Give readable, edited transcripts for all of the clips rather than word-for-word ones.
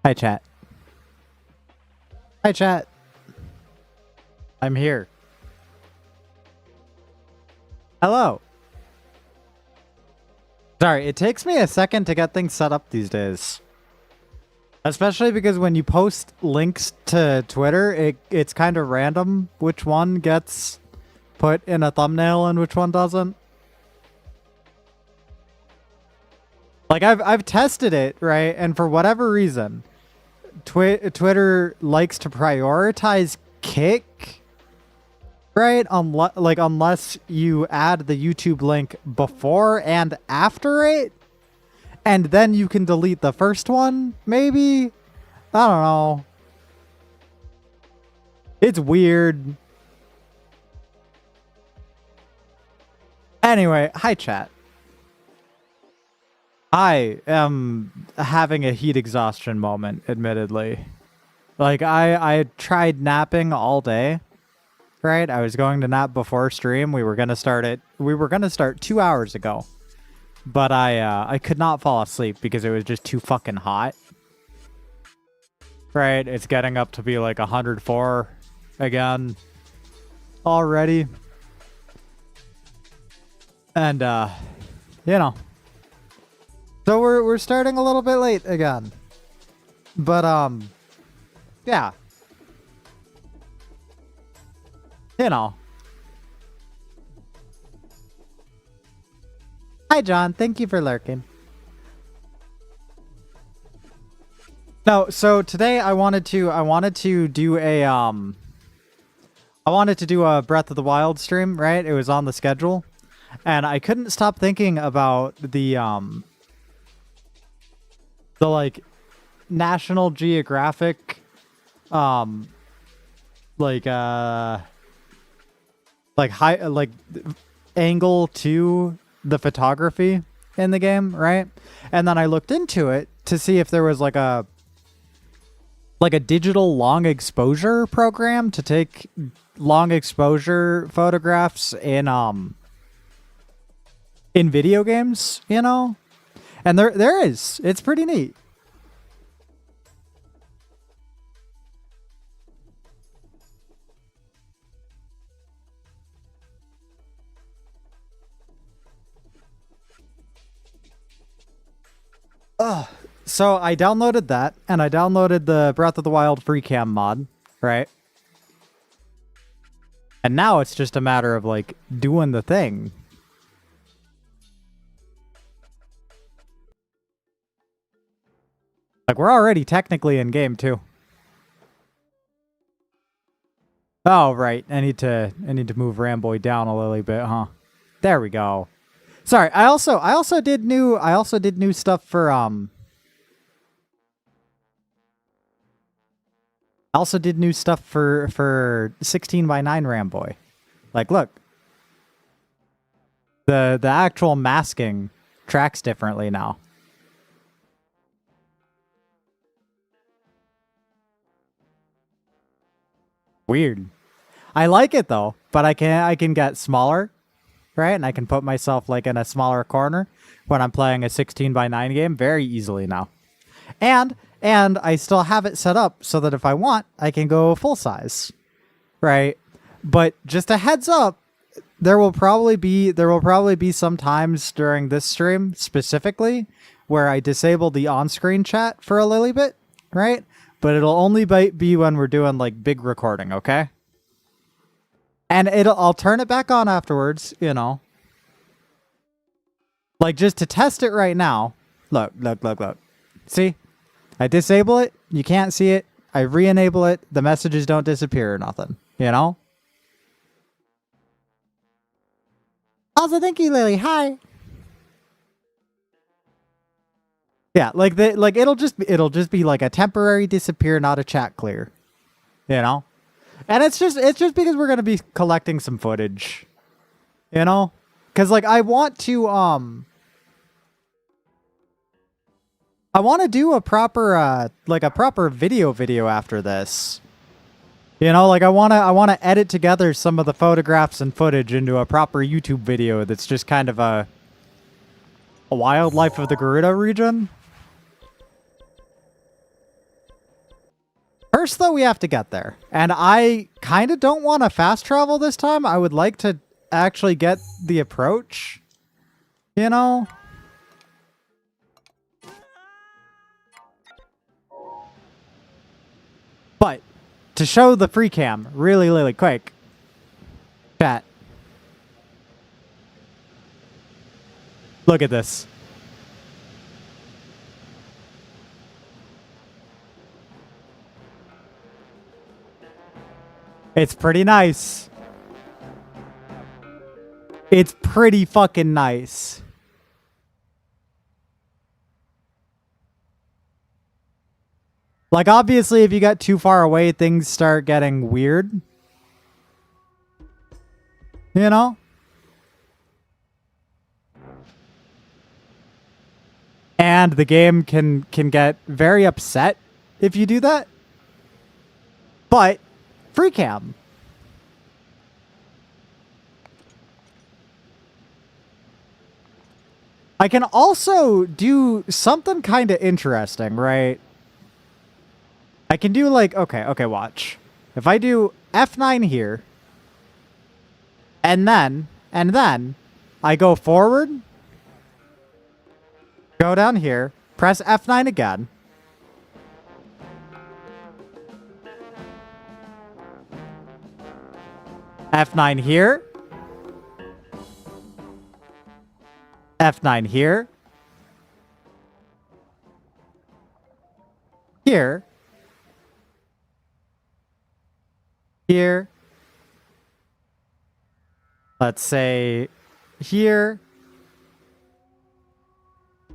Hi, chat. Hi, chat. I'm here. Hello. Sorry, it takes me a second to get things set up these days. Especially because when you post links to Twitter, it's kind of random which one gets put in a thumbnail and which one doesn't. Like, I've tested it, right? And for whatever reason, Twitter likes to prioritize kick, right? Unless you add the YouTube link before and after it, and then you can delete the first one, maybe? I don't know. It's weird. Anyway, hi chat. I am having a heat exhaustion moment, admittedly. Like, I tried napping all day, right? I was going to nap before stream. We were gonna start 2 hours ago. But I could not fall asleep because it was just too fucking hot. Right? It's getting up to be like 104 again already. And you know. So we're starting a little bit late again. But yeah. You know. Hi John, thank you for lurking. No, so today I wanted to do a Breath of the Wild stream, right? It was on the schedule. And I couldn't stop thinking about the like National Geographic angle to the photography in the game, right? And then I looked into it to see if there was like a digital long exposure program to take long exposure photographs in video games, you know? And there is. It's pretty neat. So I downloaded that, and I downloaded the Breath of the Wild freecam mod, right? And now it's just a matter of, like, doing the thing. Like, we're already technically in game, too. Oh, right. I need to move Ramboy down a little bit, huh? There we go. Sorry, I also did new stuff for I also did new stuff for 16:9 Ramboy. Like, look. The actual masking tracks differently now. Weird. I like it though, but I can get smaller, right? And I can put myself like in a smaller corner when I'm playing a 16:9 game very easily now. And I still have it set up so that if I want, I can go full size, right? But just a heads up, there will probably be some times during this stream specifically where I disable the on-screen chat for a little bit, right? But it'll only be when we're doing like big recording, okay? And I'll turn it back on afterwards, you know. Like just to test it right now. Look. See? I disable it, you can't see it. I re-enable it, the messages don't disappear or nothing, you know? Also, thank you, Lily. Hi. Yeah, it'll just be like a temporary disappear, not a chat clear. You know? And it's just because we're gonna be collecting some footage. You know? Cause like I want to do a proper video after this. You know, like I wanna edit together some of the photographs and footage into a proper YouTube video that's just kind of a wildlife of the Gerudo region. First, though, we have to get there. And I kind of don't want to fast travel this time. I would like to actually get the approach. You know? But to show the free cam really, really quick. Chat. Look at this. It's pretty nice. It's pretty fucking nice. Like, obviously, if you get too far away, things start getting weird. You know? And the game can get very upset if you do that. But free cam. I can also do something kind of interesting, right? I can do like, okay, watch. If I do F9 here, and then I go forward, go down here, press F9 again. F9 here. F9 here. Here. Here. Let's say here.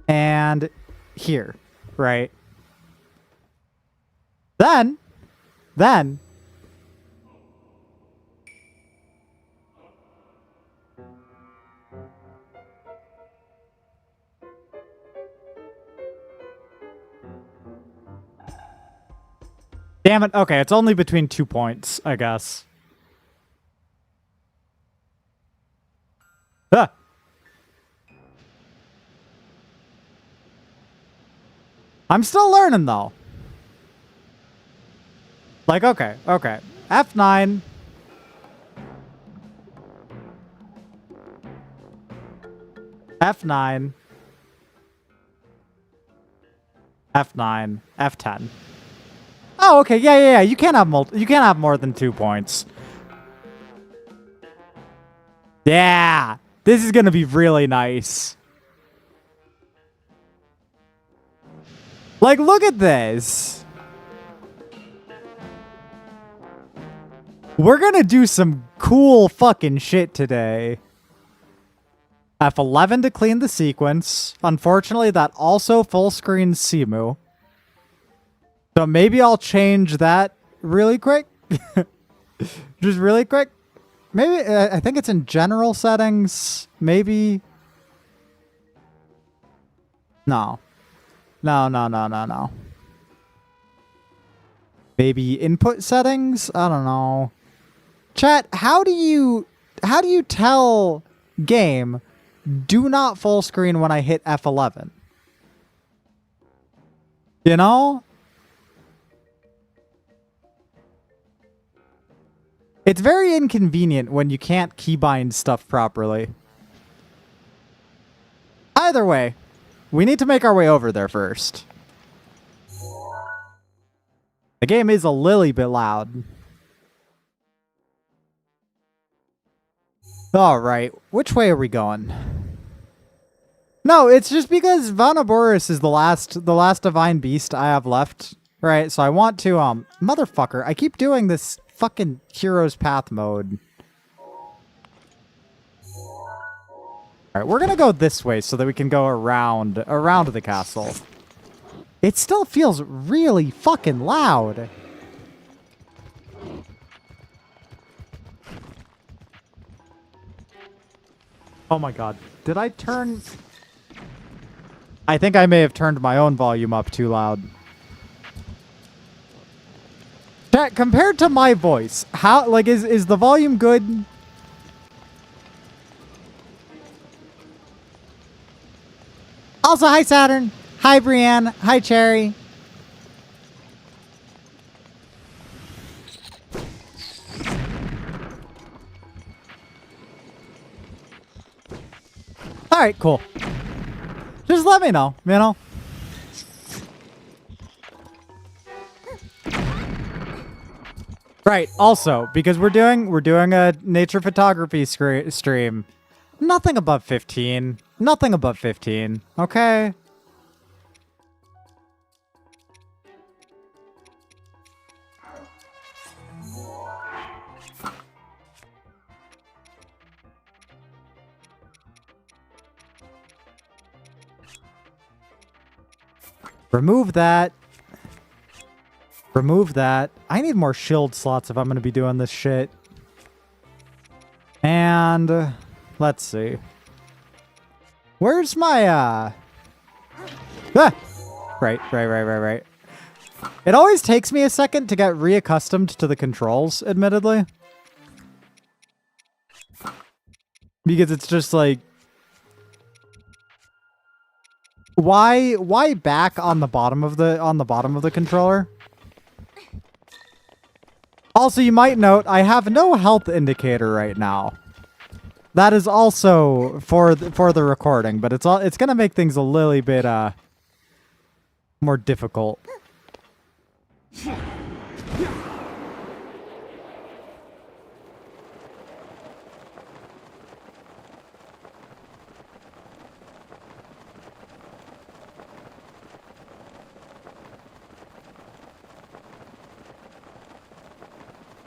And here, right? Then damn it. Okay, it's only between 2 points, I guess. Ah. I'm still learning, though. Like, okay. F9. F9. F9. F10. Oh, okay. Yeah. You can't have more than 2 points. Yeah. This is going to be really nice. Like, look at this. We're going to do some cool fucking shit today. F11 to clean the sequence. Unfortunately, that also full screens Simu. So maybe I'll change that really quick. Just really quick. Maybe, I think it's in general settings. Maybe. No. Maybe input settings? I don't know. Chat, how do you tell game do not full screen when I hit F11? You know? It's very inconvenient when you can't keybind stuff properly. Either way, we need to make our way over there first. The game is a little bit loud. Alright, which way are we going? No, it's just because Vanaboris is the last divine beast I have left. Right, so I want to, motherfucker, I keep doing this fucking Hero's Path mode. Alright, we're gonna go this way so that we can go around the castle. It still feels really fucking loud. Oh my god. Did I turn... I think I may have turned my own volume up too loud. Chat, compared to my voice, how, like, is the volume good? Also, hi Saturn. Hi Brienne. Hi Cherry. right, cool. Just let me know, you know? Right, also, because we're doing a nature photography stream. Nothing above 15. Nothing above 15, okay? Remove that. Remove that. I need more shield slots if I'm going to be doing this shit. And let's see. Where's my Right. It always takes me a second to get reaccustomed to the controls, admittedly. Because it's just like, why back on the bottom of the controller? Also, you might note I have no health indicator right now. That is also for the recording, but it's gonna make things a little bit more difficult.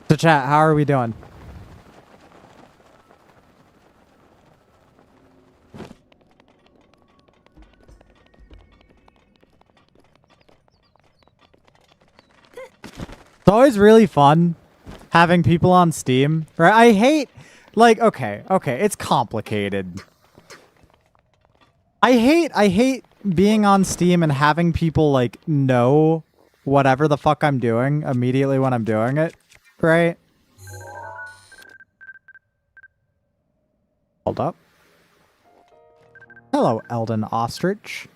So chat, how are we doing? It's always really fun having people on Steam, right? I hate, like, okay, it's complicated. I hate being on Steam and having people, like, know whatever the fuck I'm doing immediately when I'm doing it, right? Hold up. Hello, Eldon Ostrich.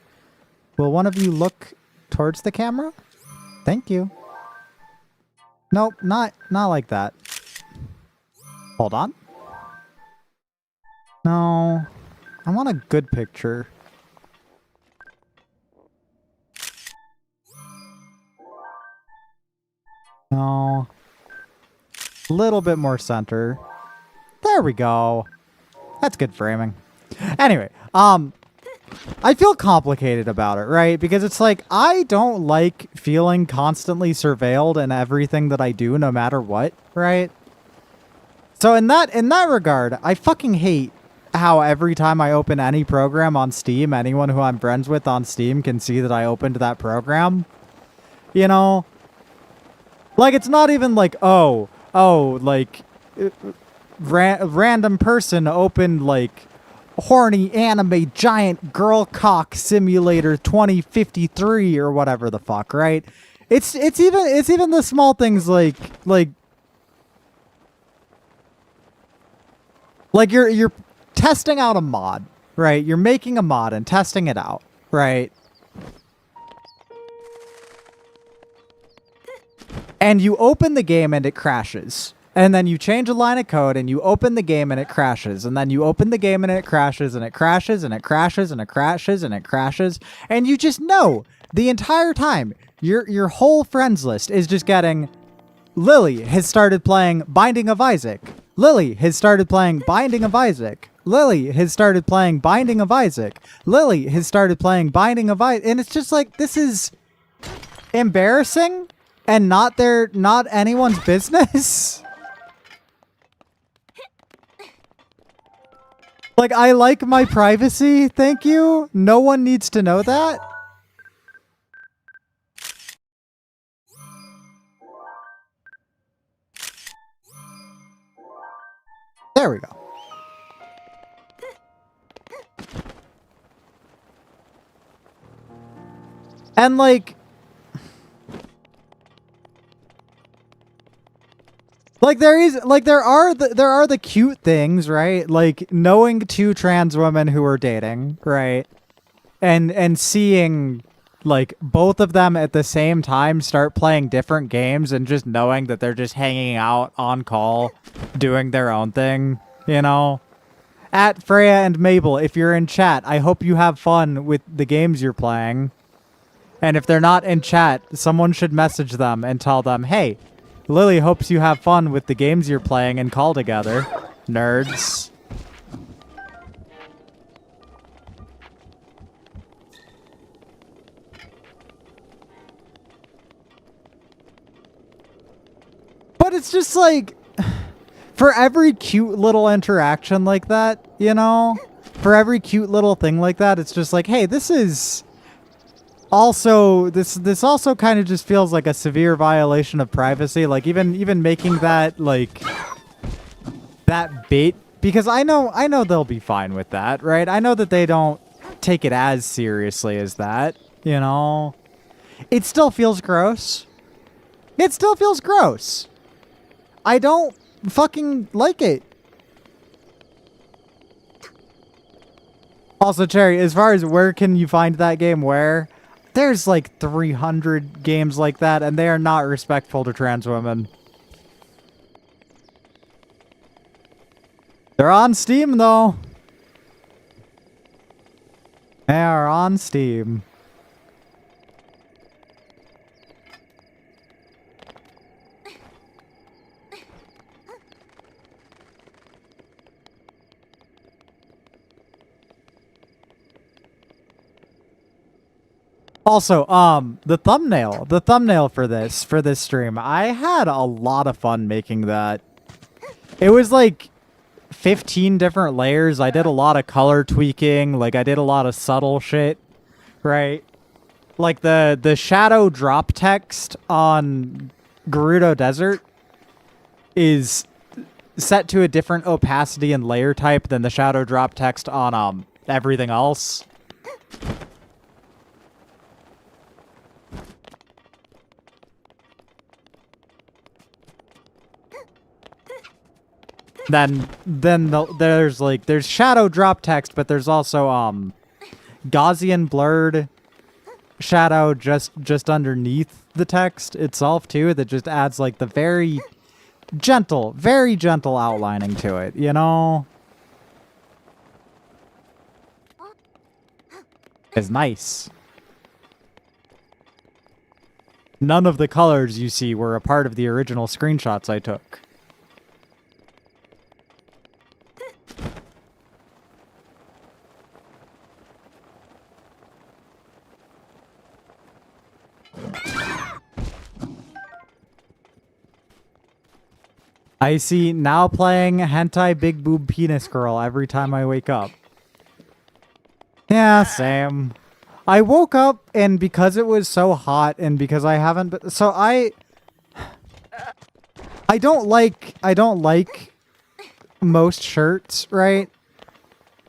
Will one of you look towards the camera? Thank you. Nope, not like that. Hold on. No. I want a good picture. No. A little bit more center. There we go. That's good framing. Anyway, I feel complicated about it, right? Because it's like, I don't like feeling constantly surveilled in everything that I do, no matter what, right? So in that regard, I fucking hate how every time I open any program on Steam, anyone who I'm friends with on Steam can see that I opened that program. You know? Like, it's not even like, like, random person opened, like, horny anime giant girl cock simulator 2053 or whatever the fuck, right? It's even the small things like you're testing out a mod, right? You're making a mod and testing it out, right? And you open the game and it crashes. And then you change a line of code and you open the game and it crashes. And then you open the game and it crashes and it crashes and it crashes and it crashes and it crashes. And you just know the entire time your whole friends list is just getting, Lily has started playing Binding of Isaac. Lily has started playing Binding of Isaac. Lily has started playing Binding of Isaac. Lily has started playing Binding of Isaac. And it's just like, this is embarrassing and not anyone's business. Like, I like my privacy, thank you. No one needs to know that. There we go. And like there are the cute things, right? Like knowing two trans women who are dating, right? And seeing like both of them at the same time start playing different games and just knowing that they're just hanging out on call doing their own thing, you know? At Freya and Mabel, if you're in chat, I hope you have fun with the games you're playing. And if they're not in chat, someone should message them and tell them, hey, Lily hopes you have fun with the games you're playing and call together. Nerds. But it's just like, for every cute little interaction like that, you know? For every cute little thing like that, it's just like, hey, this is... Also, this also kind of just feels like a severe violation of privacy. Like even making that like that bait, because I know they'll be fine with that, right? I know that they don't take it as seriously as that, you know. It still feels gross. It still feels gross. I don't fucking like it. Also, Cherry, as far as where can you find that game, where? There's like 300 games like that, and they are not respectful to trans women. They're on Steam, though. They are on Steam. Also, the thumbnail for this stream, I had a lot of fun making that. It was like 15 different layers. I did a lot of color tweaking, like I did a lot of subtle shit, right? Like the shadow drop text on Gerudo Desert is set to a different opacity and layer type than the shadow drop text on everything else. Then there's shadow drop text, but there's also Gaussian blurred shadow just underneath the text itself too, that just adds like the very gentle outlining to it, you know? It's nice. None of the colors you see were a part of the original screenshots I took. I see now playing hentai big boob penis girl every time I wake up. Yeah, same. I woke up and because it was so hot and because I haven't been, so I don't like most shirts, right?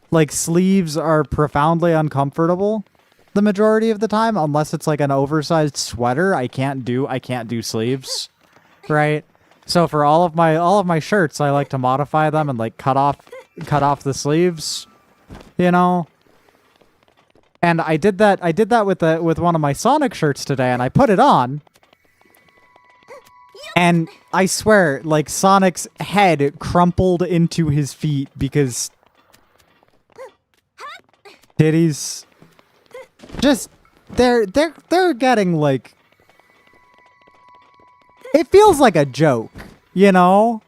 Like sleeves are profoundly uncomfortable the majority of the time unless it's like an oversized sweater. I can't do sleeves, right? So for all of my shirts, I like to modify them and like cut off the sleeves, you know. And I did that with one of my Sonic shirts today, and I put it on, and I swear, like Sonic's head crumpled into his feet because titties just they're getting like. It feels like a joke, you know?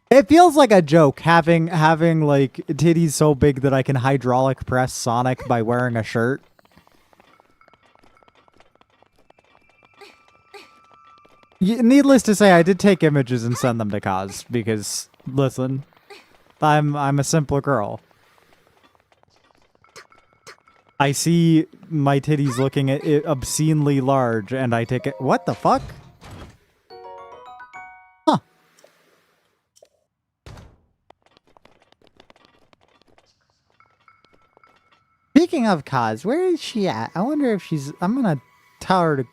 It feels like a joke having like titties so big that I can hydraulic press Sonic by wearing a shirt. Needless to say, I did take images and send them to Kaz because, listen, I'm a simple girl. I see my titties looking at it obscenely large, and I take it. What the fuck? Huh. Speaking of Kaz, where is she at? I wonder if she's... I'm gonna tell her to...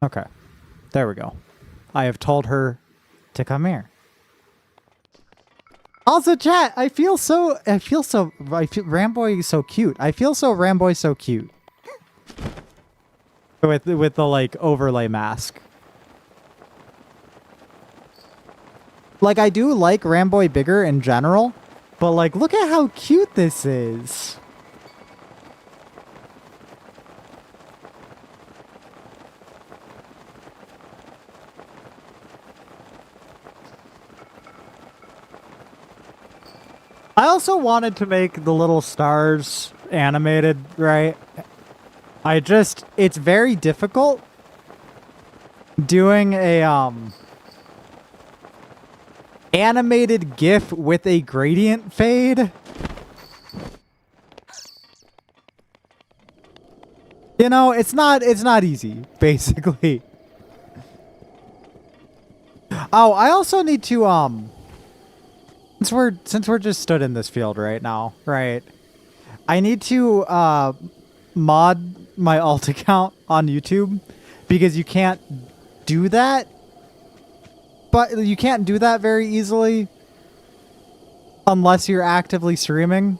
Okay. There we go. I have told her to come here. Also, chat, I feel Ramboy is so cute. I feel so Ramboy so cute. With the like overlay mask. Like I do like Ramboy bigger in general, but like look at how cute this is. I also wanted to make the little stars animated, right? It's very difficult doing a animated GIF with a gradient fade. You know, it's not easy, basically. Oh, I also need to since we're just stood in this field right now, right? I need to mod my alt account on YouTube because you can't do that. But you can't do that very easily unless you're actively streaming.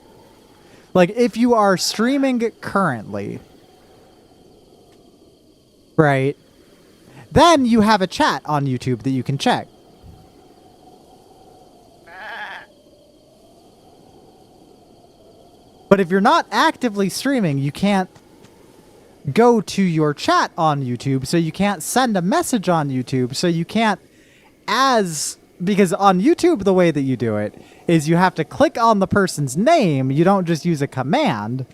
Like if you are streaming currently, right? Then you have a chat on YouTube that you can check. But if you're not actively streaming, you can't go to your chat on YouTube, so you can't send a message on YouTube, so you can't because on YouTube the way that you do it is you have to click on the person's name, you don't just use a command.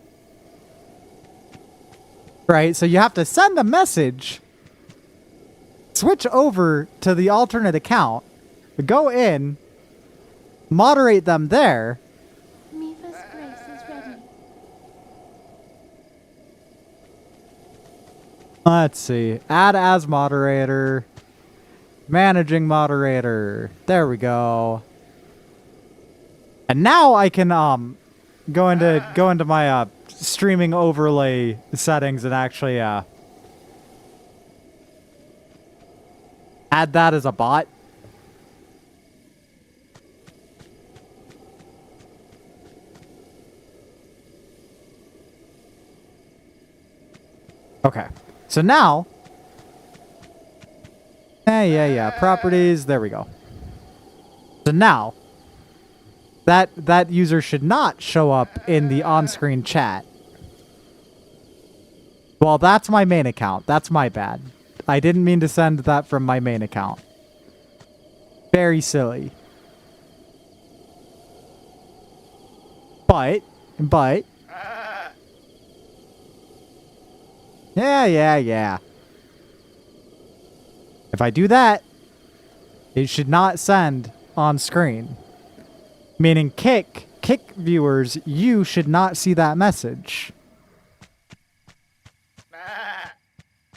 Right? So you have to send a message, switch over to the alternate account, go in, moderate them there. Let's see. Add as moderator. Managing moderator. There we go. And now I can go into my streaming overlay settings and actually add that as a bot. Okay. So now, yeah, properties, there we go. So now, that user should not show up in the on-screen chat. Well, that's my main account. That's my bad. I didn't mean to send that from my main account. Very silly. But... Yeah. If I do that, it should not send on screen. Meaning kick viewers, you should not see that message.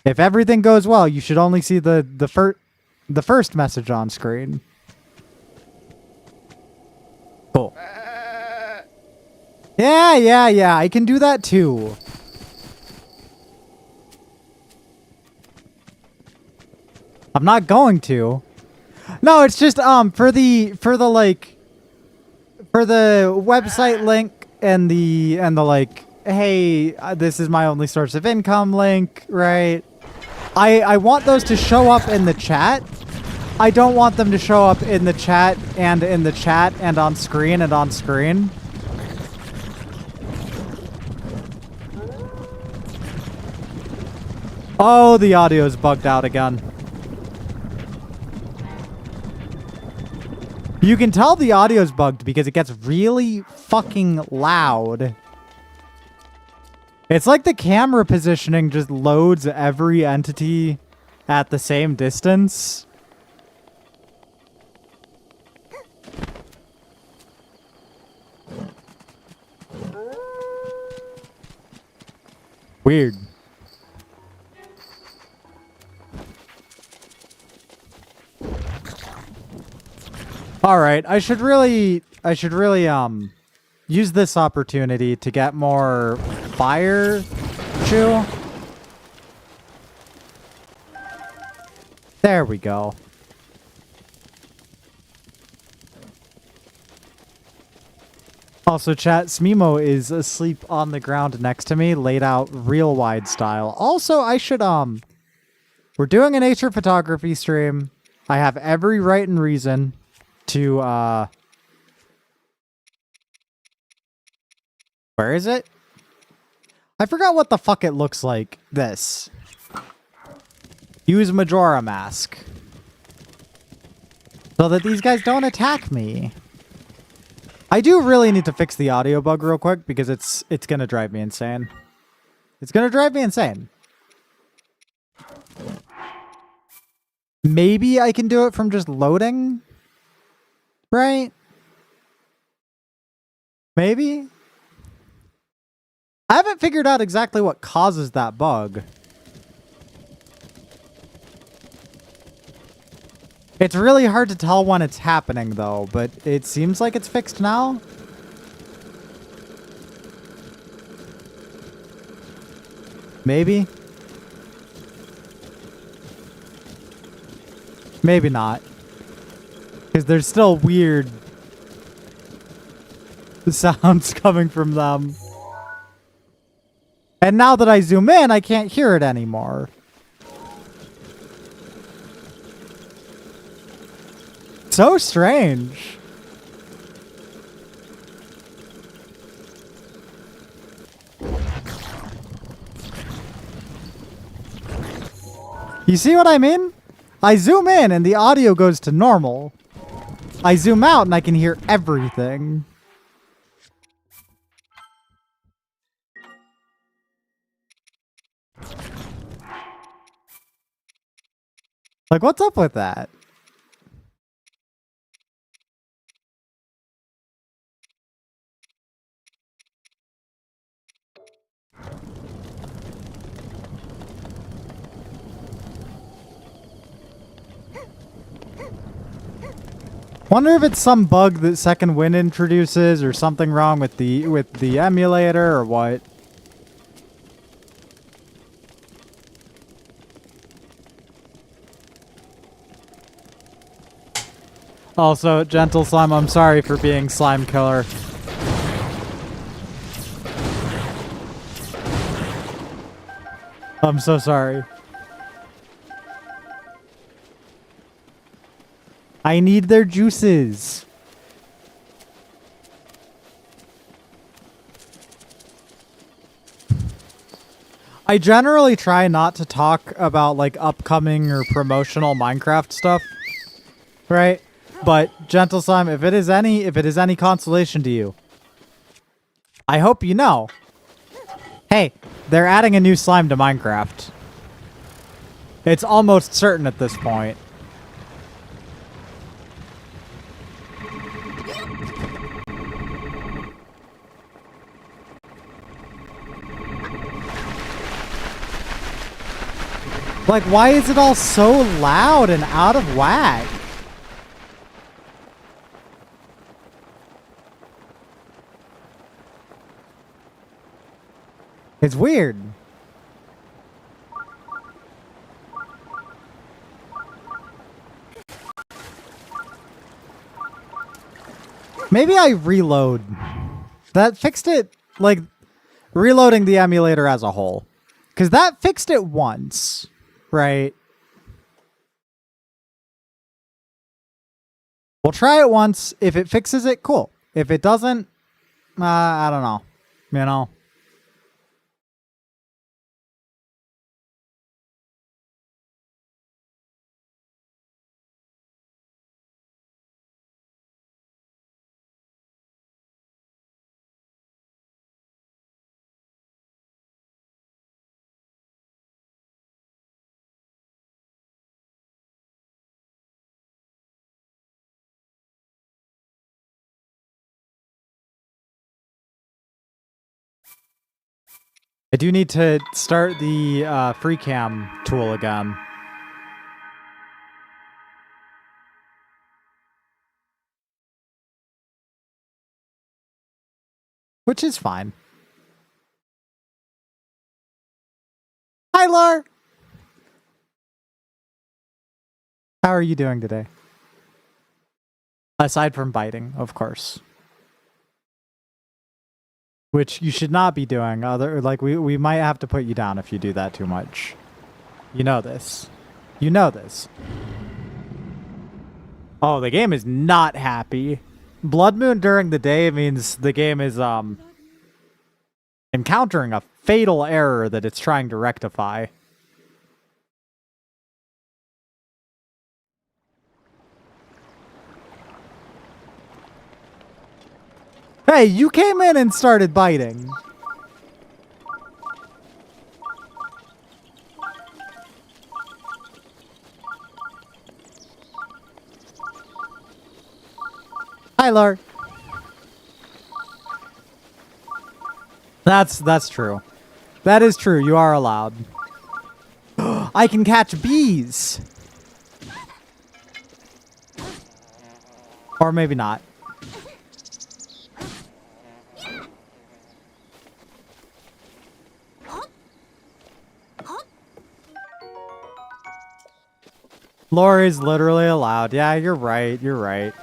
If everything goes well, you should only see the first message on screen. Cool. Yeah, I can do that too. I'm not going to. No, it's just for the website link and the like, hey, this is my only source of income link, right? I want those to show up in the chat. I don't want them to show up in the chat and on screen and on screen. Oh, the audio's bugged out again. You can tell the audio's bugged because it gets really fucking loud. It's like the camera positioning just loads every entity at the same distance. Weird. All right, I should really use this opportunity to get more fire chew. There we go. Also, chat, Smimo is asleep on the ground next to me, laid out real wide style. Also, I should, we're doing a nature photography stream. I have every right and reason to, where is it? I forgot what the fuck it looks like. This. Use Majora mask. So that these guys don't attack me. I do really need to fix the audio bug real quick because it's gonna drive me insane. It's gonna drive me insane. Maybe I can do it from just loading? Right? Maybe? I haven't figured out exactly what causes that bug. It's really hard to tell when it's happening, though, but it seems like it's fixed now. Maybe? Maybe not. Because there's still weird sounds coming from them. And now that I zoom in, I can't hear it anymore. So strange. You see what I mean? I zoom in and the audio goes to normal. I zoom out and I can hear everything. Like, what's up with that? Wonder if it's some bug that Second Wind introduces or something wrong with the emulator or what. Also, Gentle Slime, I'm sorry for being Slime Killer. I'm so sorry. I need their juices. I generally try not to talk about like upcoming or promotional Minecraft stuff, right? But Gentle Slime, if it is any consolation to you, I hope you know. Hey, they're adding a new slime to Minecraft. It's almost certain at this point. Like, why is it all so loud and out of whack? It's weird. Maybe I reload. That fixed it, like, reloading the emulator as a whole. Because that fixed it once, right? We'll try it once. If it fixes it, cool. If it doesn't, I don't know. You know? I do need to start the freecam tool again. Which is fine. Hi, Lar! How are you doing today? Aside from biting, of course. which you should not be doing. We might have to put you down if you do that too much. You know this. You know this. Oh, the game is not happy. Blood moon during the day means the game is encountering a fatal error that it's trying to rectify. Hey, you came in and started biting. Hi, Lar. That's true. That is true. You are allowed. I can catch bees. Or maybe not. Lori's literally allowed. Yeah, you're right. You're right.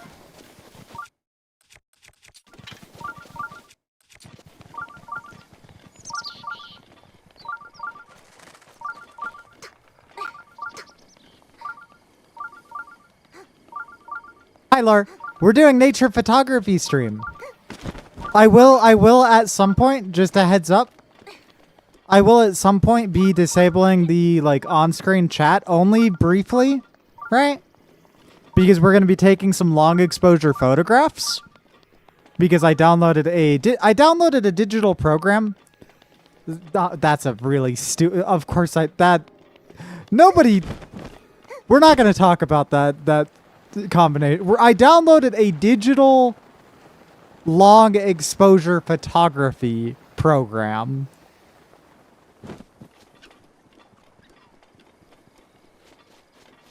Hi, Lar. We're doing nature photography stream. I will at some point, just a heads up. I will at some point be disabling the on-screen chat only briefly, right? Because we're going to be taking some long exposure photographs. Because I downloaded a digital program. That's a really stupid. Of course nobody. We're not going to talk about that combination. I downloaded a digital long exposure photography program.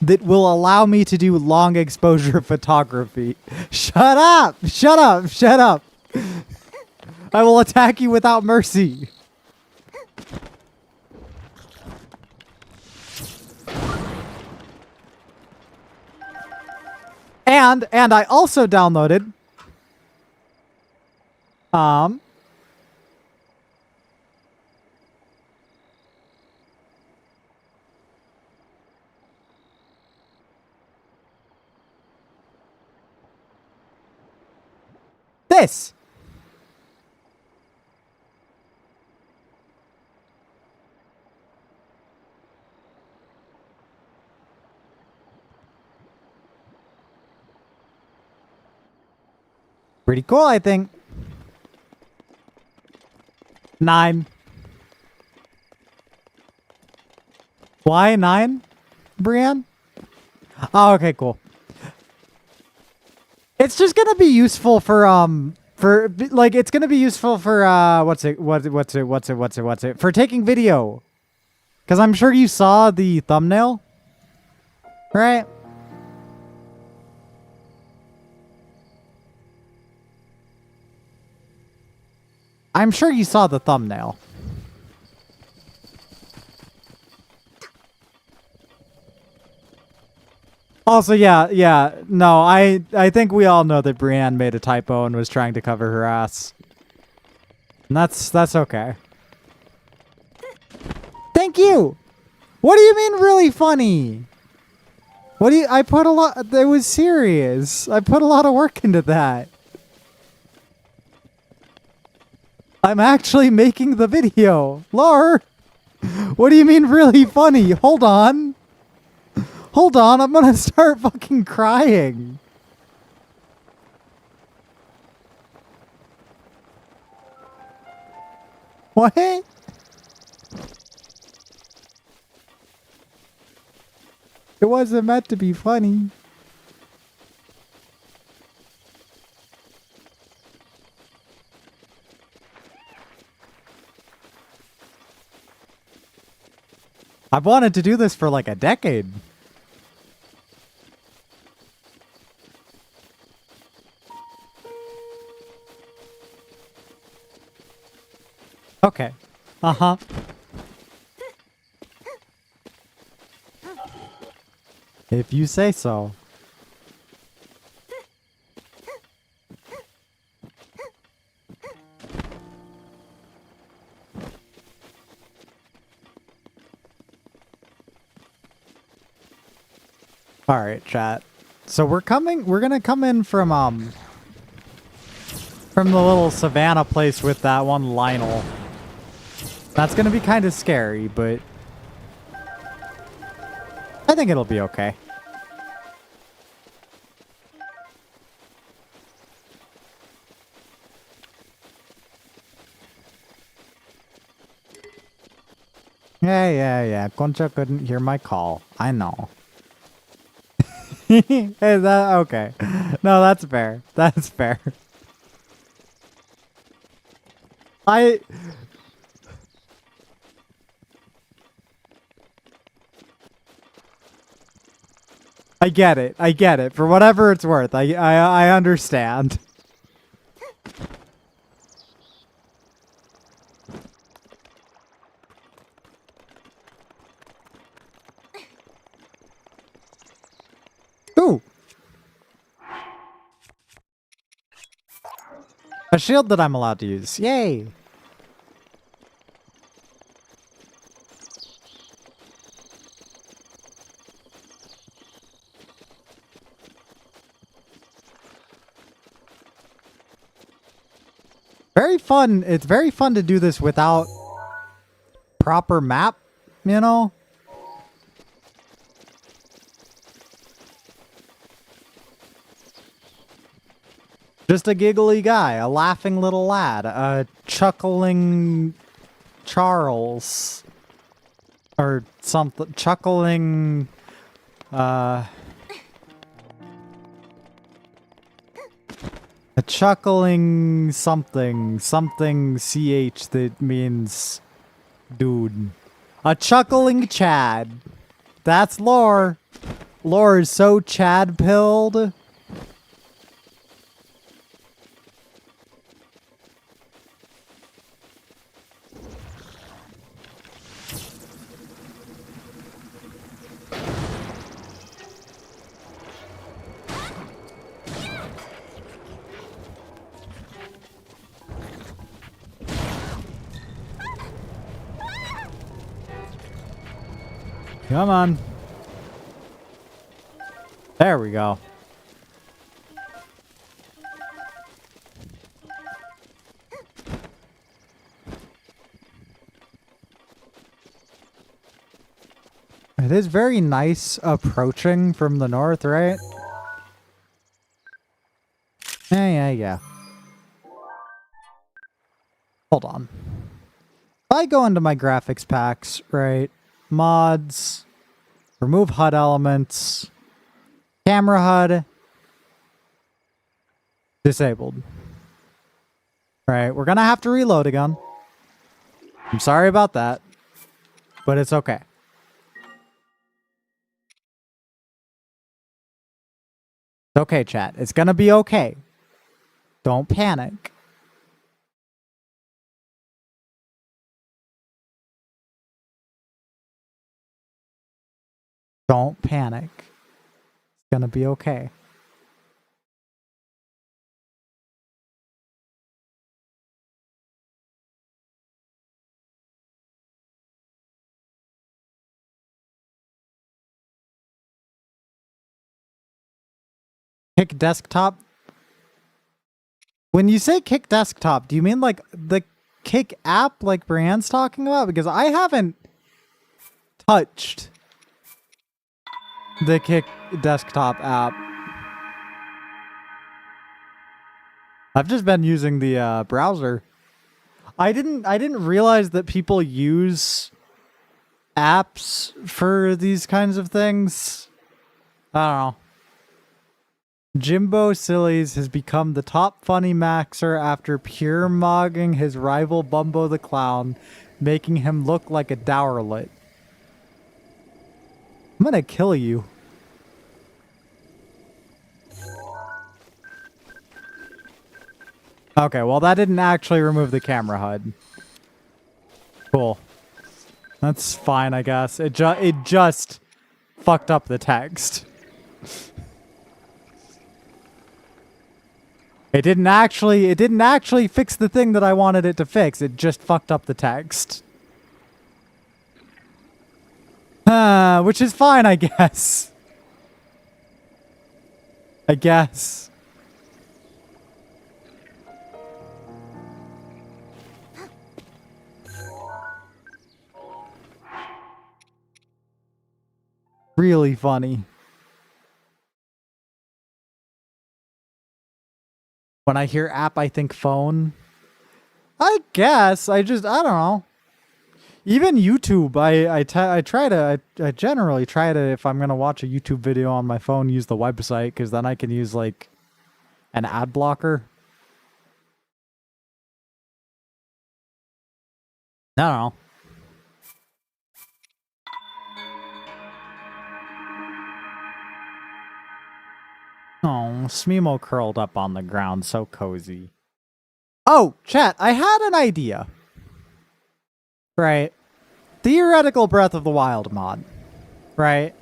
That will allow me to do long exposure photography. Shut up! Shut up! Shut up! I will attack you without mercy. And I also downloaded this. Pretty cool, I think. 9. Why 9, Brienne? Oh, okay, cool. It's just gonna be useful for it's gonna be useful for for taking video. Because I'm sure you saw the thumbnail, right? I'm sure you saw the thumbnail. Also, yeah, no, I think we all know that Brienne made a typo and was trying to cover her ass. And that's okay. Thank you! What do you mean really funny? I put a lot, it was serious. I put a lot of work into that. I'm actually making the video. Lar, what do you mean really funny? Hold on. Hold on, I'm gonna start fucking crying. What? It wasn't meant to be funny. I've wanted to do this for like a decade. Okay. Uh-huh. If you say so. All right, chat. So we're gonna come in from the little savannah place with that one linkle. That's gonna be kind of scary, but I think it'll be okay. Yeah. Concha couldn't hear my call. I know. Is that okay? No, that's fair. That's fair. I get it. I get it. For whatever it's worth, I understand. Ooh. A shield that I'm allowed to use. Yay. Very fun. It's very fun to do this without proper map, you know? Just a giggly guy, a laughing little lad, a chuckling Charles. Or something. Chuckling... A chuckling something. Something CH that means dude. A chuckling Chad. That's lore. Lore is so Chad-pilled. Come on. There we go. It is very nice approaching from the north, right? Yeah. Hold on. If I go into my graphics packs, right? Mods, remove HUD elements, camera HUD, disabled. Right, we're gonna have to reload again. I'm sorry about that, but it's okay. It's okay, chat. It's gonna be okay. Don't panic. Don't panic. It's gonna be okay. Kick desktop. When you say kick desktop, do you mean like the kick app like Brienne's talking about? Because I haven't touched the kick desktop app. I've just been using the browser. I didn't realize that people use apps for these kinds of things. I don't know. Jimbo Sillies has become the top funny maxer after pure mogging his rival Bumbo the Clown, making him look like a dowerlet. I'm gonna kill you. Okay, well that didn't actually remove the camera HUD. Cool. That's fine, I guess. It just fucked up the text. It didn't actually fix the thing that I wanted it to fix. It just fucked up the text. Which is fine, I guess. I guess. Really funny. When I hear app, I think phone. I guess. I don't know. Even YouTube, I generally try to, if I'm going to watch a YouTube video on my phone, use the website, because then I can use, like, an ad blocker. I don't know. Oh, Smemo curled up on the ground, so cozy. Oh, chat, I had an idea. Right. Theoretical Breath of the Wild mod. Right.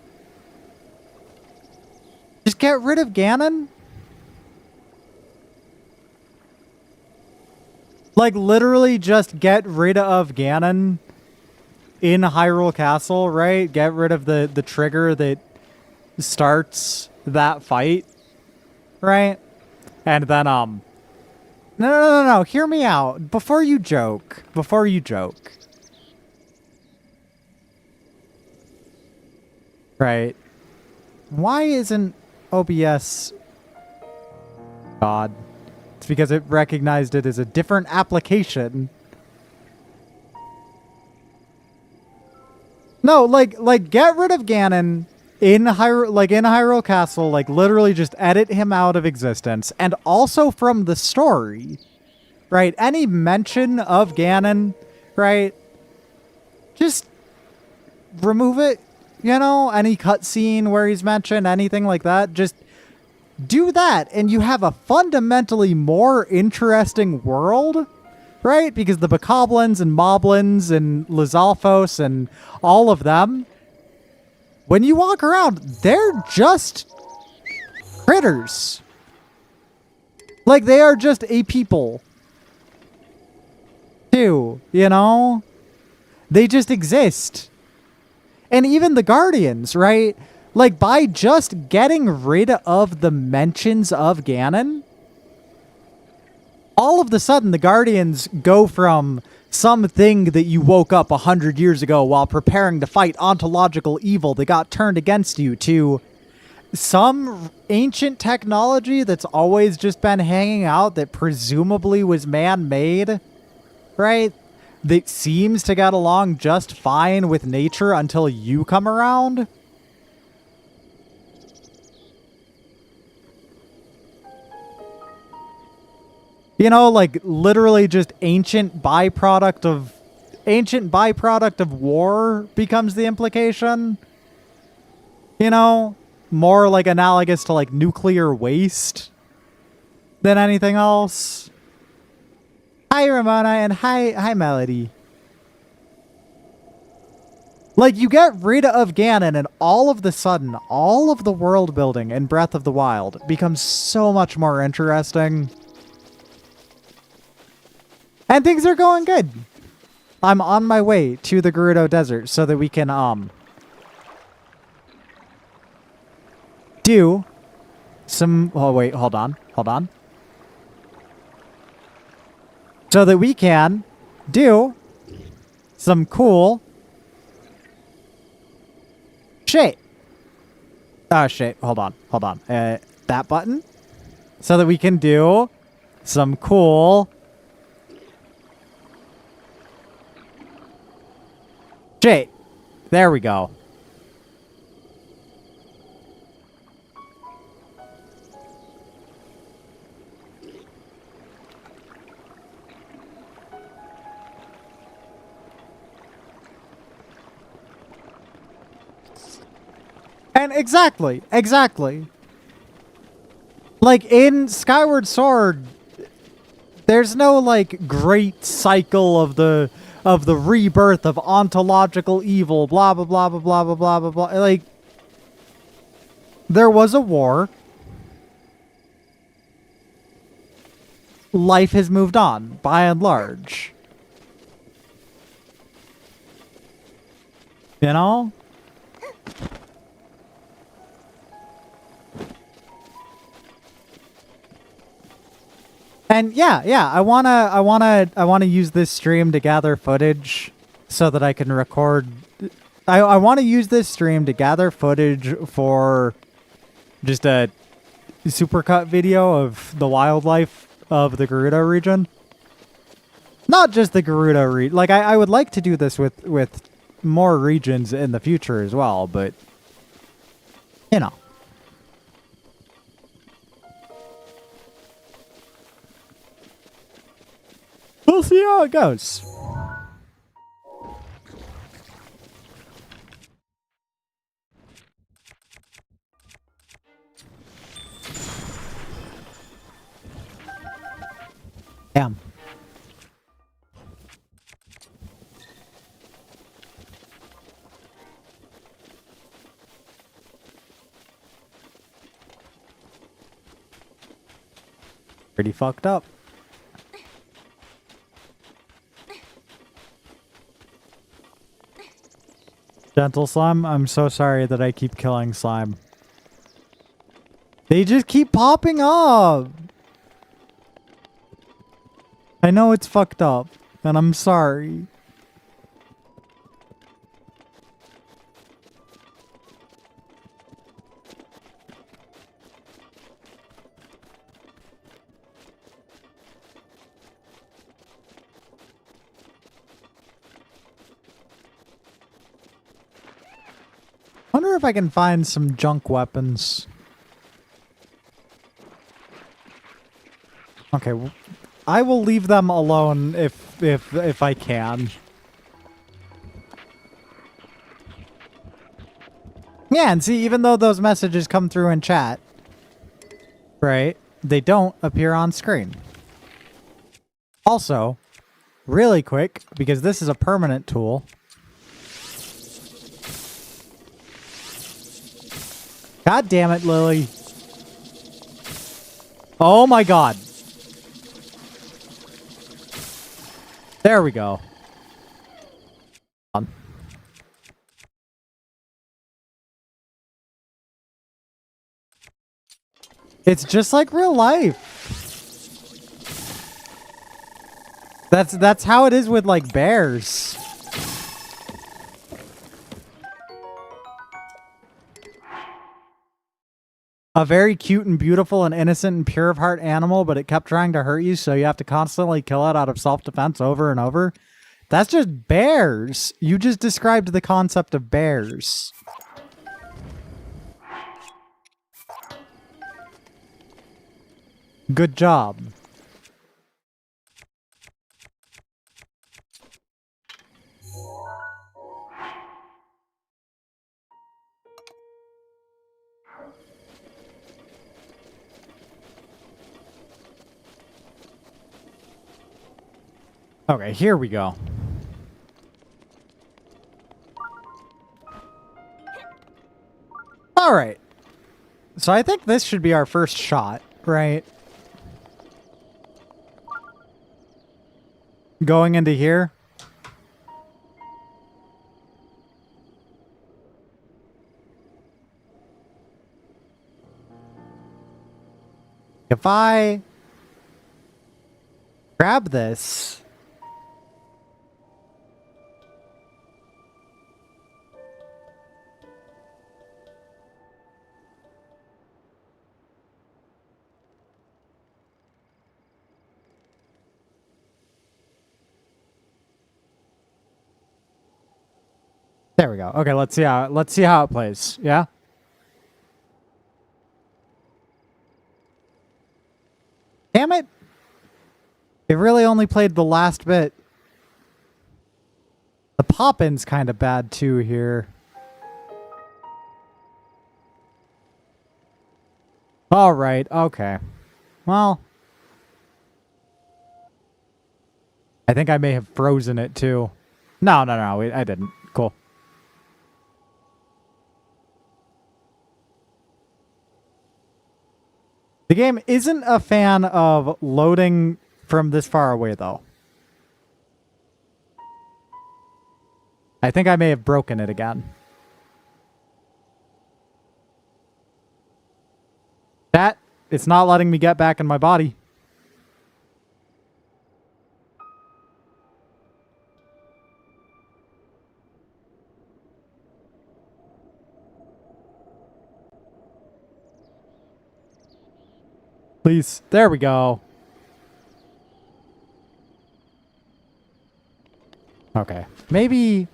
Just get rid of Ganon. Like, literally just get rid of Ganon in Hyrule Castle, right? Get rid of the trigger that starts that fight, right? And then, no, hear me out. Before you joke. Right. Why isn't OBS God? It's because it recognized it as a different application. No, like get rid of Ganon in Hyrule Castle, like literally just edit him out of existence, and also from the story, right? Any mention of Ganon, right? Just remove it. You know, any cutscene where he's mentioned, anything like that, just do that, and you have a fundamentally more interesting world, right? Because the Bokoblins and Moblins and Lizalfos and all of them, when you walk around, they're just critters. Like, they are just a people, too, you know? They just exist. And even the Guardians, right? Like, by just getting rid of the mentions of Ganon, all of a sudden the Guardians go from something that you woke up 100 years ago while preparing to fight ontological evil that got turned against you to some ancient technology that's always just been hanging out that presumably was man-made, right? That seems to get along just fine with nature until you come around. You know, like literally just ancient byproduct of war becomes the implication. You know, more like analogous to like nuclear waste than anything else. Hi, Ramona, and hi, Melody. Like, you get rid of Ganon, and all of the sudden, all of the world building in Breath of the Wild becomes so much more interesting. And things are going good. I'm on my way to the Gerudo Desert so that we can, do some... Oh, wait, hold on. So that we can do some cool shit. Oh, shit. Hold on. That button. So that we can do some cool shit. There we go. And exactly. Like, in Skyward Sword, there's no, like, great cycle of the rebirth of ontological evil, blah, blah, blah, blah, blah, blah, blah, blah, blah. Like, there was a war. Life has moved on, by and large. You know? And yeah, I wanna use this stream to gather footage so that I can record. I want to use this stream to gather footage for just a supercut video of the wildlife of the Gerudo region. Not just the Gerudo region. Like I would like to do this with more regions in the future as well, but you know. We'll see how it goes. Damn. Pretty fucked up. Gentle slime, I'm so sorry that I keep killing slime. They just keep popping up. I know it's fucked up, and I'm sorry. Wonder if I can find some junk weapons. Okay, I will leave them alone if I can. Yeah, and see, even though those messages come through in chat, right, they don't appear on screen. Also, really quick, because this is a permanent tool. God damn it, Lily. Oh my god. There we go. It's just like real life. That's how it is with like bears. A very cute and beautiful and innocent and pure of heart animal, but it kept trying to hurt you, so you have to constantly kill it out of self-defense over and over. That's just bears. You just described the concept of bears. Good job. Okay, here we go. All right. So I think this should be our first shot, right? Going into here. If I grab this. There we go. Okay, let's see how it plays. Yeah. Damn it. It really only played the last bit. The pop-in's kind of bad too here. All right. Okay. Well, I think I may have frozen it too. No, I didn't. Cool. The game isn't a fan of loading from this far away, though. I think I may have broken it again. It's not letting me get back in my body. Please. There we go. Okay. Maybe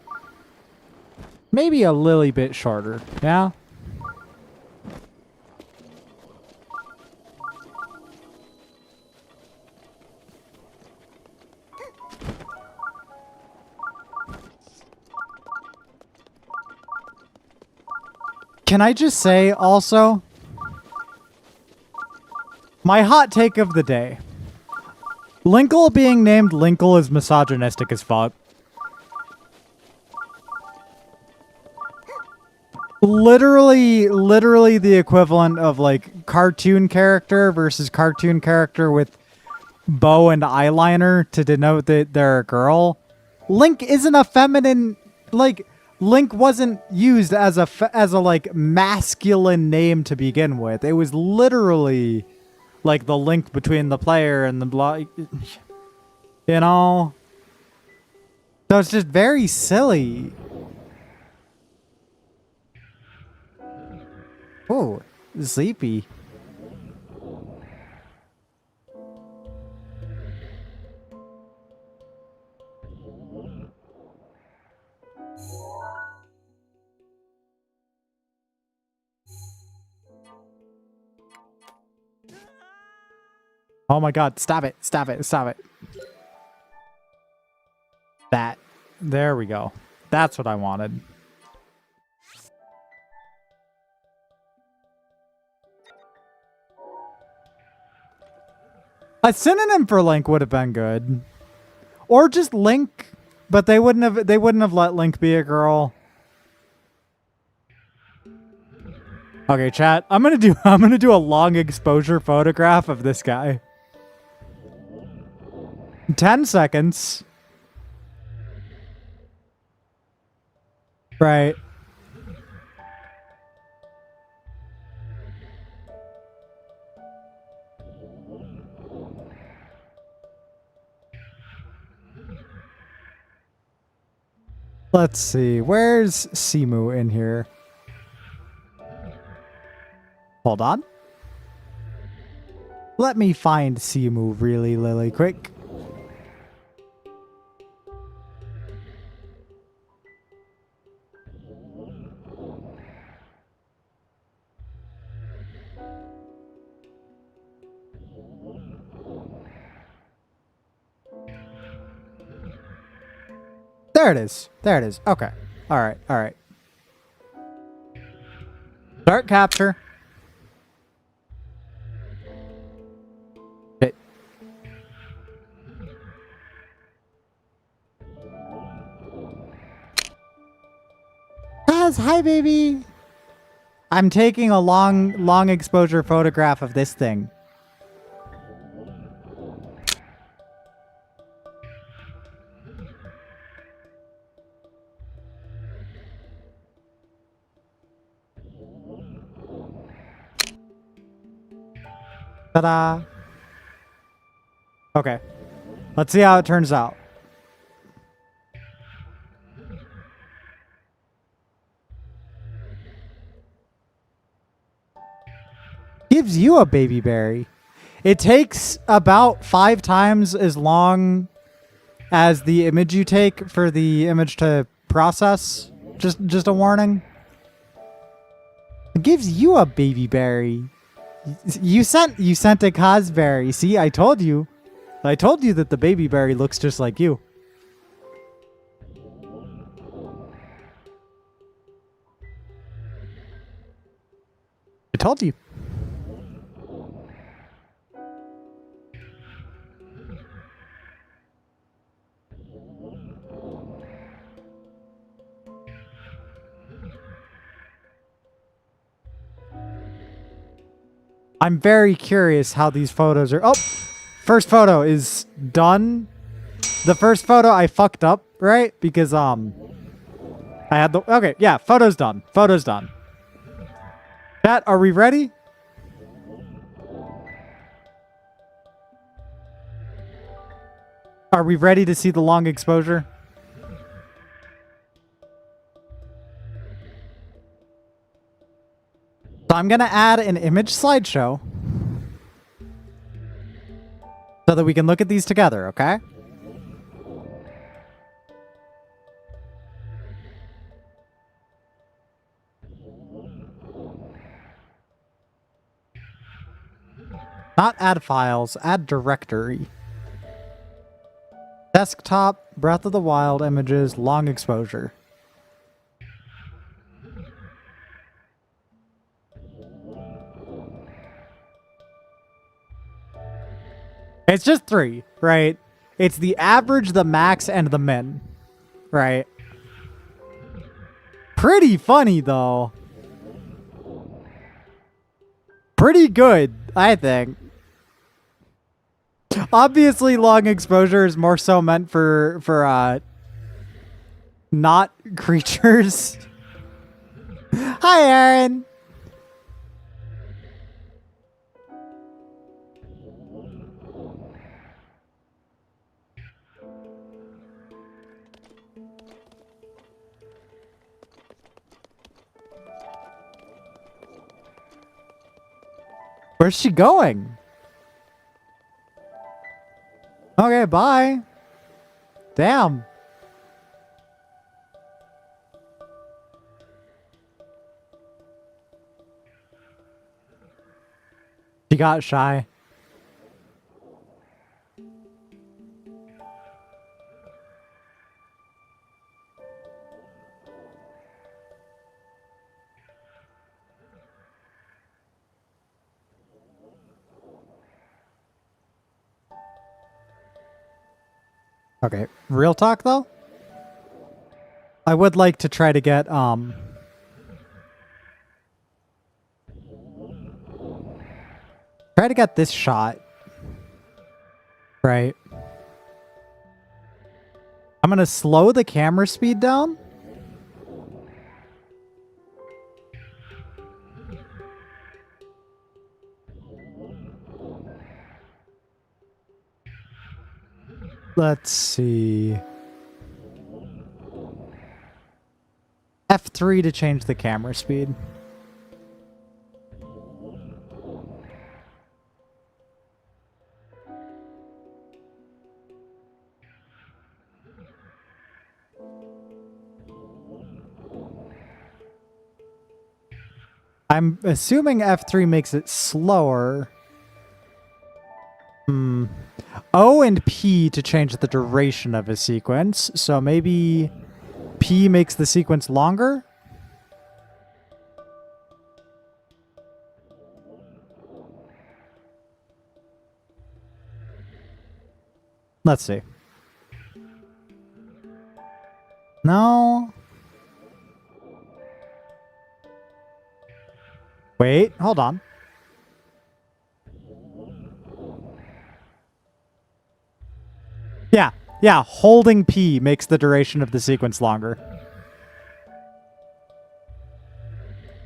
a little bit shorter. Yeah? Can I just say also, my hot take of the day. Linkle being named Linkle is misogynistic as fuck. Literally the equivalent of like cartoon character versus cartoon character with bow and eyeliner to denote that they're a girl. Link isn't a feminine, like Link wasn't used as a like masculine name to begin with. It was literally like the link between the player and the you know. So it's just very silly. Oh, sleepy. Oh my god, stop it, stop it, stop it. That. There we go. That's what I wanted. A synonym for Link would have been good. Or just Link, but they wouldn't have let Link be a girl. Okay, chat. I'm gonna do a long exposure photograph of this guy. 10 seconds. Right. Let's see. Where's Simu in here? Hold on. Let me find Simu really quick. There it is. There it is. Okay. All right. All right. Start capture. Okay. Hi, baby. I'm taking a long exposure photograph of this thing. Ta-da. Okay. Let's see how it turns out. Gives you a baby berry. It takes about 5 times as long as the image you take for the image to process. Just a warning. It gives you a baby berry. You sent a cosberry. See, I told you. I told you that the baby berry looks just like you. I told you. I'm very curious how these photos are. Oh, first photo is done. The first photo I fucked up, right? Because I had the okay, yeah, photo's done. Photo's done. Chat, are we ready? Are we ready to see the long exposure? So I'm gonna add an image slideshow. so that we can look at these together, okay? Not add files, add directory. Desktop, Breath of the Wild images, long exposure. It's just 3, right? It's the average, the max, and the min, right? Pretty funny, though. Pretty good, I think. Obviously, long exposure is more so meant for not creatures. Hi, Aaron. Where's she going? Okay, bye. Damn. She got shy. Okay, real talk though? I would like to try to get this shot. Right. I'm gonna slow the camera speed down. Let's see. F3 to change the camera speed. I'm assuming F3 makes it slower. O and P to change the duration of a sequence. So maybe P makes the sequence longer? Let's see. No. Wait, hold on. Yeah, holding P makes the duration of the sequence longer.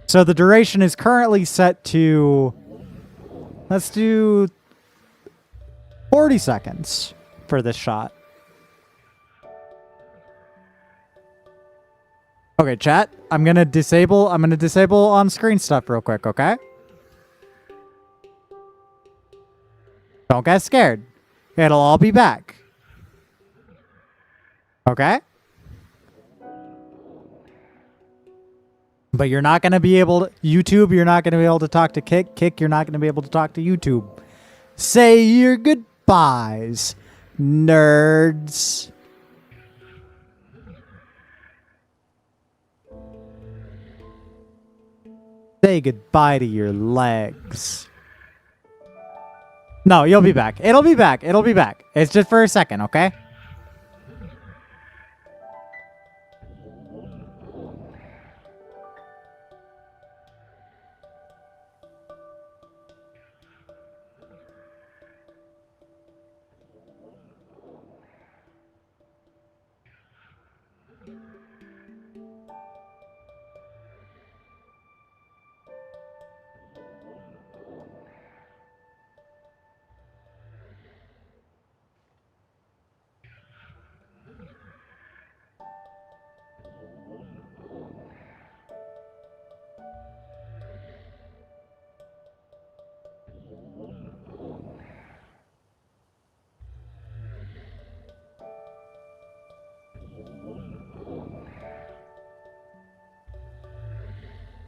So the duration is currently set to, let's do 40 seconds for this shot. Okay, chat, I'm gonna disable on-screen stuff real quick, okay? Don't get scared. It'll all be back. Okay? But you're not going to be able to... YouTube, you're not going to be able to talk to Kick. Kick, you're not going to be able to talk to YouTube. Say your goodbyes, nerds. Say goodbye to your legs. No, you'll be back. It'll be back. It'll be back. It's just for a second, okay?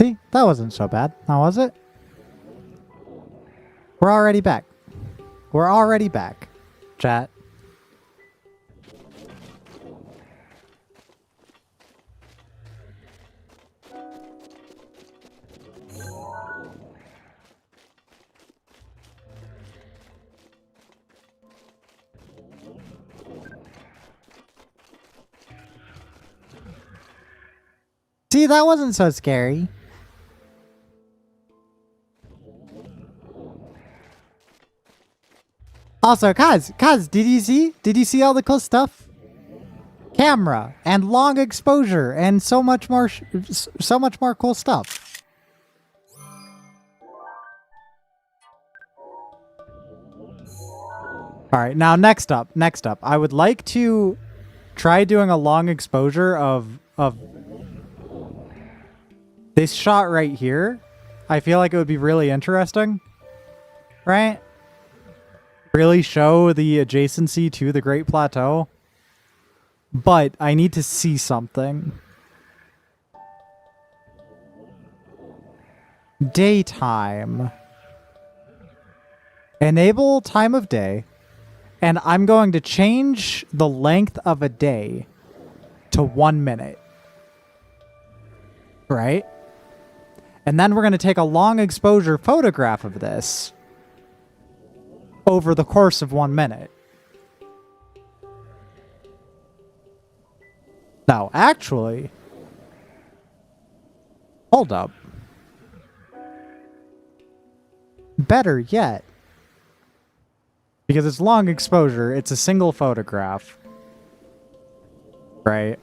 See, that wasn't so bad. Now was it? We're already back. We're already back. Chat. See, that wasn't so scary. Also, Kaz, did you see? Did you see all the cool stuff? Camera and long exposure and so much more, so much more cool stuff. All right, now next up, I would like to try doing a long exposure of this shot right here. I feel like it would be really interesting, right? Really show the adjacency to the Great Plateau. But I need to see something. Daytime. Enable time of day. And I'm going to change the length of a day to 1 minute. Right? And then we're going to take a long exposure photograph of this over the course of 1 minute. Now, actually, hold up. Better yet, because it's long exposure, it's a single photograph, right?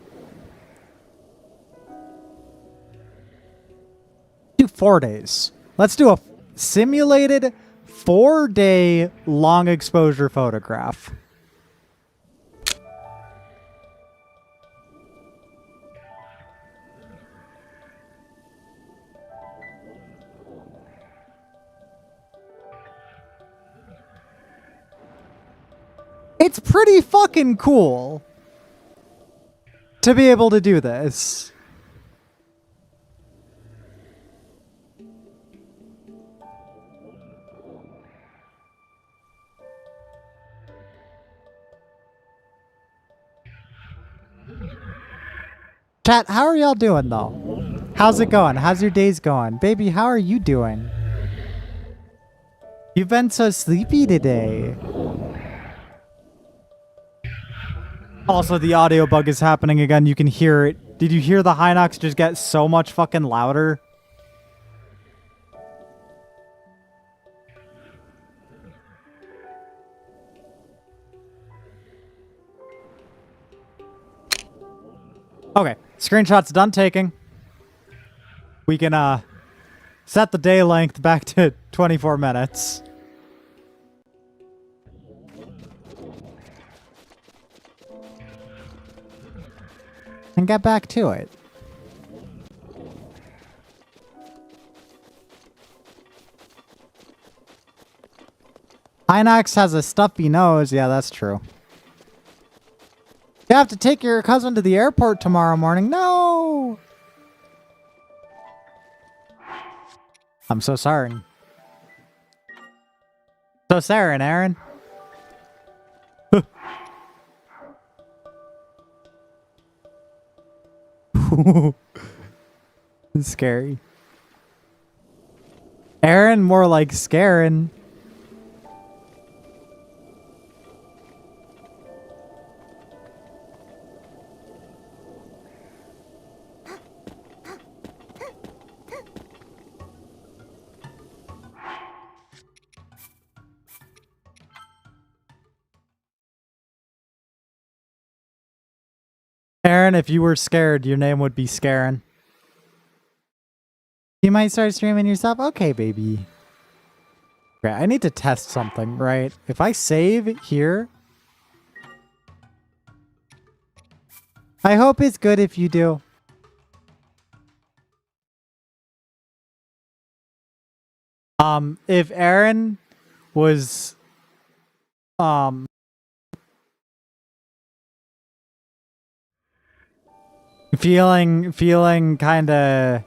Do 4 days. Let's do a simulated 4-day long exposure photograph. It's pretty fucking cool to be able to do this. Chat, how are y'all doing though? How's it going? How's your days going? Baby, how are you doing? You've been so sleepy today. Also, the audio bug is happening again. You can hear it. Did you hear the Hinox just get so much fucking louder? Okay, screenshot's done taking. We can set the day length back to 24 minutes. And get back to it. Inox has a stuffy nose. Yeah, that's true. You have to take your cousin to the airport tomorrow morning. No! I'm so sorry. So sorry, Aaron. It's scary. Aaron, more like scaring. Aaron, if you were scared, your name would be Scarin. You might start streaming yourself? Okay, baby. Okay, I need to test something, right? If I save here... I hope it's good if you do. If Aaron was... feeling kind of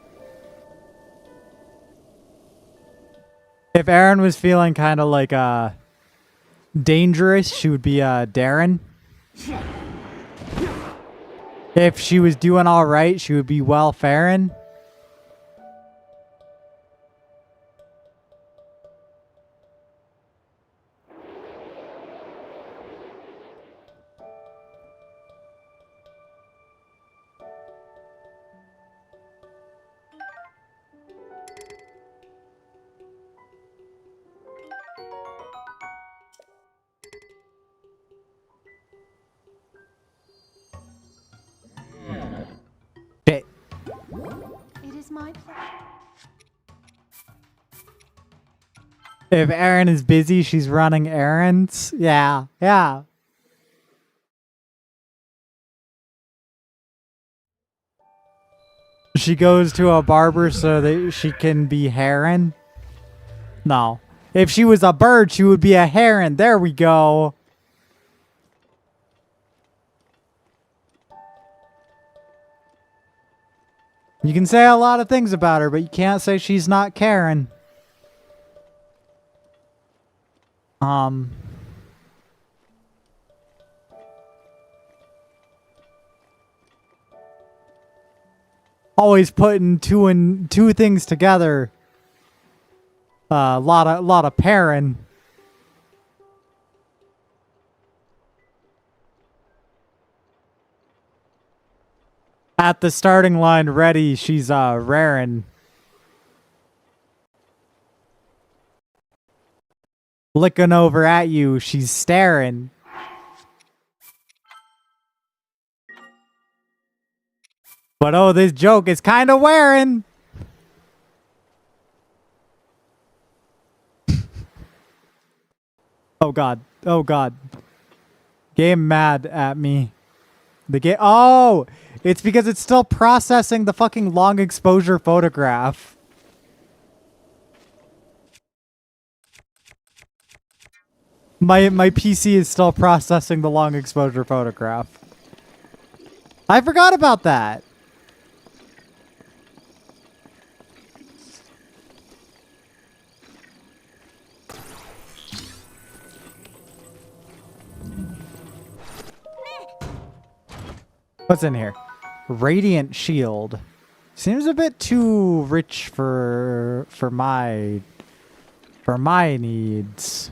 If Aaron was feeling kind of like dangerous, she would be Darren. If she was doing all right, she would be well Farron. Shit. It is my pleasure. If Erin is busy, she's running errands. Yeah, yeah. She goes to a barber so that she can be heron. No. If she was a bird, she would be a heron. There we go. You can say a lot of things about her, but you can't say she's not Karen. Always putting two things together. Lot of pairing. At the starting line, ready. She's raring. Looking over at you, she's staring. But oh, this joke is kind of wearing. Oh god. Oh god. Game mad at me. The game. Oh, it's because it's still processing the fucking long exposure photograph. My PC is still processing the long exposure photograph. I forgot about that. What's in here? Radiant shield. Seems a bit too rich for my needs.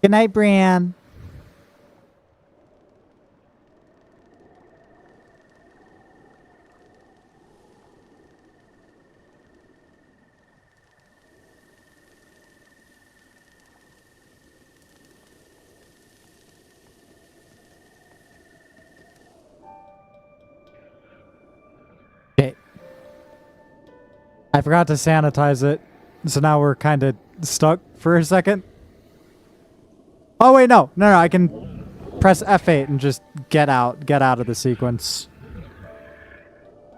Good night, Brienne. Okay. I forgot to sanitize it, so now we're kind of stuck for a second. Oh wait, no, I can press F8 and just get out of the sequence.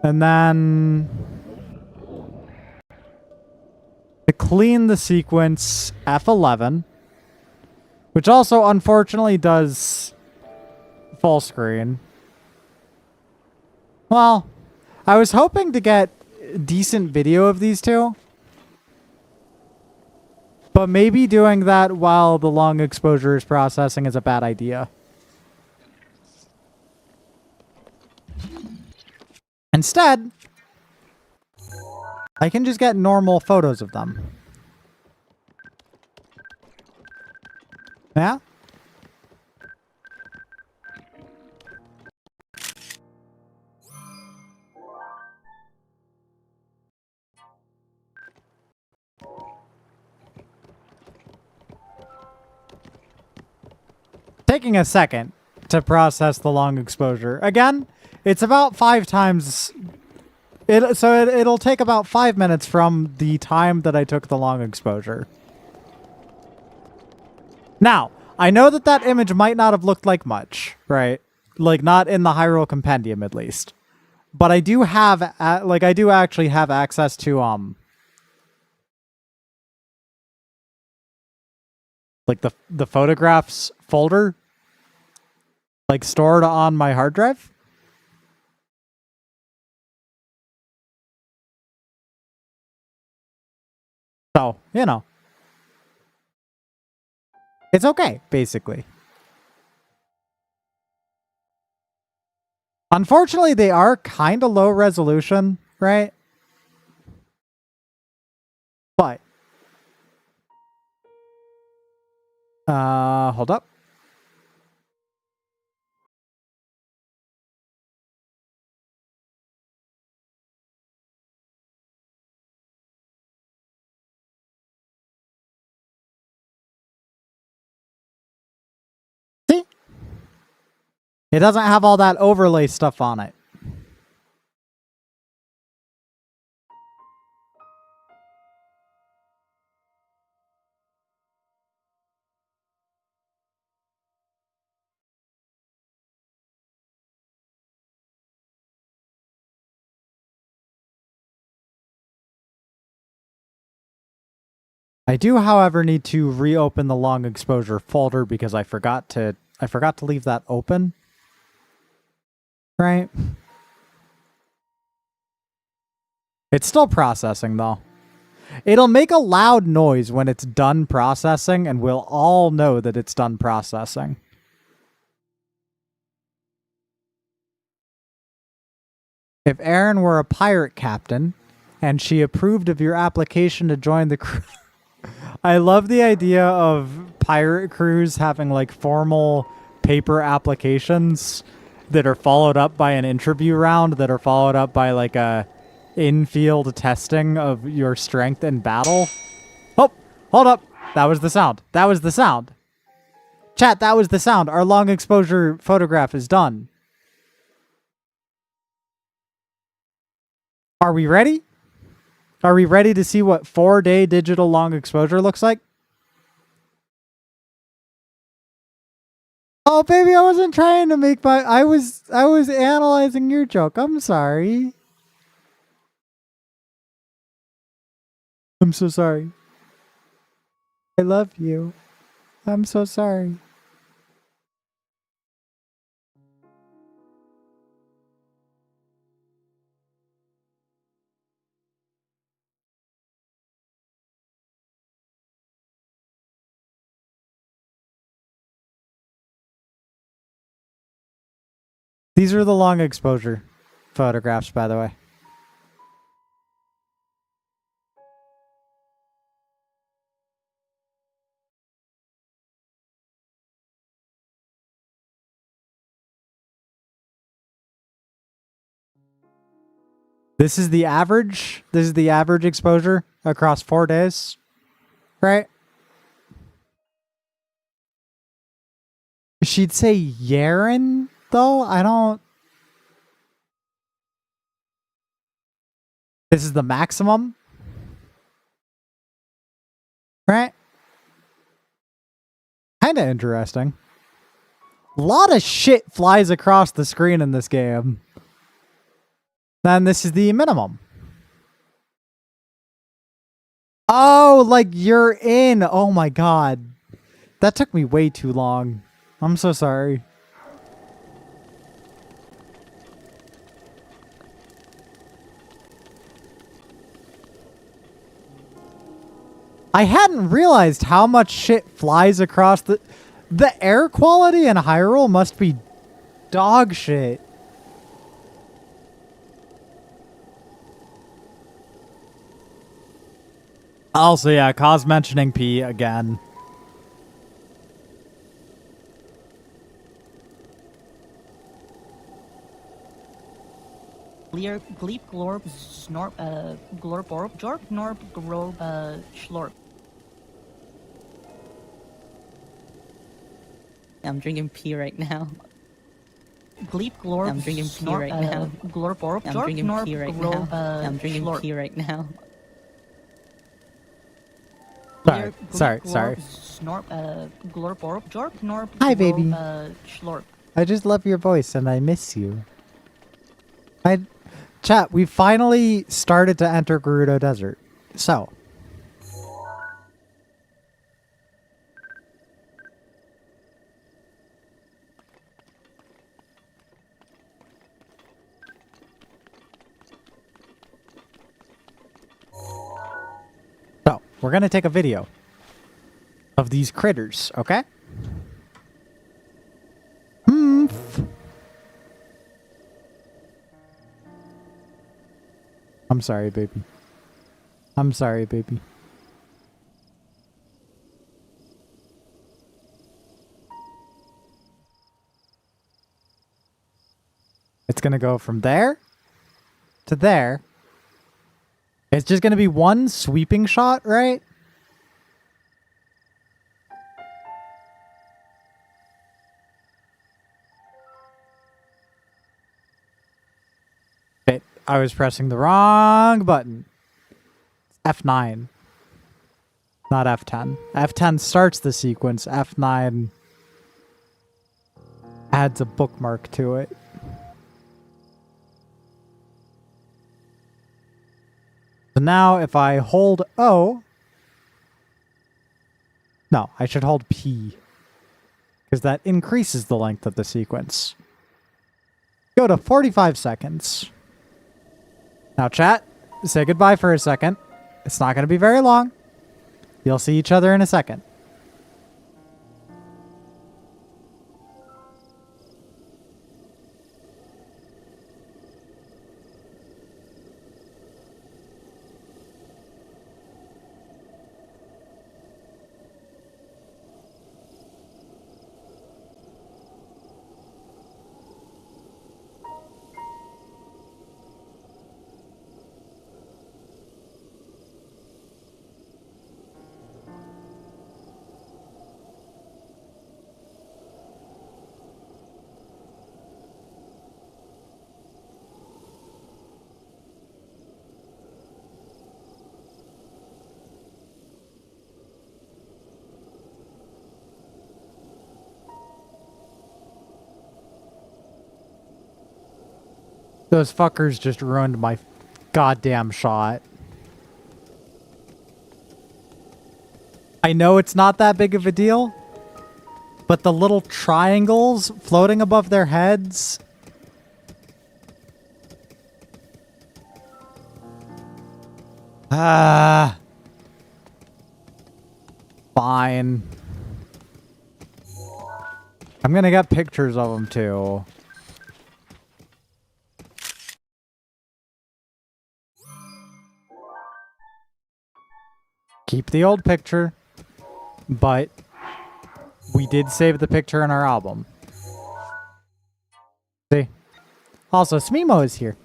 And then to clean the sequence, F11, which also unfortunately does full screen. Well, I was hoping to get decent video of these two. But maybe doing that while the long exposure is processing is a bad idea. Instead, I can just get normal photos of them. Yeah? Taking a second to process the long exposure. Again, it's about 5 times... It'll take about 5 minutes from the time that I took the long exposure. Now, I know that image might not have looked like much, right? Like, not in the Hyrule Compendium, at least. But I do have... I do actually have access to, like, the photographs folder. Like, stored on my hard drive. So, you know. It's okay, basically. Unfortunately, they are kind of low resolution, right? But, hold up. See? It doesn't have all that overlay stuff on it. I do, however, need to reopen the long exposure folder because I forgot to leave that open. Right? It's still processing though. It'll make a loud noise when it's done processing, and we'll all know that it's done processing. If Erin were a pirate captain and she approved of your application to join the crew. I love the idea of pirate crews having like formal paper applications that are followed up by an interview round that are followed up by like a in-field testing of your strength in battle. Oh, hold up. That was the sound. That was the sound. Chat, that was the sound. Our long exposure photograph is done. Are we ready? Are we ready to see what 4-day digital long exposure looks like? Oh, baby, I wasn't trying to make my... I was analyzing your joke. I'm sorry. I'm so sorry. I love you. I'm so sorry. These are the long exposure photographs, by the way. This is the average. This is the average exposure across 4 days, right? She'd say Yaren, though. I don't... This is the maximum, right? Kind of interesting. A lot of shit flies across the screen in this game. Then this is the minimum. Oh, like you're in. Oh my god. That took me way too long. I'm so sorry. I hadn't realized how much shit flies across the... The air quality in Hyrule must be dog shit. Also, yeah, Cause mentioning P again. Gleer, Gleep, Glorb, Snorp, Glorp, Orb, Jorp, Norp, Grob, Schlorp. I'm drinking pee right now. Gleep, Glorb, I'm drinking pee Snorp, right now. Glorp, Orb, I'm Jorp, drinking Norp, pee right Grob, now. I'm drinking Schlorp. Pee right now. Sorry, Gleer, sorry, Glorb, sorry. Snort, Glorp, Orb, Jorp, Norp, Hi, Grob, baby. Schlorp. I just love your voice and I miss you. Chat, we finally started to enter Gerudo Desert. So. So, We're going to take a video of these critters, okay? I'm sorry, baby. I'm sorry, baby. It's going to go from there to there. It's just going to be one sweeping shot, right? Wait, I was pressing the wrong button. F9. Not F10. F10 starts the sequence. F9 adds a bookmark to it. So now if I hold O... No, I should hold P. Because that increases the length of the sequence. Go to 45 seconds. Now chat, say goodbye for a second. It's not going to be very long. You'll see each other in a second. Those fuckers just ruined my goddamn shot. I know it's not that big of a deal, but the little triangles floating above their heads... Fine. I'm gonna get pictures of them too. Keep the old picture, but we did save the picture in our album. See? Also, Smimo is here.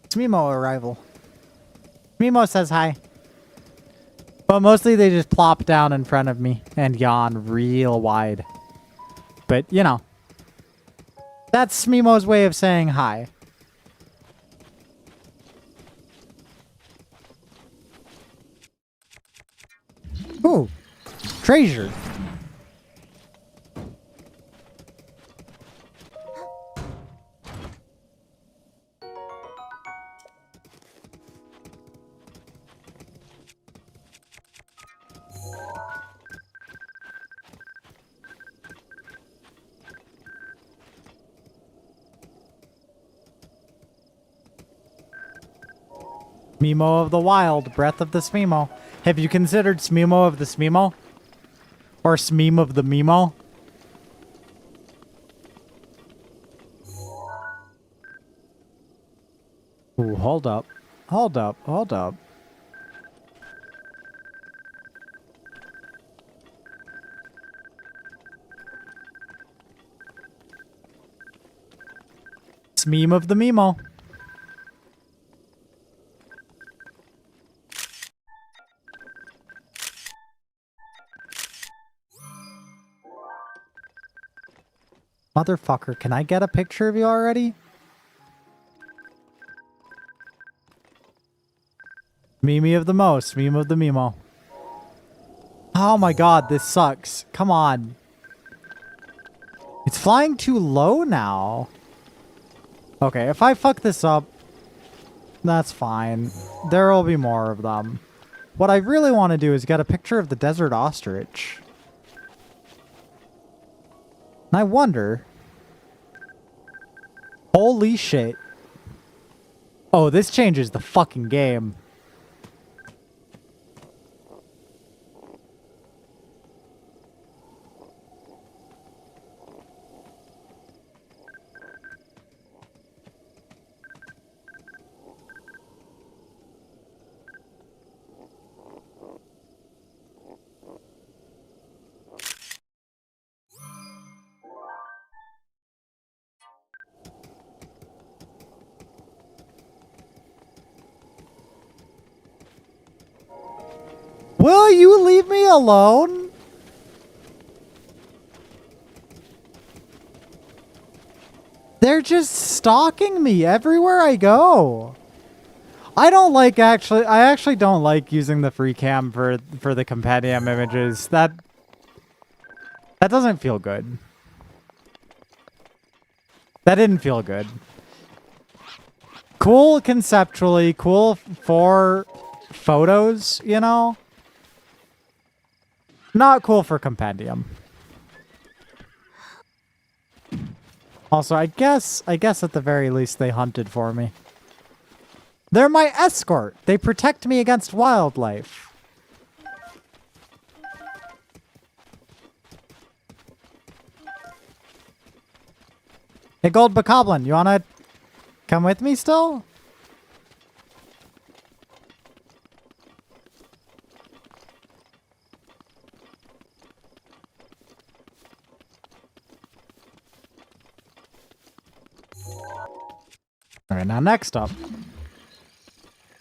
Smimo arrival. Smimo says hi. But mostly they just plop down in front of me and yawn real wide. But, you know. That's Smimo's way of saying hi. Ooh. Treasure. Smimo of the Wild, Breath of the Smimo. Have you considered Smimo of the Smimo? Or Smeem of the Mimo? Ooh, hold up. Hold up, hold up. Smeem of the Mimo. Motherfucker, can I get a picture of you already? Mimi of the most, meme of the Mimo. Oh my god, this sucks. Come on. It's flying too low now. Okay, if I fuck this up, that's fine. There will be more of them. What I really want to do is get a picture of the desert ostrich. And I wonder... Holy shit. Oh, this changes the fucking game. Will you leave me alone? They're just stalking me everywhere I go. I actually don't like using the free cam for the compendium images. That doesn't feel good. That didn't feel good. Cool conceptually, cool for photos, you know? Not cool for compendium. Also, I guess at the very least they hunted for me. They're my escort. They protect me against wildlife. Hey, Gold Bokoblin, you wanna come with me still? Alright, now next up.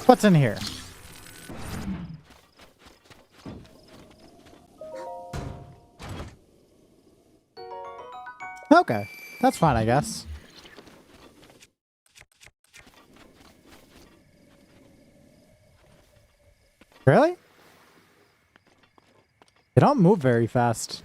What's in here? Okay, that's fine, I guess. Really? They don't move very fast.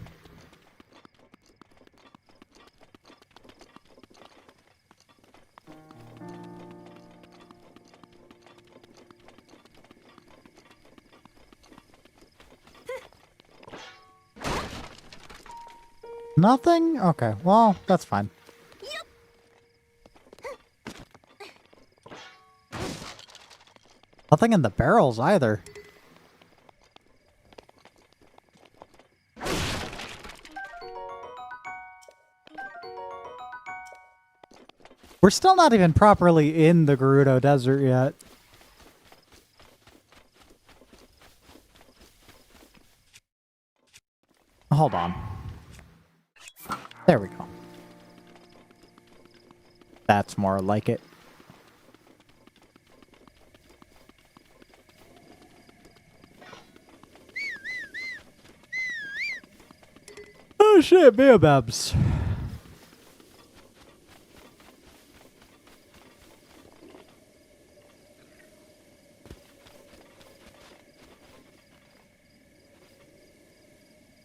Nothing? Okay, well, that's fine. Nothing in the barrels either. We're still not even properly in the Gerudo Desert yet. Hold on. There we go. That's more like it. Oh shit, baobabs.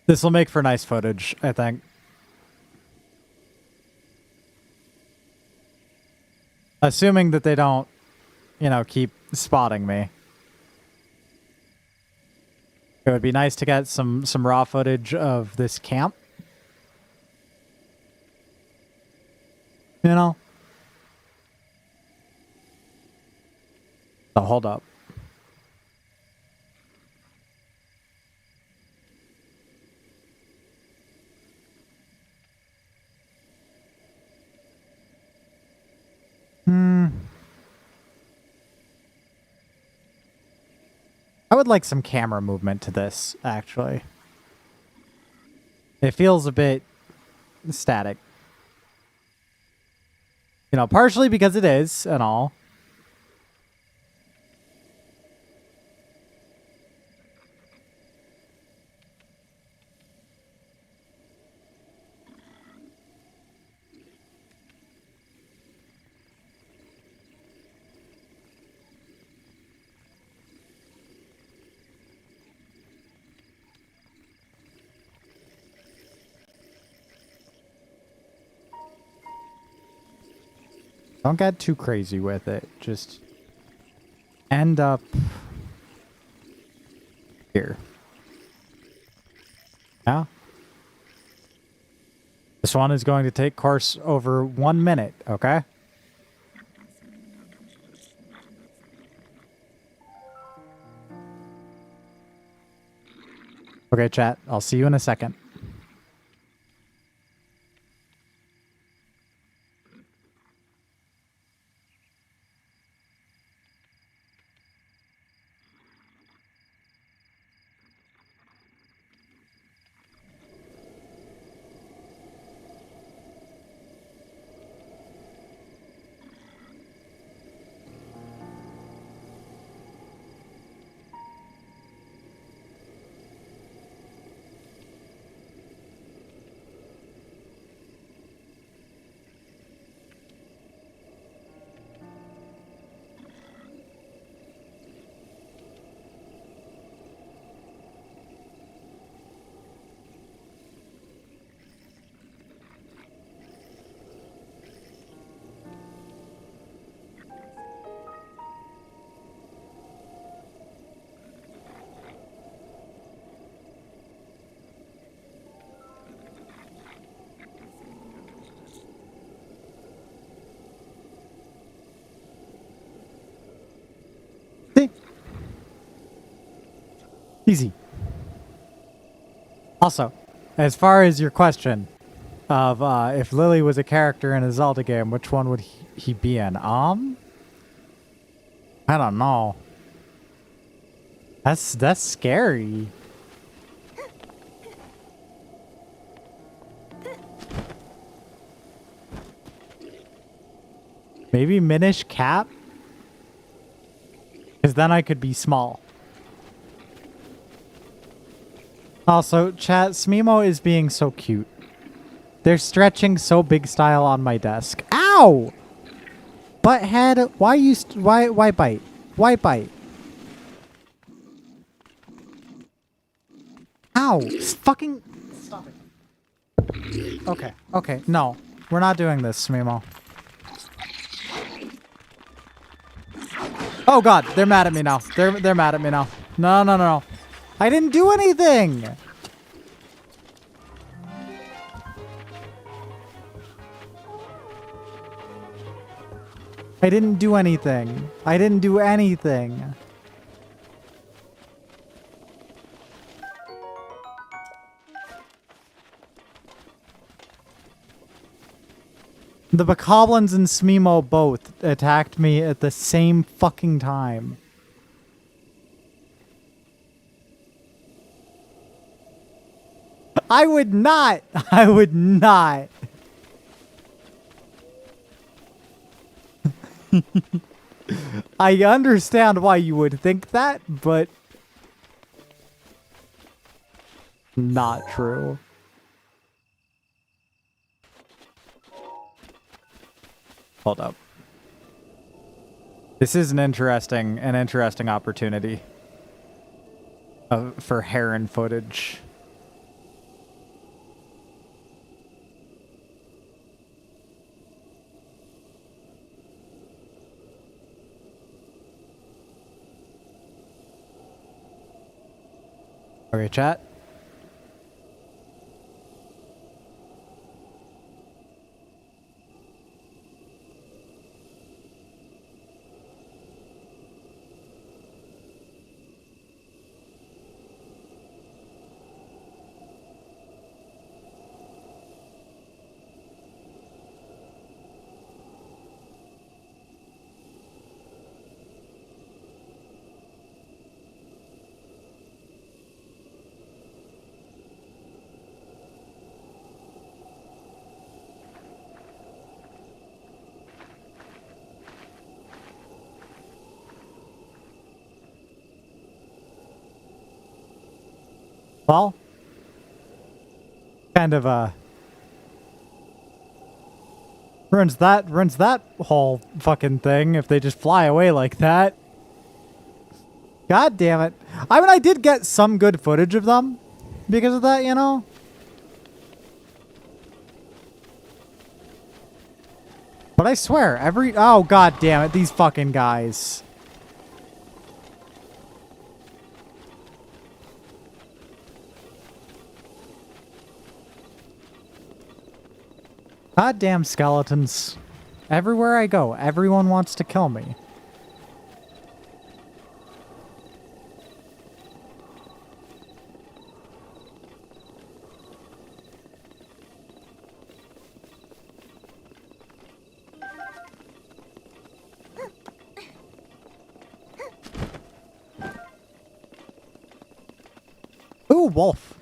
This will make for nice footage, I think. Assuming that they don't, you know, keep spotting me. It would be nice to get some raw footage of this camp. You know? So hold up. I would like some camera movement to this, actually. It feels a bit static. You know, partially because it is and all. Don't get too crazy with it. Just end up here. Yeah. This one is going to take course over 1 minute, okay? Okay, chat. I'll see you in a second. See? Easy. Also, as far as your question of if Lily was a character in a Zelda game, which one would he be in? I don't know. That's scary. Maybe Minish Cap? Because then I could be small. Also, chat, Smemo is being so cute. They're stretching so big style on my desk. Ow! Butthead, why you why bite? Why bite? Ow! Fucking stop it. Okay, okay, no. We're not doing this, Smemo. Oh god, they're mad at me now. They're mad at me now. No, no, no, no. I didn't do anything. I didn't do anything. I didn't do anything. The Bokoblins and Smemo both attacked me at the same fucking time. I would not. I would not. I understand why you would think that, but not true. Hold up. This is an interesting opportunity for heron footage. Okay, chat. Well, kind of ruins that whole fucking thing if they just fly away like that. God damn it. I mean, I did get some good footage of them because of that, you know? But I swear, oh god damn it, these fucking guys. Goddamn skeletons. Everywhere I go, everyone wants to kill me. Ooh, wolf.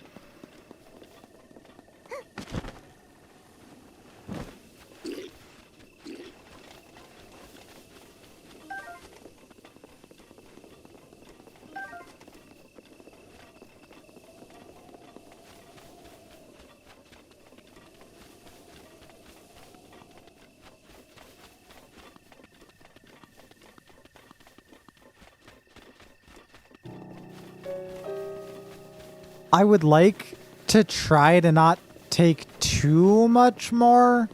I would like to try to not take too much more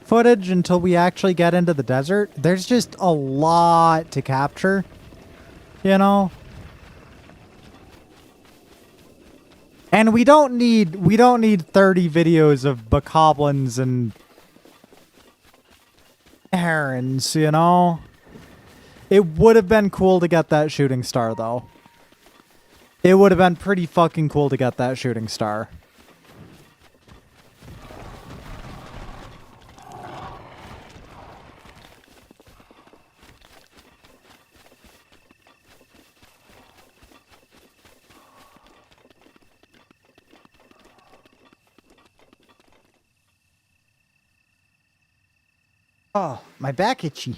footage until we actually get into the desert. There's just a lot to capture, you know? And we don't need 30 videos of bokoblins and herons, you know? It would have been cool to get that shooting star though. It would have been pretty fucking cool to get that shooting star. Oh, my back itchy.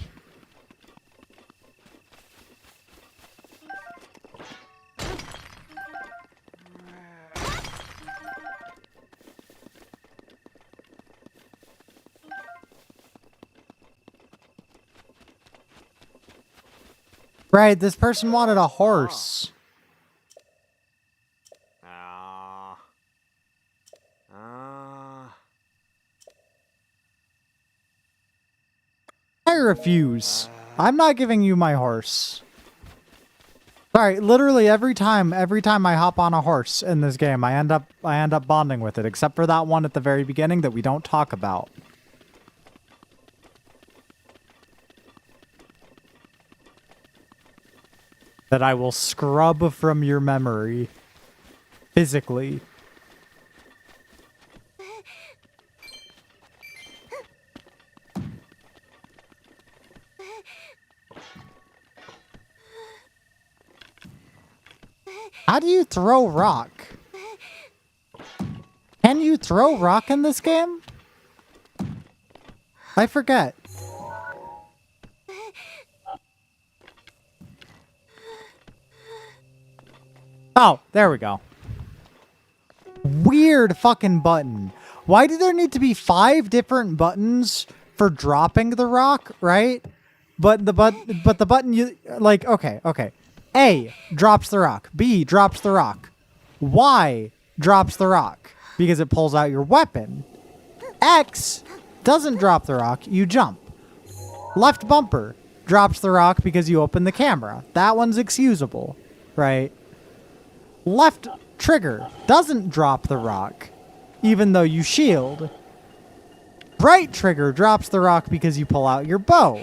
Right, this person wanted a horse. I refuse. I'm not giving you my horse. Sorry, literally every time I hop on a horse in this game, I end up bonding with it, except for that one at the very beginning that we don't talk about. That I will scrub from your memory. Physically. How do you throw rock? Can you throw rock in this game? I forget. Oh, there we go. Weird fucking button. Why do there need to be 5 different buttons for dropping the rock, right? But the button you like, okay. A drops the rock. B drops the rock. Y drops the rock because it pulls out your weapon. X doesn't drop the rock, you jump. Left bumper drops the rock because you open the camera. That one's excusable, right? Left trigger doesn't drop the rock, even though you shield. Right trigger drops the rock because you pull out your bow.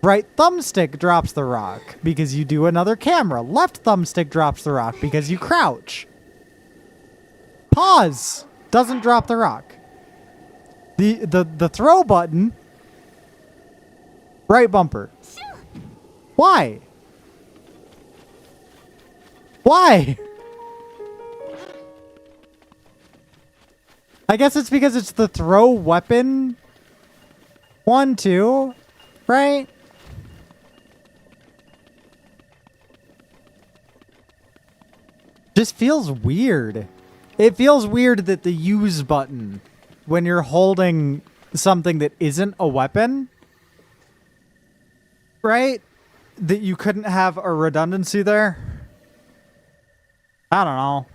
Right thumbstick drops the rock because you do another camera. Left thumbstick drops the rock because you crouch. Pause doesn't drop the rock. The throw button. Right bumper. Why? Why? I guess it's because it's the throw weapon 1, 2, right? Just feels weird. It feels weird that the use button, when you're holding something that isn't a weapon, right? That you couldn't have a redundancy there. I don't know.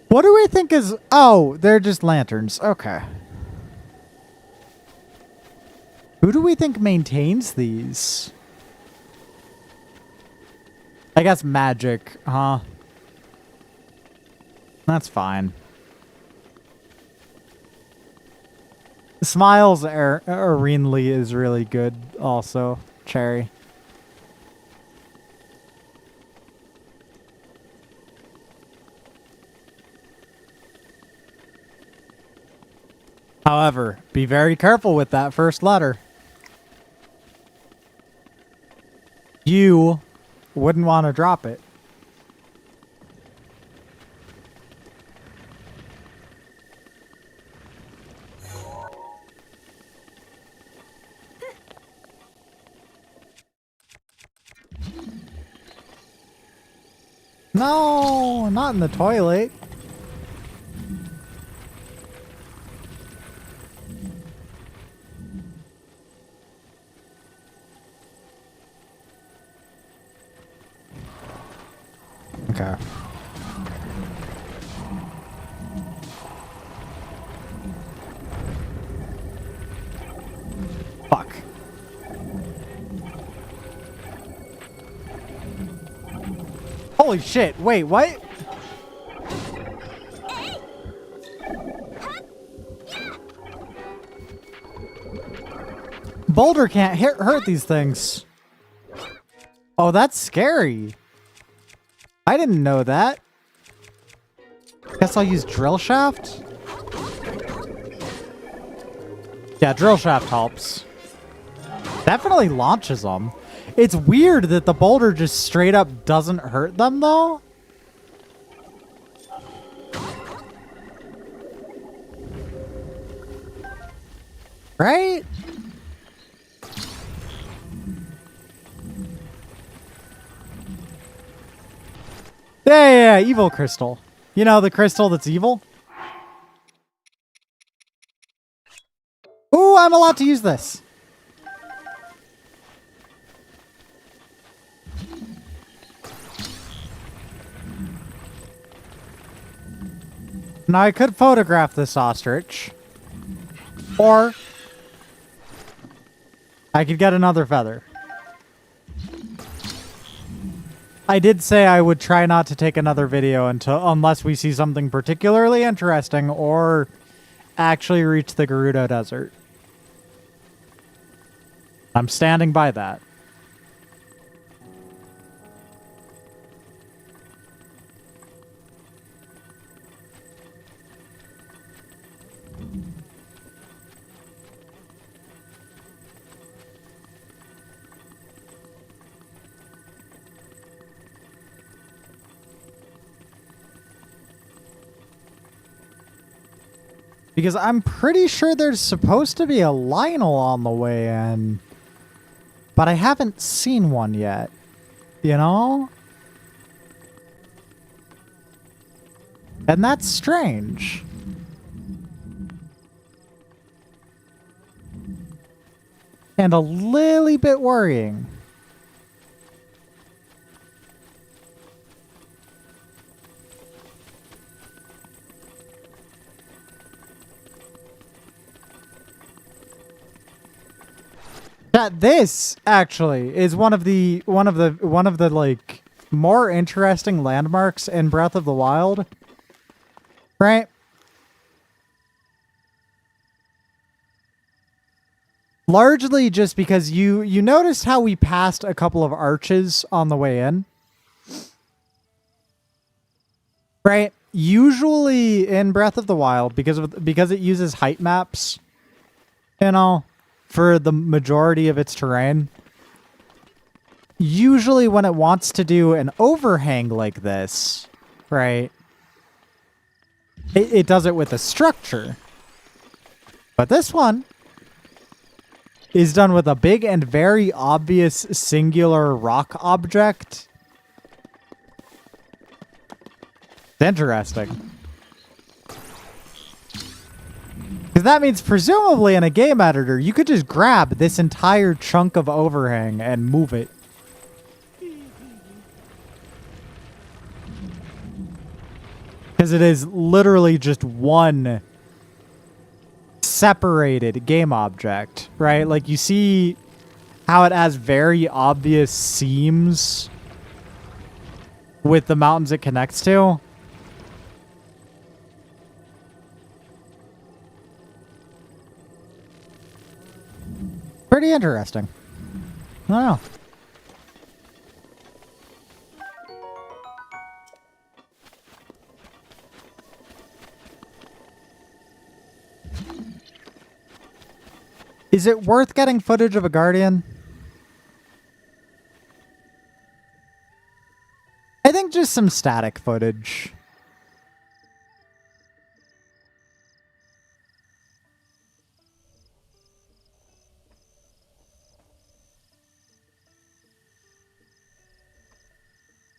What do we think is... Oh, they're just lanterns. Okay. Who do we think maintains these? I guess magic, huh? That's fine. Smiles Arenely is really good also. Cherry. However, be very careful with that first letter. You wouldn't want to drop it. No, not in the toilet. Okay. Fuck. Holy shit, wait, what? Boulder can't hurt these things. Oh, that's scary. I didn't know that. Guess I'll use drill shaft? Yeah, drill shaft helps. Definitely launches them. It's weird that the boulder just straight up doesn't hurt them, though. Right? Yeah, evil crystal. You know, the crystal that's evil? Ooh, I'm allowed to use this. Now, I could photograph this ostrich. Or I could get another feather. I did say I would try not to take another video unless we see something particularly interesting or actually reach the Gerudo Desert. I'm standing by that. Because I'm pretty sure there's supposed to be a Lionel on the way in. But I haven't seen one yet. You know? And that's strange. And a little bit worrying. That this actually is one of the like more interesting landmarks in Breath of the Wild, right? Largely just because you noticed how we passed a couple of arches on the way in, right? Usually in Breath of the Wild, because it uses height maps, you know, for the majority of its terrain. Usually when it wants to do an overhang like this, right, it does it with a structure. But this one is done with a big and very obvious singular rock object. It's interesting. Because that means presumably in a game editor, you could just grab this entire chunk of overhang and move it. Because it is literally just one separated game object, right? Like you see how it has very obvious seams with the mountains it connects to. Pretty interesting. I don't know. Is it worth getting footage of a Guardian? I think just some static footage.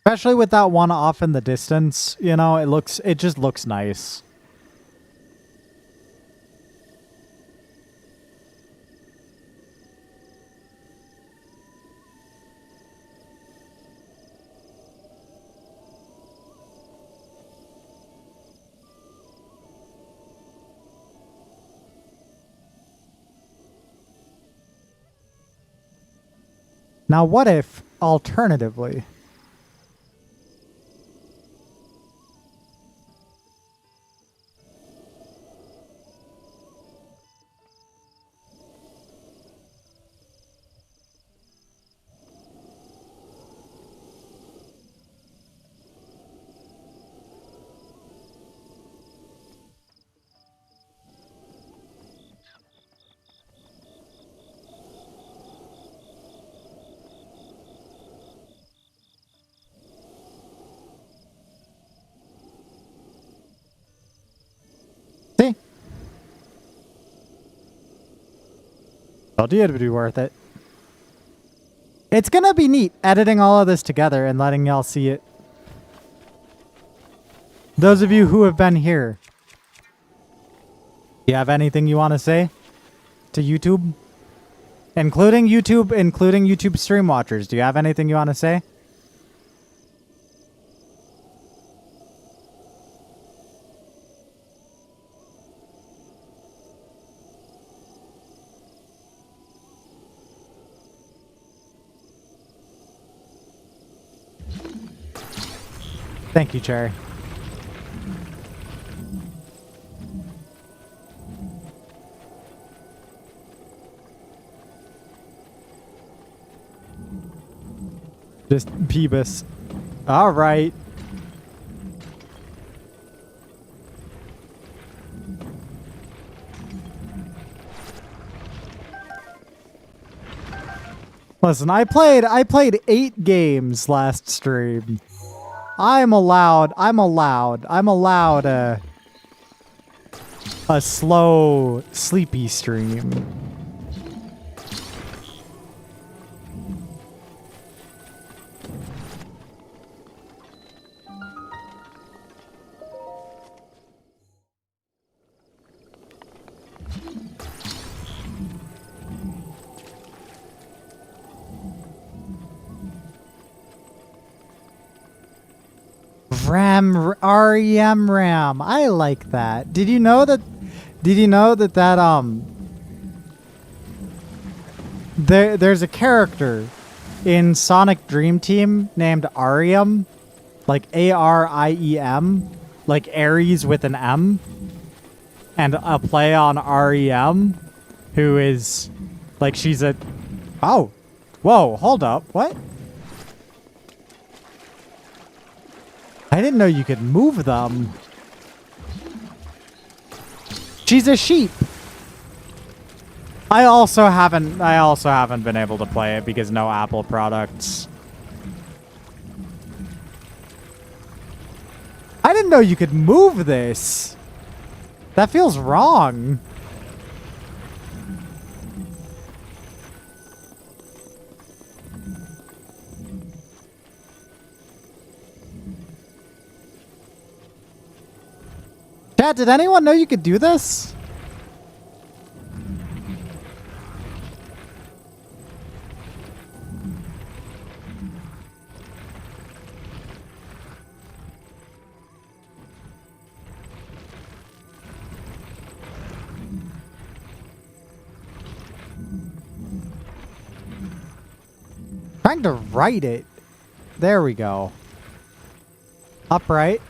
Especially with that one off in the distance, you know, it just looks nice. Now, what if, alternatively, see? It'd be worth it. It's gonna be neat editing all of this together and letting y'all see it. Those of you who have been here, do you have anything you want to say to YouTube? Including YouTube stream watchers. Do you have anything you want to say? Thank you, Cherry. Just Peebus. All right. Listen, I played 8 games last stream. I'm allowed a slow, sleepy stream. REM RAM. I like that. Did you know that there's a character in Sonic Dream Team named Ariem, like ARIEM, like Aries with an M, and a play on REM, who is like she's a oh, whoa, hold up, what? I didn't know you could move them. She's a sheep. I also haven't been able to play it because no Apple products. I didn't know you could move this. That feels wrong. Chat, did anyone know you could do this? Trying to write it. There we go. Upright.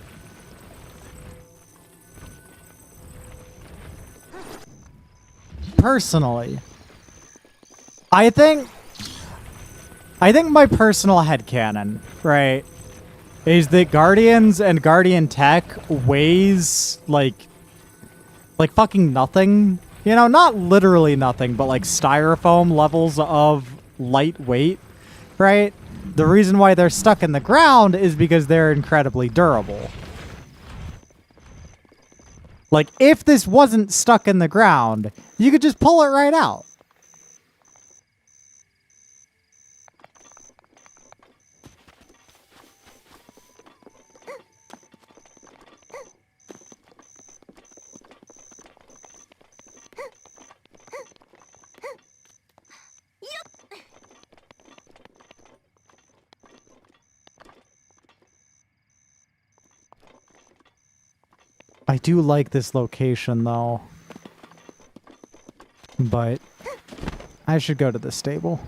Personally, I think my personal headcanon, right, is that Guardians and Guardian Tech weighs like fucking nothing You know, not literally nothing, but like styrofoam levels of lightweight, right? The reason why they're stuck in the ground is because they're incredibly durable. Like, if this wasn't stuck in the ground, you could just pull it right out. I do like this location, though. But I should go to the stable.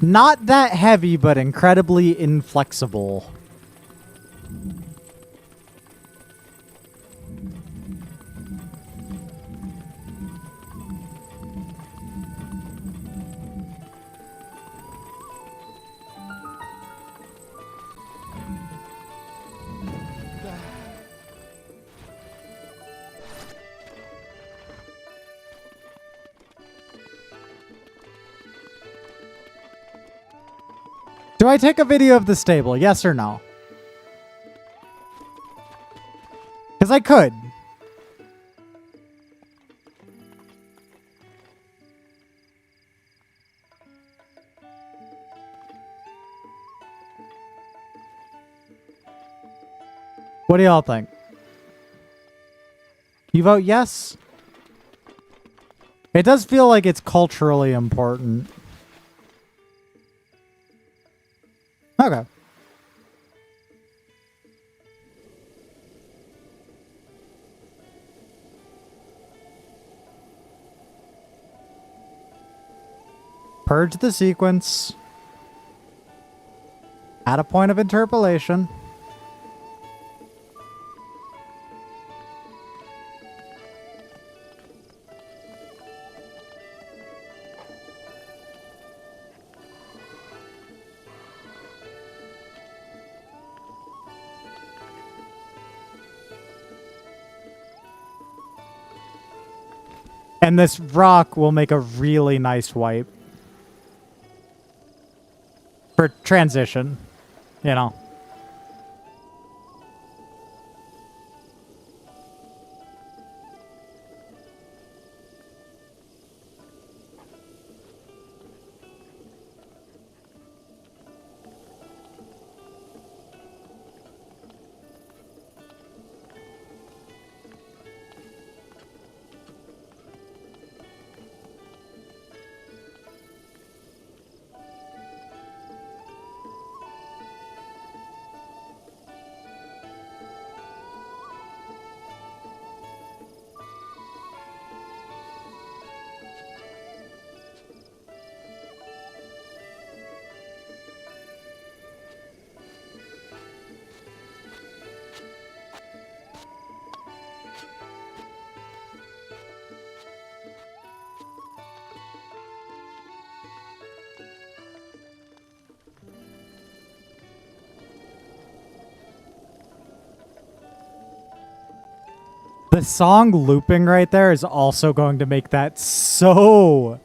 Not that heavy, but incredibly inflexible. Do I take a video of the stable? Yes or no? Because I could. What do y'all think? You vote yes? It does feel like it's culturally important. Okay. Purge the sequence. Add a point of interpolation. And this rock will make a really nice wipe. For transition, you know. The song looping right there is also going to make that so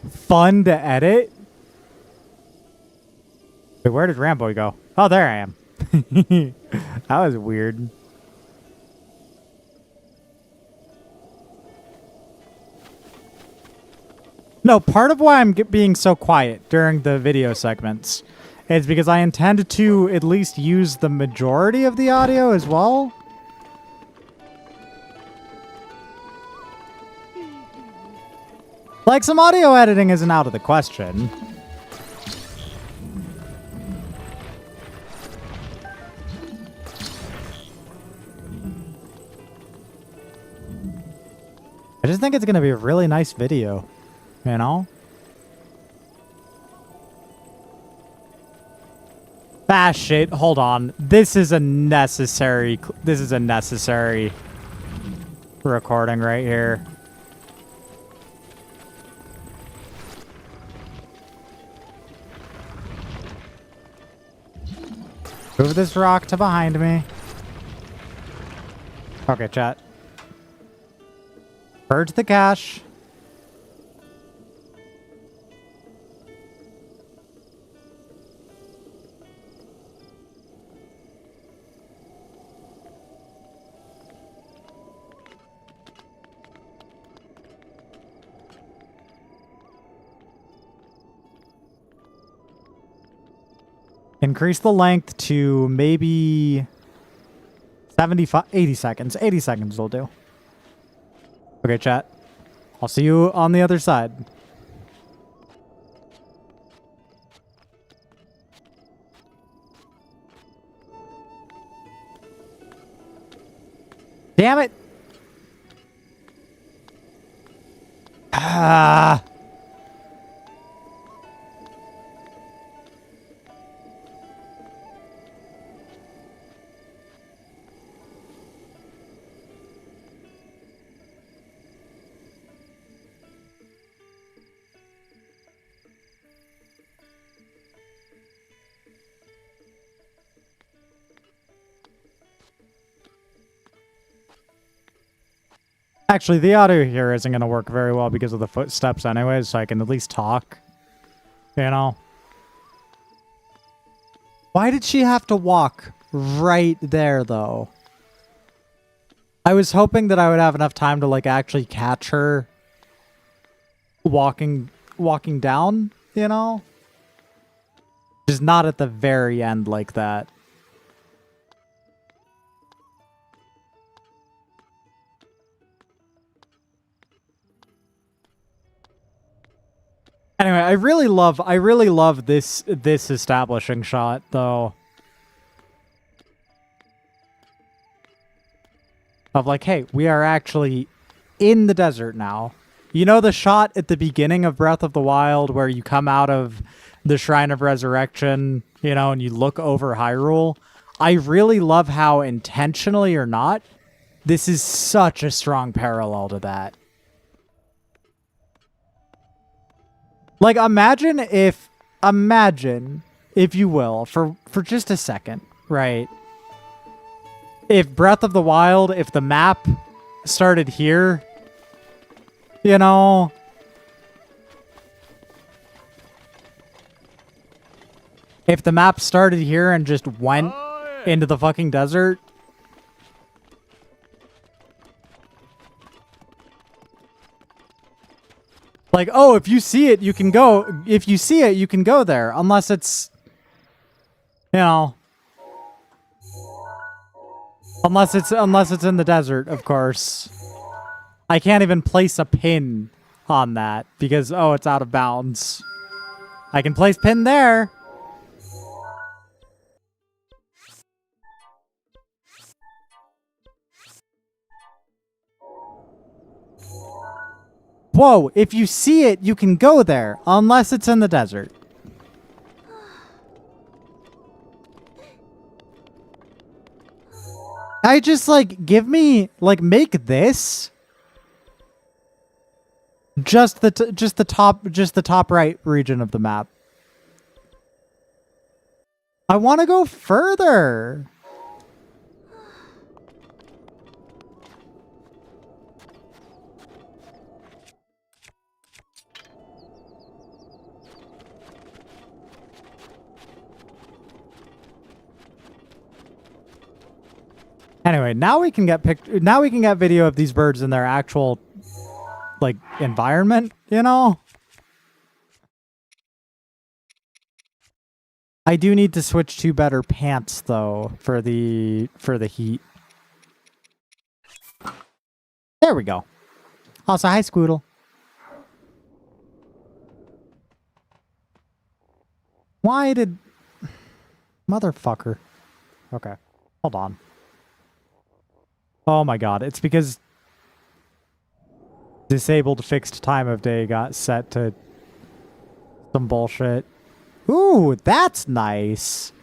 fun to edit. Wait, where did Rambo go? Oh, there I am. That was weird. No, part of why I'm being so quiet during the video segments is because I intend to at least use the majority of the audio as well. Like, some audio editing isn't out of the question. I just think it's going to be a really nice video, you know? Ah, shit. Hold on. This is a necessary recording right here. Move this rock to behind me. Okay, chat. Purge the cache. Increase the length to maybe 75, 80 seconds. 80 seconds will do. Okay, chat. I'll see you on the other side. Damn it! Ah! Actually, the audio here isn't going to work very well because of the footsteps anyways, so I can at least talk. You know? Why did she have to walk right there, though? I was hoping that I would have enough time to, like, actually catch her walking down, you know? Just not at the very end like that. Anyway, I really love this establishing shot though. Of like, hey, we are actually in the desert now. You know the shot at the beginning of Breath of the Wild where you come out of the Shrine of Resurrection, you know, and you look over Hyrule? I really love how, intentionally or not, this is such a strong parallel to that. Like, imagine if you will, for just a second, right? If Breath of the Wild, if the map started here, you know, if the map started here and just went into the fucking desert, like, oh, if you see it, you can go. If you see it, you can go there. Unless it's, you know, unless it's in the desert, of course. I can't even place a pin on that because, oh, it's out of bounds. I can place pin there. Whoa, if you see it, you can go there, unless it's in the desert. I just, like, give me, like, make this just the top right region of the map. I want to go further. Anyway, now we can get video of these birds in their actual, like, environment, you know? I do need to switch to better pants though for the heat. There we go. Also, hi Squoodle. Why did motherfucker? Okay. Hold on. Oh my god, it's because disabled fixed time of day got set to some bullshit. Ooh, that's nice.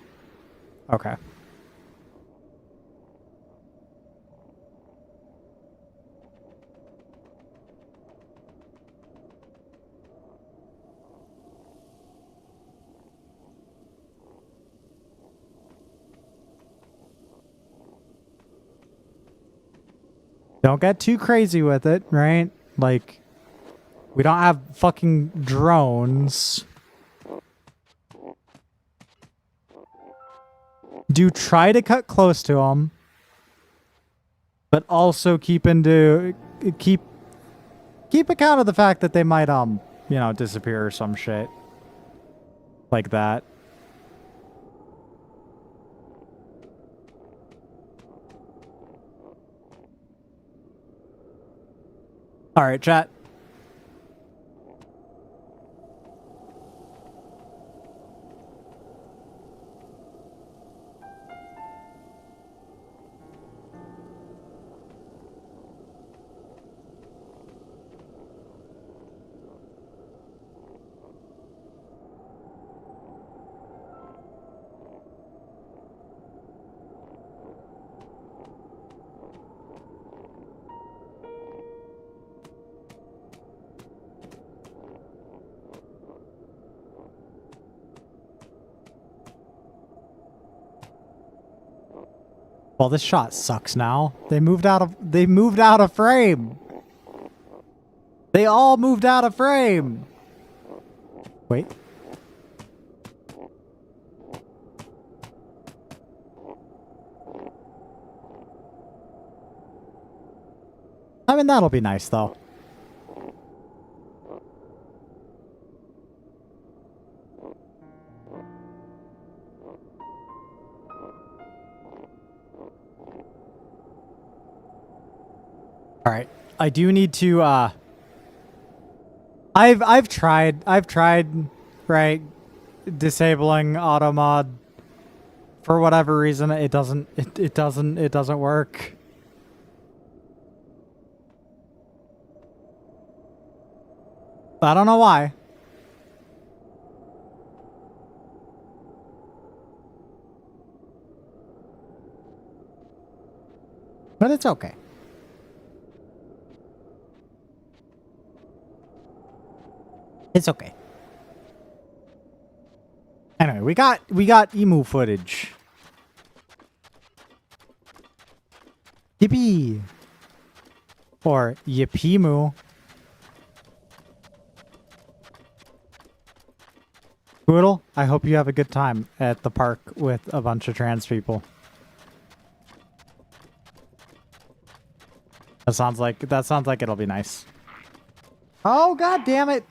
Okay. Don't get too crazy with it, right? Like, we don't have fucking drones. Do try to cut close to them, but also keep account of the fact that they might disappear or some shit like that. All right, chat. Well, this shot sucks now. They moved out of frame. They all moved out of frame. Wait. I mean, that'll be nice though. All right. I do need to I've tried right disabling auto mod for whatever reason it doesn't work. I don't know why. But it's okay. It's okay. Anyway, we got emu footage. Yippee. Or Yippiemu. Poodle, I hope you have a good time at the park with a bunch of trans people. That sounds like it'll be nice. Oh, god damn it.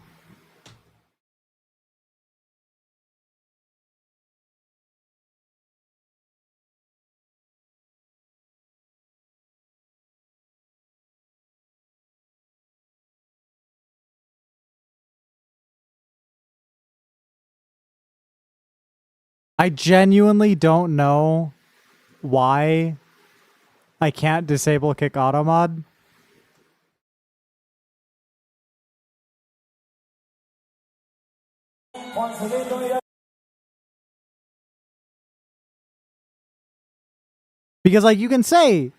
I genuinely don't know why I can't disable kick auto mod. Because like you can say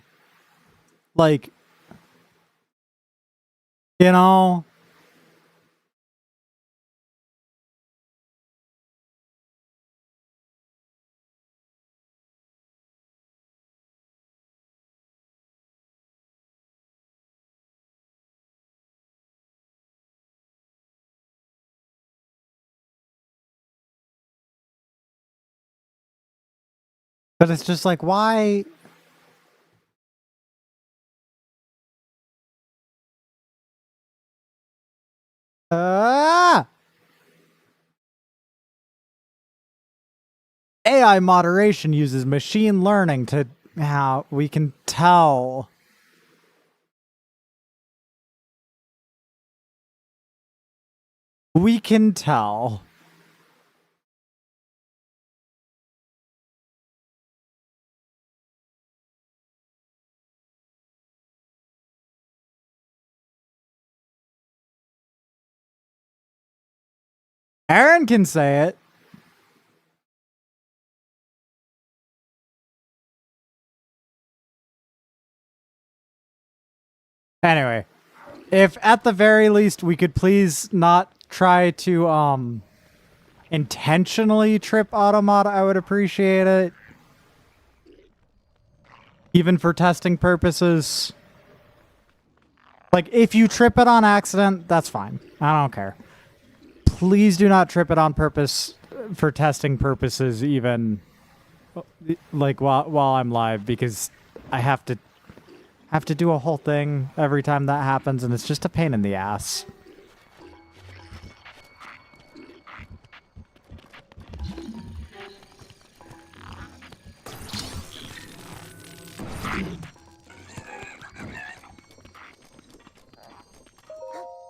like you know but it's just like why AI moderation uses machine learning to how we can tell. We can tell. Aaron can say it. Anyway, if at the very least we could please not try to intentionally trip automod, I would appreciate it. Even for testing purposes. Like, if you trip it on accident, that's fine. I don't care. Please do not trip it on purpose for testing purposes, even like while I'm live, because I have to do a whole thing every time that happens, and it's just a pain in the ass.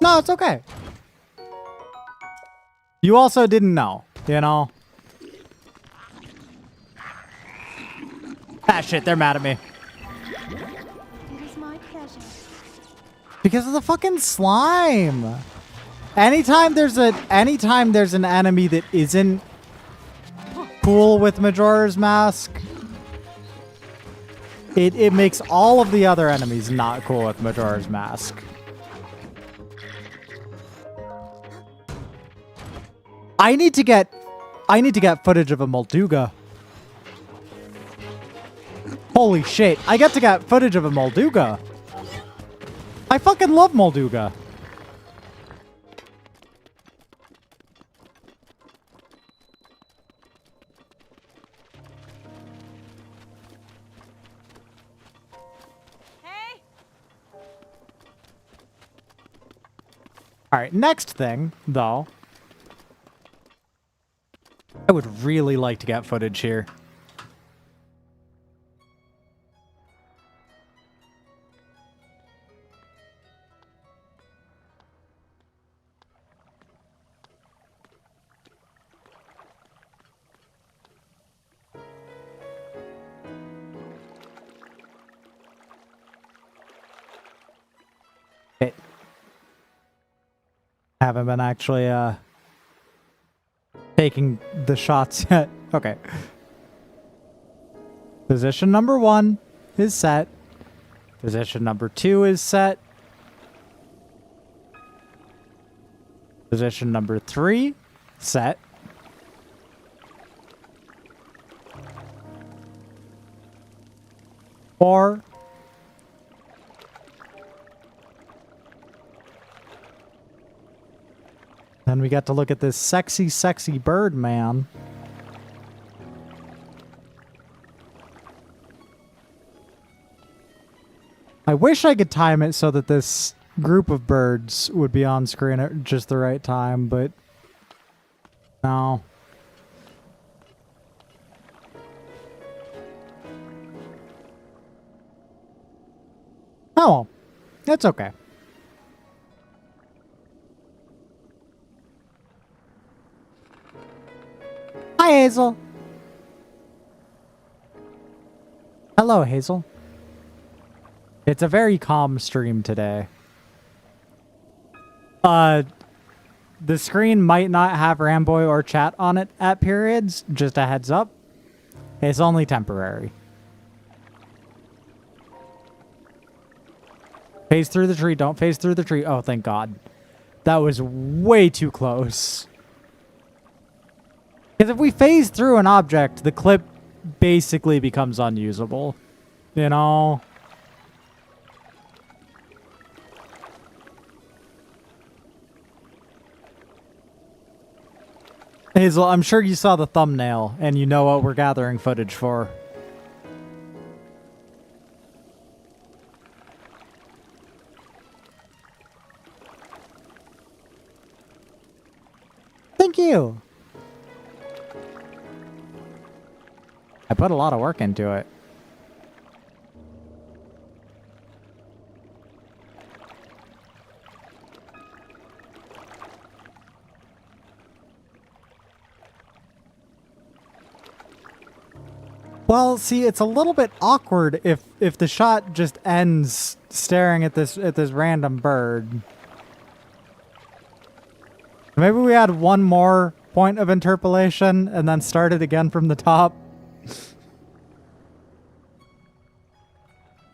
No, it's okay. You also didn't know, you know? Ah, shit, they're mad at me. It is my pleasure. Because of the fucking slime. Anytime there's an enemy that isn't cool with Majora's Mask, it makes all of the other enemies not cool with Majora's Mask. I need to get footage of a Molduga. Holy shit, I get to get footage of a Molduga. I fucking love Molduga. Hey! All right, next thing, though. I would really like to get footage here. Okay. Haven't been actually taking the shots yet. Okay. Position number 1 is set. Position number 2 is set. Position number 3 set. Four. Then we got to look at this sexy, sexy bird man. I wish I could time it so that this group of birds would be on screen at just the right time, but no. Oh, well, that's okay. Hi, Hazel. Hello, Hazel. It's a very calm stream today. The screen might not have Ramboy or chat on it at periods. Just a heads up. It's only temporary. Phase through the tree. Don't phase through the tree. Oh, thank God. That was way too close. Because if we phase through an object, the clip basically becomes unusable. You know? Hazel, I'm sure you saw the thumbnail and you know what we're gathering footage for. Thank you. I put a lot of work into it. Well, see, it's a little bit awkward if the shot just ends staring at this random bird. Maybe we add one more point of interpolation and then start it again from the top.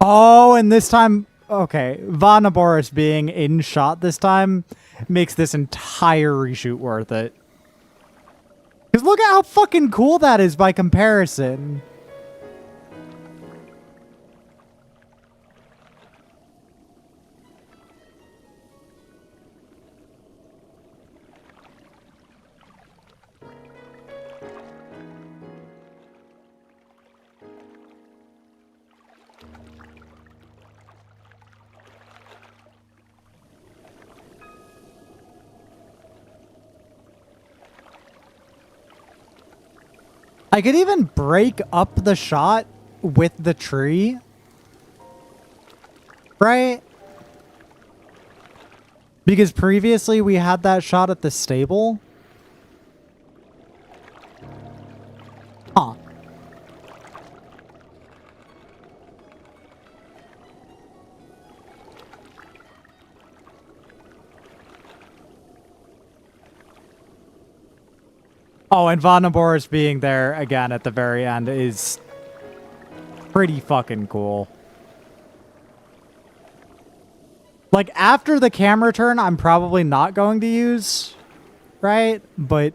Oh, and this time, okay, Vanaboris being in shot this time makes this entire reshoot worth it. Because look at how fucking cool that is by comparison. I could even break up the shot with the tree. Right? Because previously we had that shot at the stable. Huh. Oh, and Von Boris being there again at the very end is pretty fucking cool. Like, after the camera turn, I'm probably not going to use, right? But...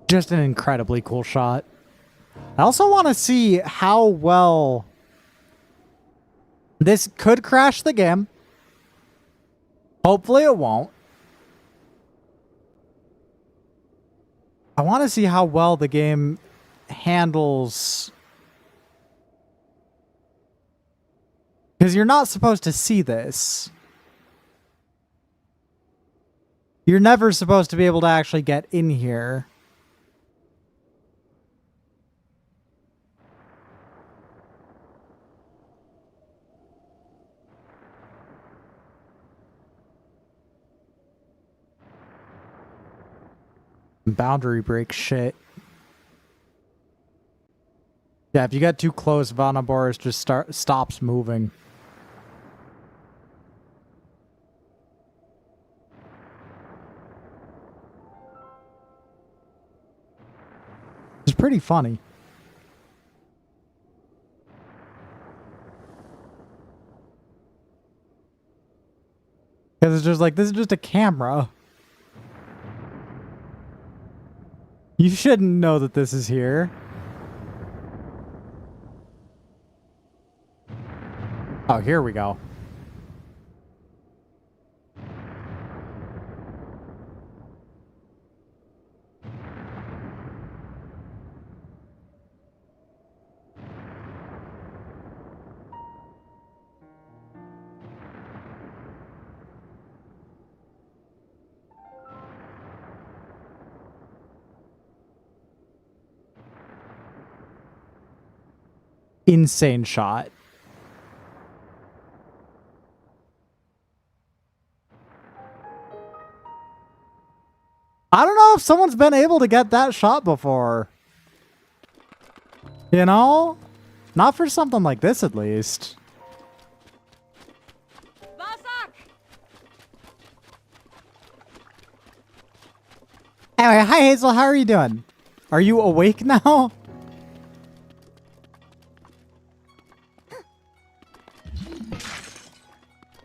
just an incredibly cool shot. I also want to see how well this could crash the game. Hopefully it won't. I want to see how well the game handles... Because you're not supposed to see this. You're never supposed to be able to actually get in here. Boundary break shit. Yeah, if you get too close, Vanaboris just stops moving. It's pretty funny. Because it's just like, this is just a camera. You shouldn't know that this is here. Oh, here we go. Insane shot. I don't know if someone's been able to get that shot before. You know? Not for something like this, at least. Anyway, hi Hazel, how are you doing? Are you awake now?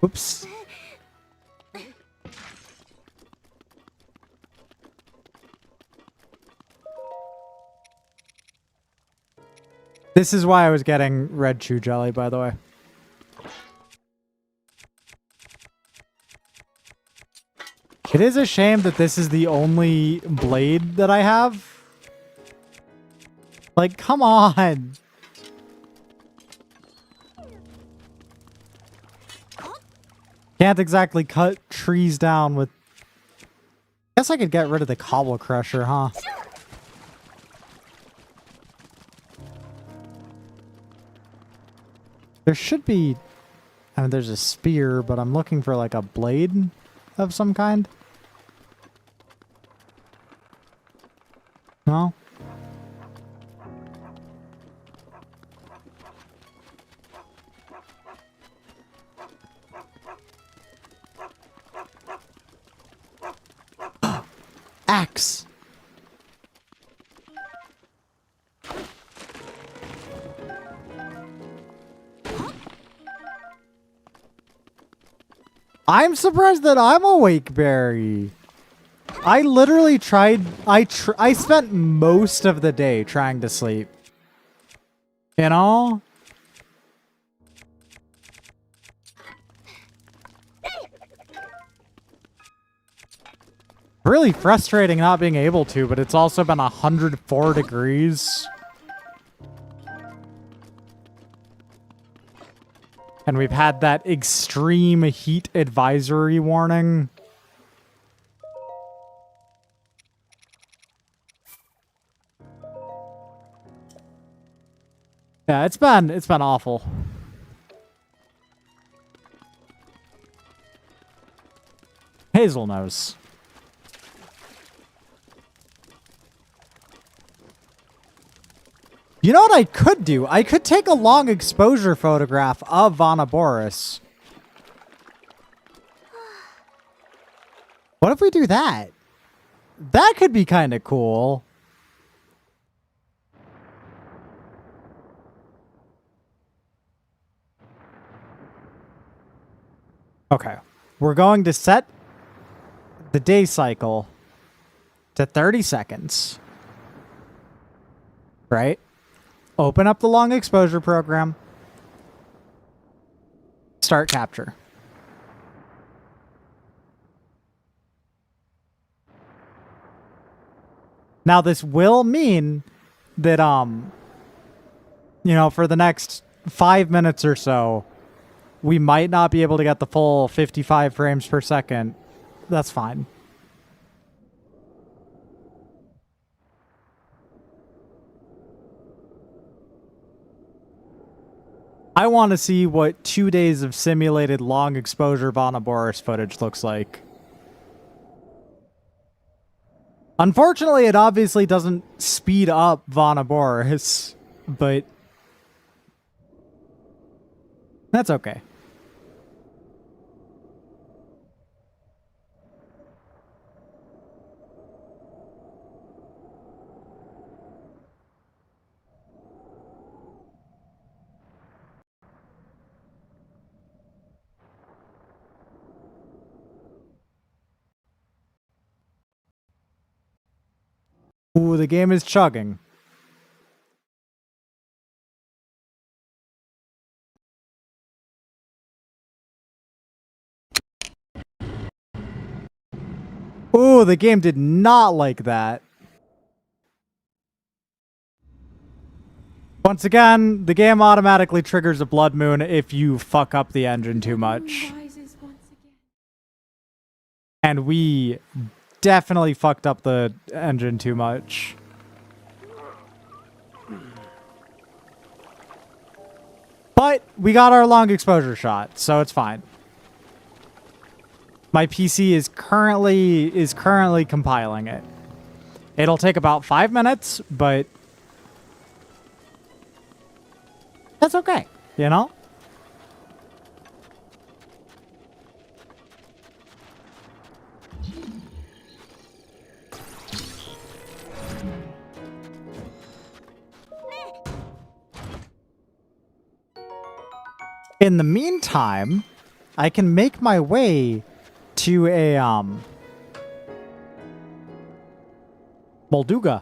Oops. This is why I was getting red chew jelly, by the way. It is a shame that this is the only blade that I have. Like, come on. Can't exactly cut trees down with... Guess I could get rid of the cobble crusher, huh? There should be... I mean, there's a spear, but I'm looking for, like, a blade of some kind. No? Axe! I'm surprised that I'm awake, Barry. I literally tried... I spent most of the day trying to sleep. You know? Really frustrating not being able to, but it's also been 104 degrees. And we've had that extreme heat advisory warning. Yeah, it's been awful. Hazel knows. You know what I could do? I could take a long exposure photograph of Vonoboris. What if we do that? That could be kind of cool. Okay. We're going to set the day cycle to 30 seconds. Right? Open up the long exposure program. Start capture. Now this will mean that you know, for the next 5 minutes or so, we might not be able to get the full 55 frames per second. That's fine. I want to see what 2 days of simulated long exposure Vonoboris footage looks like. Unfortunately, it obviously doesn't speed up Vonoboris, but that's okay. Ooh, the game is chugging. Ooh, the game did not like that. Once again, the game automatically triggers a blood moon if you fuck up the engine too much. And we definitely fucked up the engine too much. But we got our long exposure shot, so it's fine. My PC is currently compiling it. It'll take about 5 minutes, but that's okay, you know? In the meantime, I can make my way to a Molduga.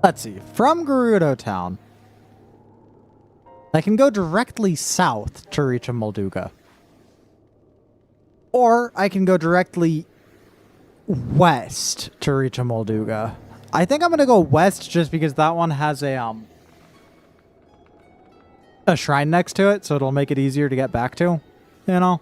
Let's see. From Gerudo Town, I can go directly south to reach a Molduga. Or I can go directly west to reach a Molduga. I think I'm going to go west just because that one has a shrine next to it, so it'll make it easier to get back to, you know?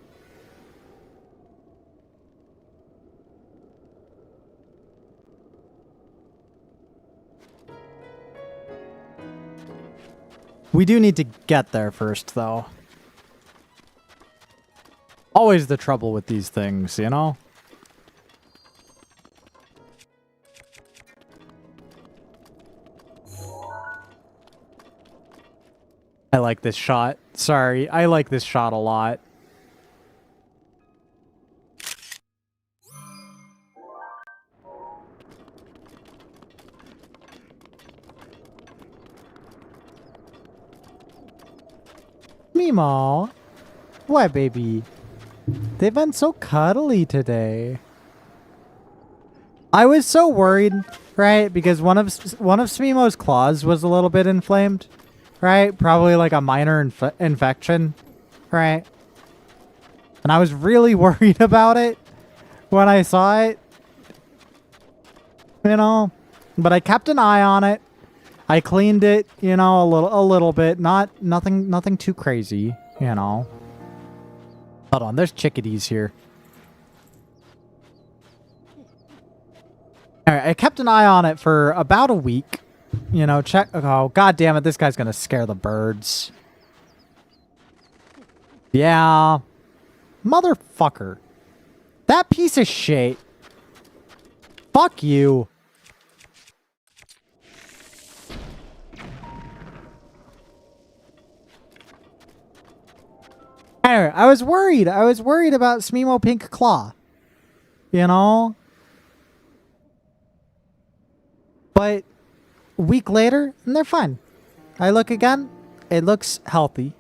We do need to get there first, though. Always the trouble with these things, you know? I like this shot. Sorry, I like this shot a lot. Smemo. What, baby? They've been so cuddly today. I was so worried, right? Because one of Smemo's claws was a little bit inflamed, right? Probably like a minor infection, right? And I was really worried about it when I saw it, you know. But I kept an eye on it. I cleaned it, you know, a little bit. Nothing too crazy, you know. Hold on, there's chickadees here. All right, I kept an eye on it for about a week. You know, check. Oh, god damn it, this guy's gonna scare the birds. Yeah. Motherfucker. That piece of shit. Fuck you. Anyway, I was worried. I was worried about Smemo Pink Claw. You know? But a week later, and they're fine. I look again, it looks healthy.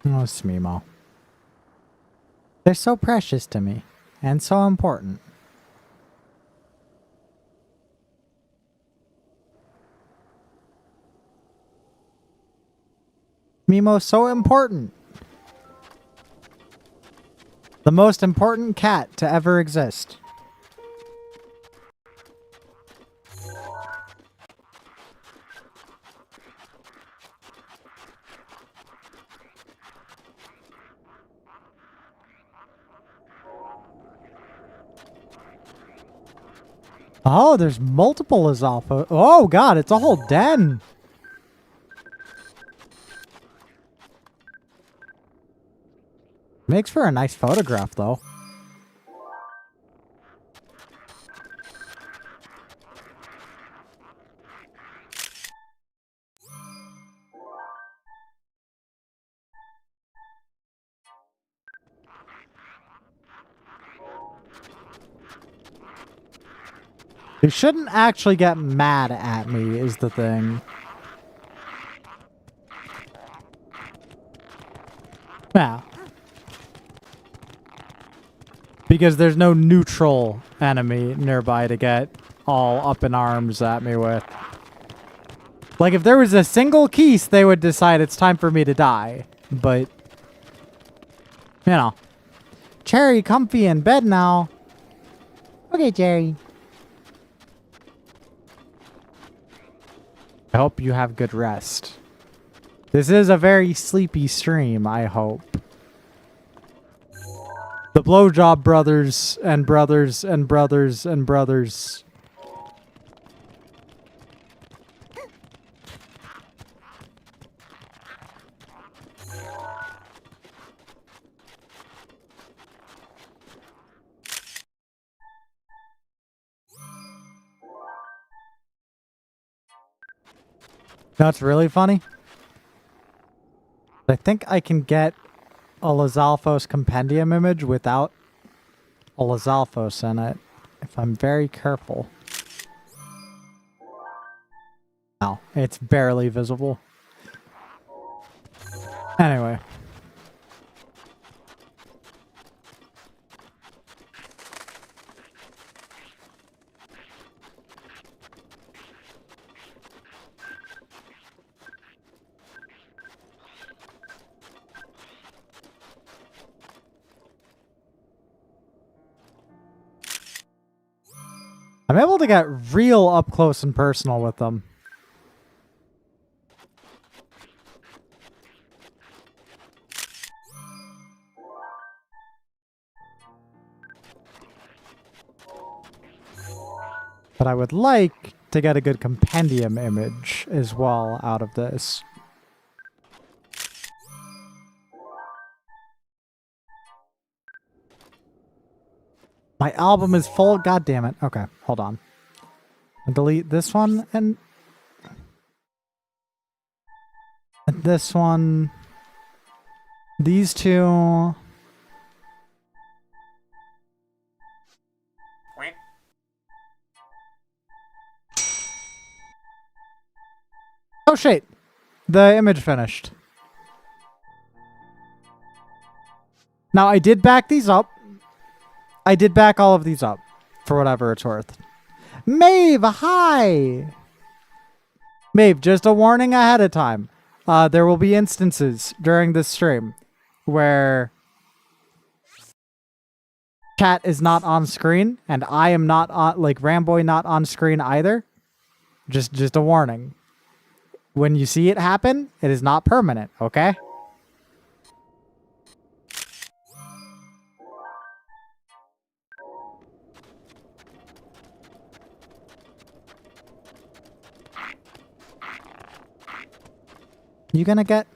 Oh, Smemo. They're so precious to me, and so important. Smemo's so important. The most important cat to ever exist. Oh, there's multiple Lizalfos. Oh god, it's a whole den. Makes for a nice photograph, though. They shouldn't actually get mad at me, is the thing. Yeah. Because there's no neutral enemy nearby to get all up in arms at me with. Like, if there was a single Keese, they would decide it's time for me to die. But, you know. Cherry, comfy in bed now. Okay, Jerry. I hope you have good rest. This is a very sleepy stream, I hope. The Blowjob brothers and brothers and brothers and brothers. That's really funny. I think I can get a Lizalfos compendium image without a Lizalfos in it, if I'm very careful. No, it's barely visible. Anyway. I'm able to get real up close and personal with them. But I would like to get a good compendium image as well out of this. My album is full. God damn it. Okay, hold on. I'll delete this one and this one. These two. Oh shit. The image finished. Now I did back these up. I did back all of these up for whatever it's worth. Maeve, hi! Maeve, just a warning ahead of time. There will be instances during this stream where chat is not on screen and I am not on, like Ramboy not on screen either. Just a warning. When you see it happen, it is not permanent, okay? You gonna get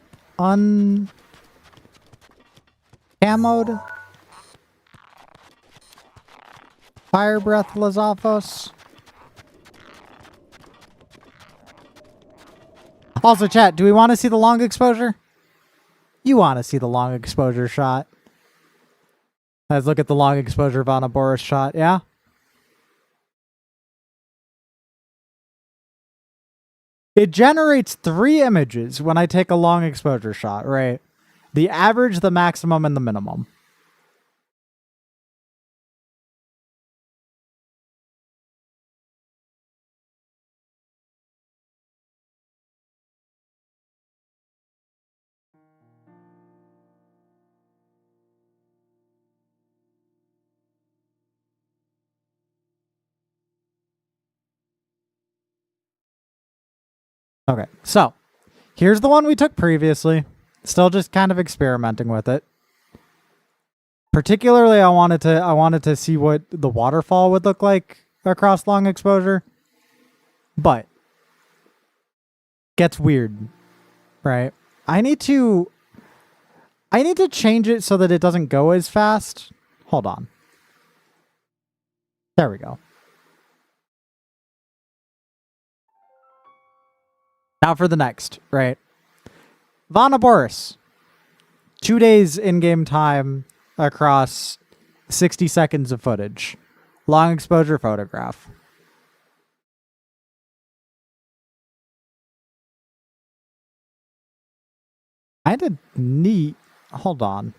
camoed? Fire breath, Lazafos. Also, chat, do we want to see the long exposure? You want to see the long exposure shot. Let's look at the long exposure Boris shot, yeah? It generates 3 images when I take a long exposure shot, right? The average, the maximum, and the minimum. Okay, so here's the one we took previously. Still just kind of experimenting with it. Particularly, I wanted to see what the waterfall would look like across long exposure. But gets weird, right? I need to change it so that it doesn't go as fast. Hold on. There we go. Now for the next, right? Boris. 2 days in-game time across 60 seconds of footage. Long exposure photograph. Kinda neat. Hold on.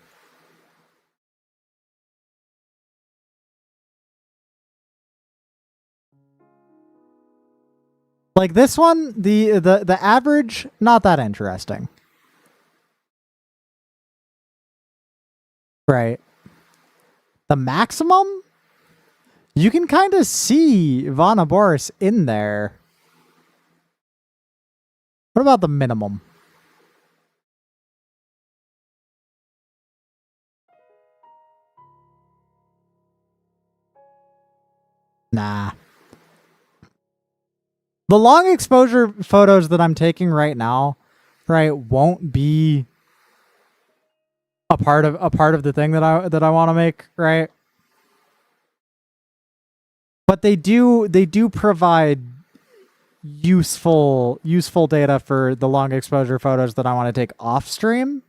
Like this one, the average, not that interesting. Right. The maximum? You can kind of see Boris in there. What about the minimum? Nah. The long exposure photos that I'm taking right now, right, won't be a part of the thing that I want to make, right? But they do provide useful data for the long exposure photos that I want to take off stream,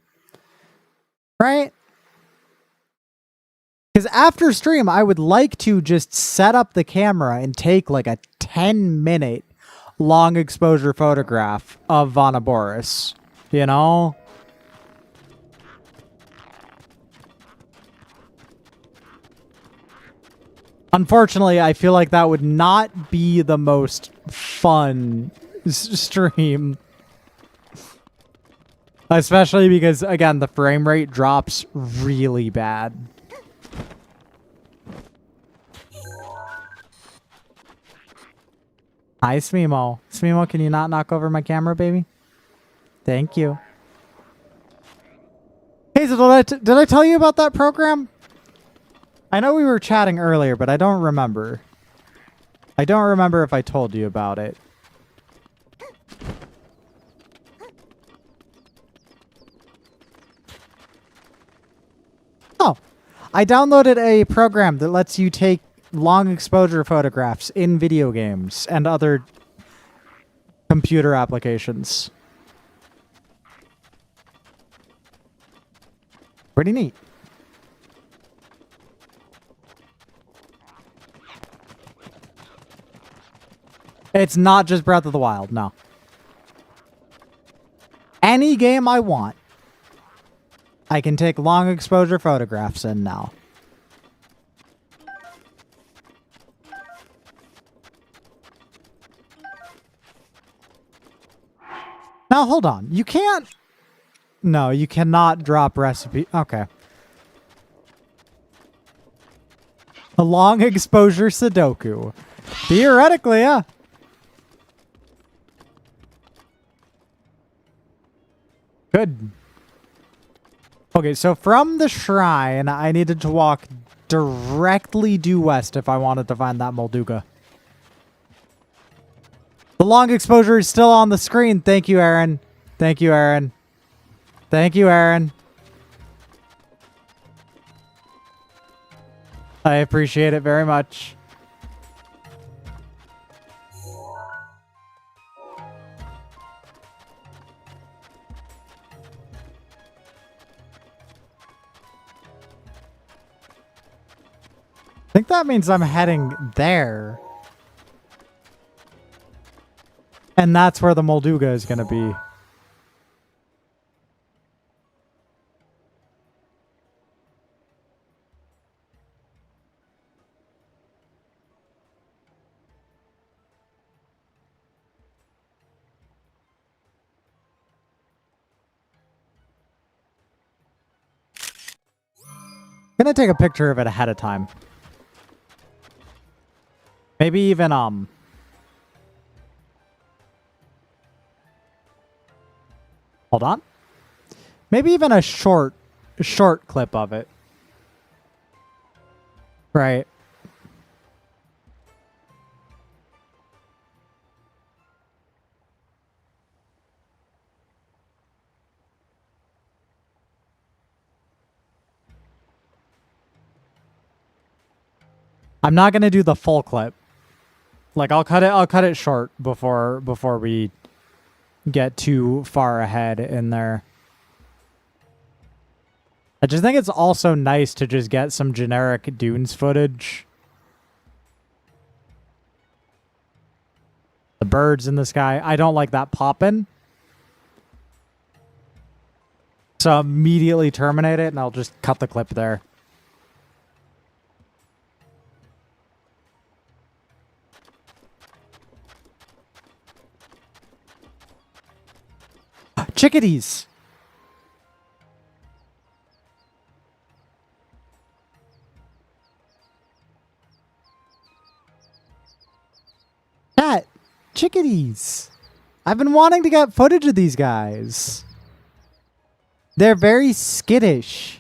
right? Because after stream, I would like to just set up the camera and take like a 10-minute long exposure photograph of Boris, you know? Unfortunately, I feel like that would not be the most fun stream. Especially because, again, the frame rate drops really bad. Hi, Smimo. Smimo, can you not knock over my camera, baby? Thank you. Hazel, did I tell you about that program? I know we were chatting earlier, but I don't remember. I don't remember if I told you about it. Oh, I downloaded a program that lets you take long exposure photographs in video games and other computer applications. Pretty neat. It's not just Breath of the Wild, no. Any game I want, I can take long exposure photographs in now. Now, hold on. You can't... No, you cannot drop recipe. Okay. A long exposure Sudoku. Theoretically, yeah. Good. Okay, so from the shrine, I needed to walk directly due west if I wanted to find that Molduga. The long exposure is still on the screen. Thank you, Aaron. Thank you, Aaron. Thank you, Aaron. I appreciate it very much. I think that means I'm heading there. And that's where the Molduga is going to be. I'm going to take a picture of it ahead of time. Maybe even, hold on. Maybe even a short clip of it. Right. I'm not going to do the full clip. Like I'll cut it short before we get too far ahead in there. I just think it's also nice to just get some generic dunes footage. The birds in the sky. I don't like that popping. So immediately terminate it and I'll just cut the clip there. Chickadees. Chat, chickadees. I've been wanting to get footage of these guys. They're very skittish.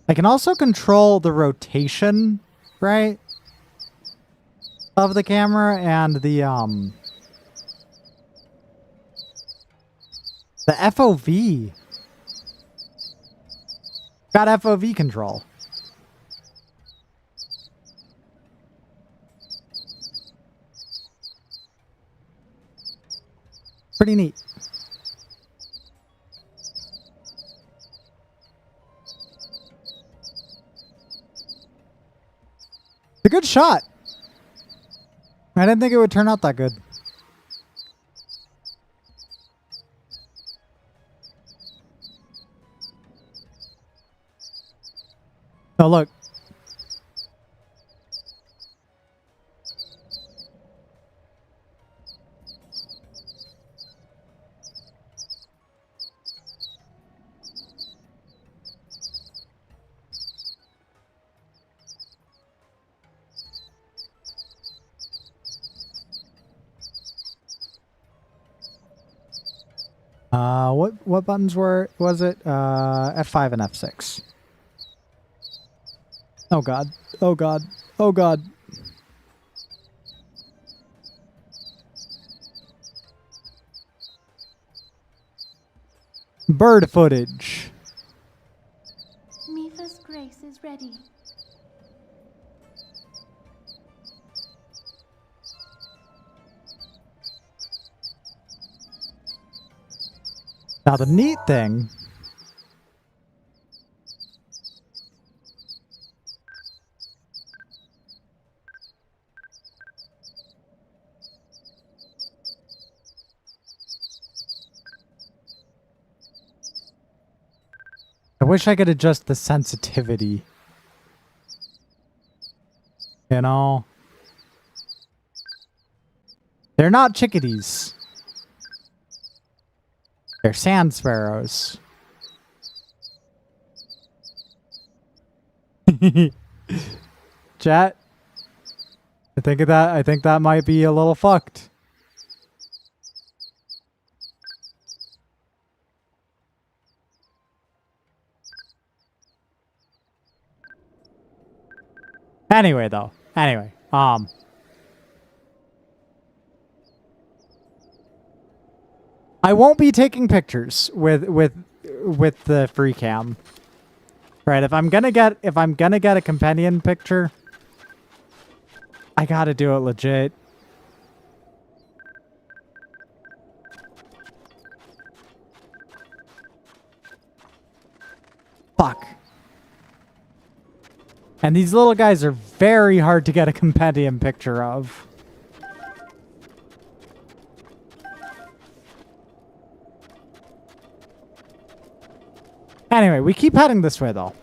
I can also control the rotation, right, of the camera and the FOV. Got FOV control. Pretty neat. good shot. I didn't think it would turn out that good. Oh, look. What buttons was it? F5 and F6. Oh god. Oh god. Oh god. Bird footage. Mifa's grace is ready. Now the neat thing. I wish I could adjust the sensitivity. You know? They're not chickadees. They're sand sparrows. Chat. I think that might be a little fucked. Anyway, though. Anyway, I won't be taking pictures with the free cam. Right, if I'm gonna get a companion picture, I gotta do it legit. Fuck. And these little guys are very hard to get a companion picture of. Anyway, we keep heading this way, though.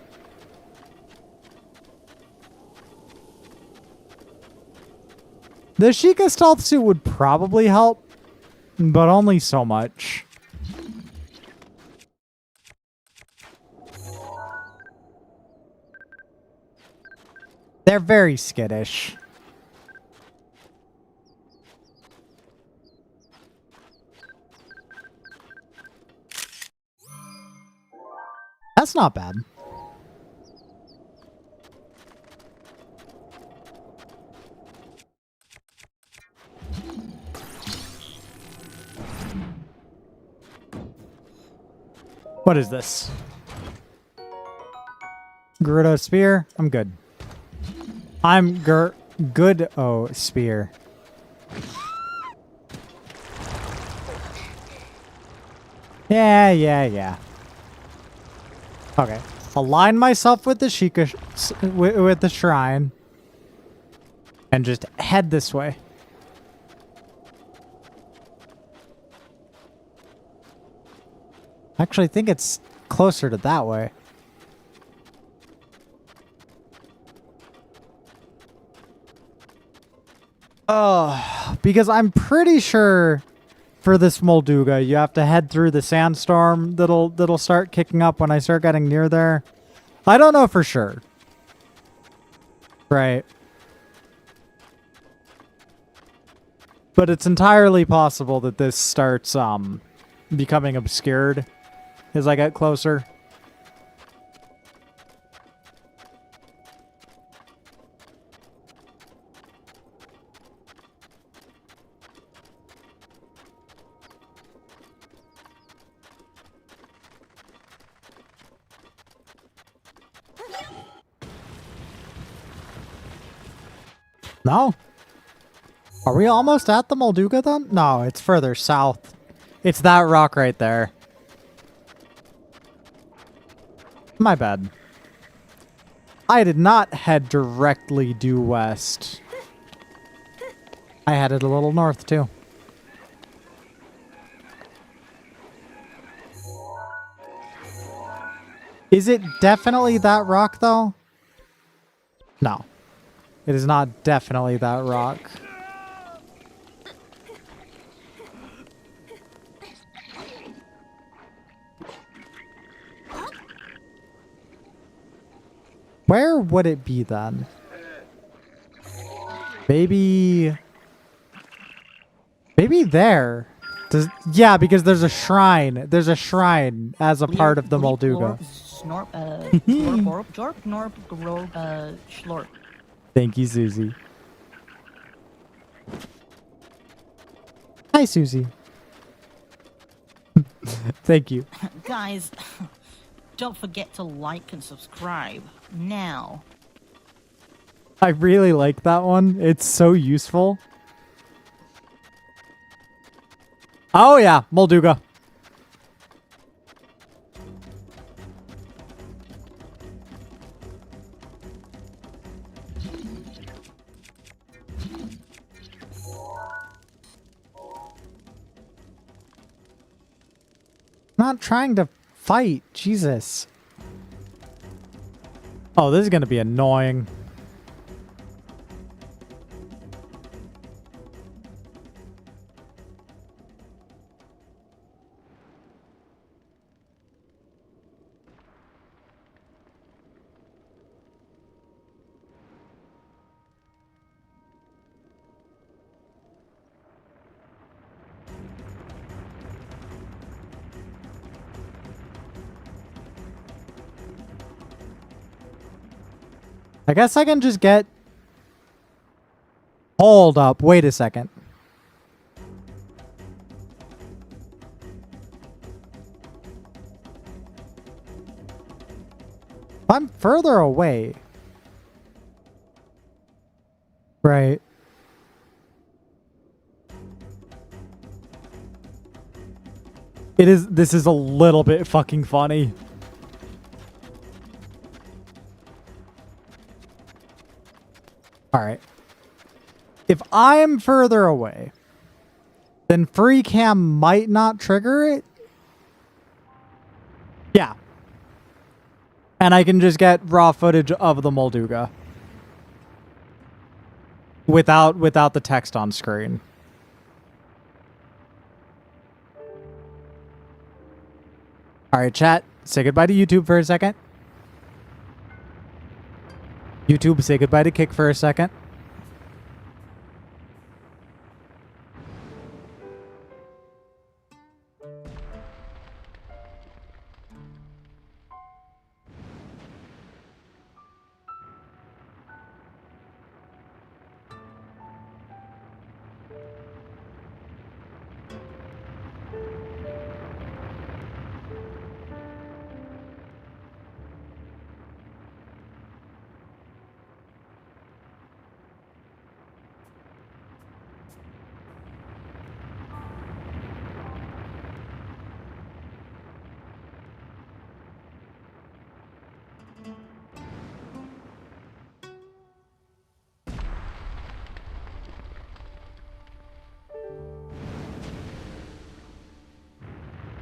The Sheikah stealth suit would probably help, but only so much. They're very skittish. That's not bad. What is this? Gerudo spear? I'm good. I'm good. Oh, spear. Yeah. Okay. Align myself with the Sheikah with the shrine. And just head this way. Actually, I think it's closer to that way. Oh, because I'm pretty sure for this Molduga, you have to head through the sandstorm that'll start kicking up when I start getting near there. I don't know for sure. Right. But it's entirely possible that this starts becoming obscured as I get closer. No? Are we almost at the Molduga then? No, it's further south. It's that rock right there. My bad. I did not head directly due west. I headed a little north, too. Is it definitely that rock, though? No. It is not definitely that rock. Where would it be then? Maybe there. Yeah, because there's a shrine. There's a shrine as a part of the Molduga. Thank you, Susie. Hi, Susie. Thank you. Guys, don't forget to like and subscribe now. I really like that one. It's so useful. Oh yeah, Molduga. Not trying to fight, Jesus. Oh, this is gonna be annoying. I guess I can just get... Hold up. Wait a second. I'm further away. Right. This is a little bit fucking funny. Alright. If I'm further away, then freecam might not trigger it. Yeah. And I can just get raw footage of the Molduga. Without the text on screen. Alright, chat. Say goodbye to YouTube for a second. YouTube, say goodbye to Kick for a second.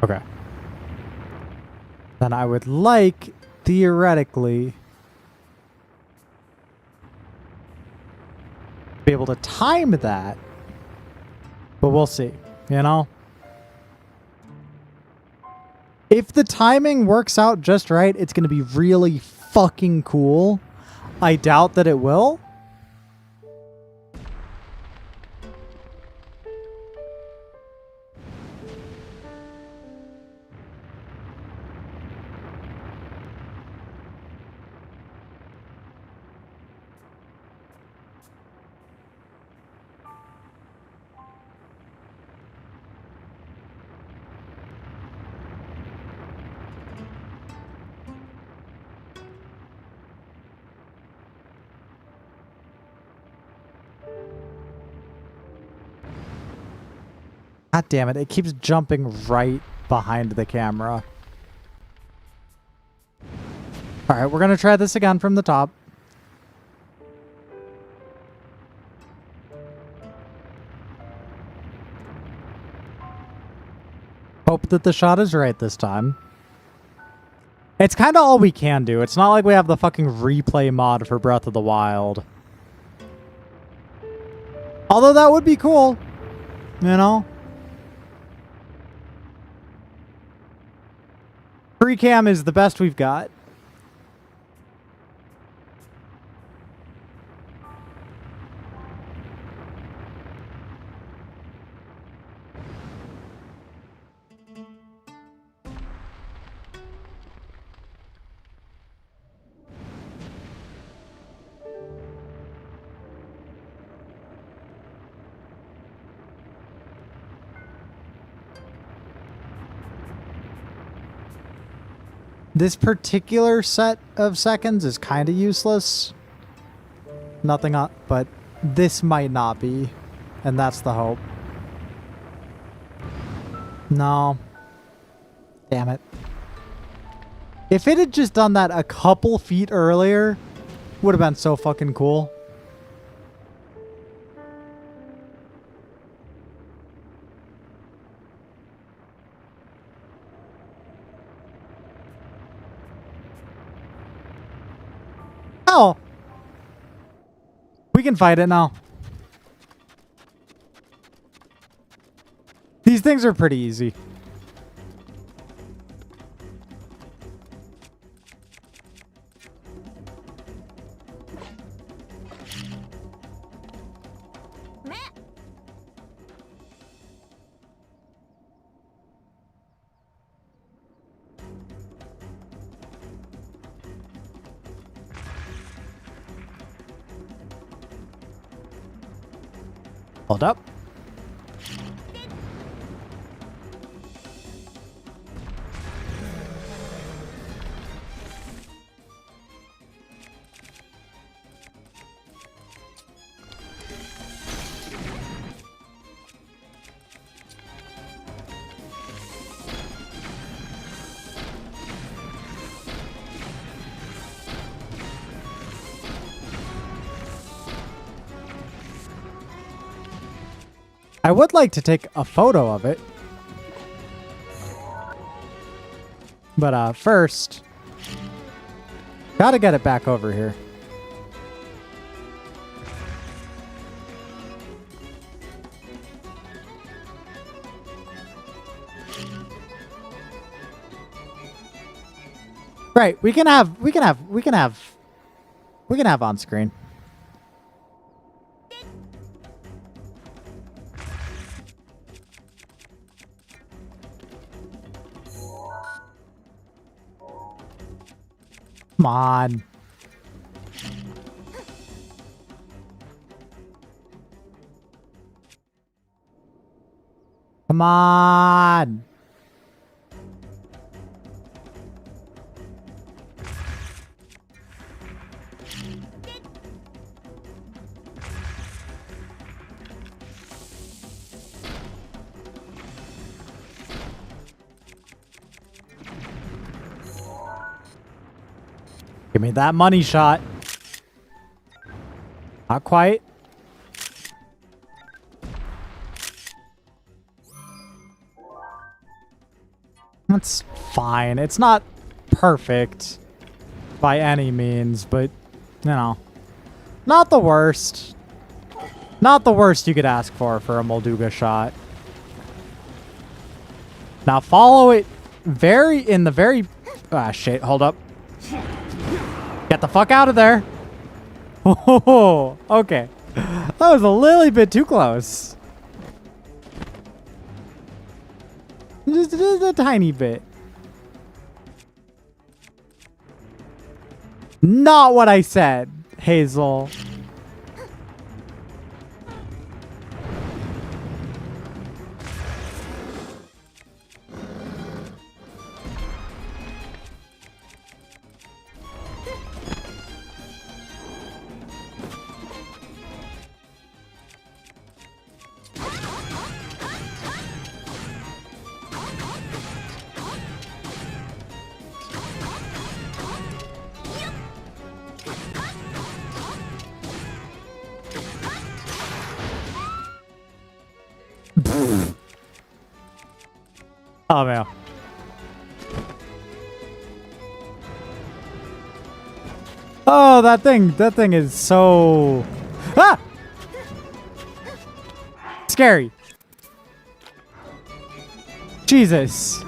Okay. Then I would like, theoretically, be able to time that. But we'll see, you know? If the timing works out just right, it's going to be really fucking cool. I doubt that it will. God damn it, it keeps jumping right behind the camera. Alright, we're gonna try this again from the top. Hope that the shot is right this time. It's kind of all we can do. It's not like we have the fucking replay mod for Breath of the Wild. Although that would be cool. You know? Freecam is the best we've got. This particular set of seconds is kind of useless. Nothing on, but this might not be. And that's the hope. No. Damn it. If it had just done that a couple feet earlier, would have been so fucking cool. Oh. We can fight it now. These things are pretty easy. Hold up. I would like to take a photo of it. But first, gotta get it back over here. Right, we can have on screen. Come on. Come on. Give me that money shot. Not quite. That's fine. It's not perfect by any means, but, you know, not the worst. Not the worst you could ask for a Molduga shot. Now follow it in the very... Ah, shit. Hold up. Get the fuck out of there. Oh, okay. That was a little bit too close. Just a tiny bit. Not what I said, Hazel. Oh man. Oh, that thing is so scary. Jesus.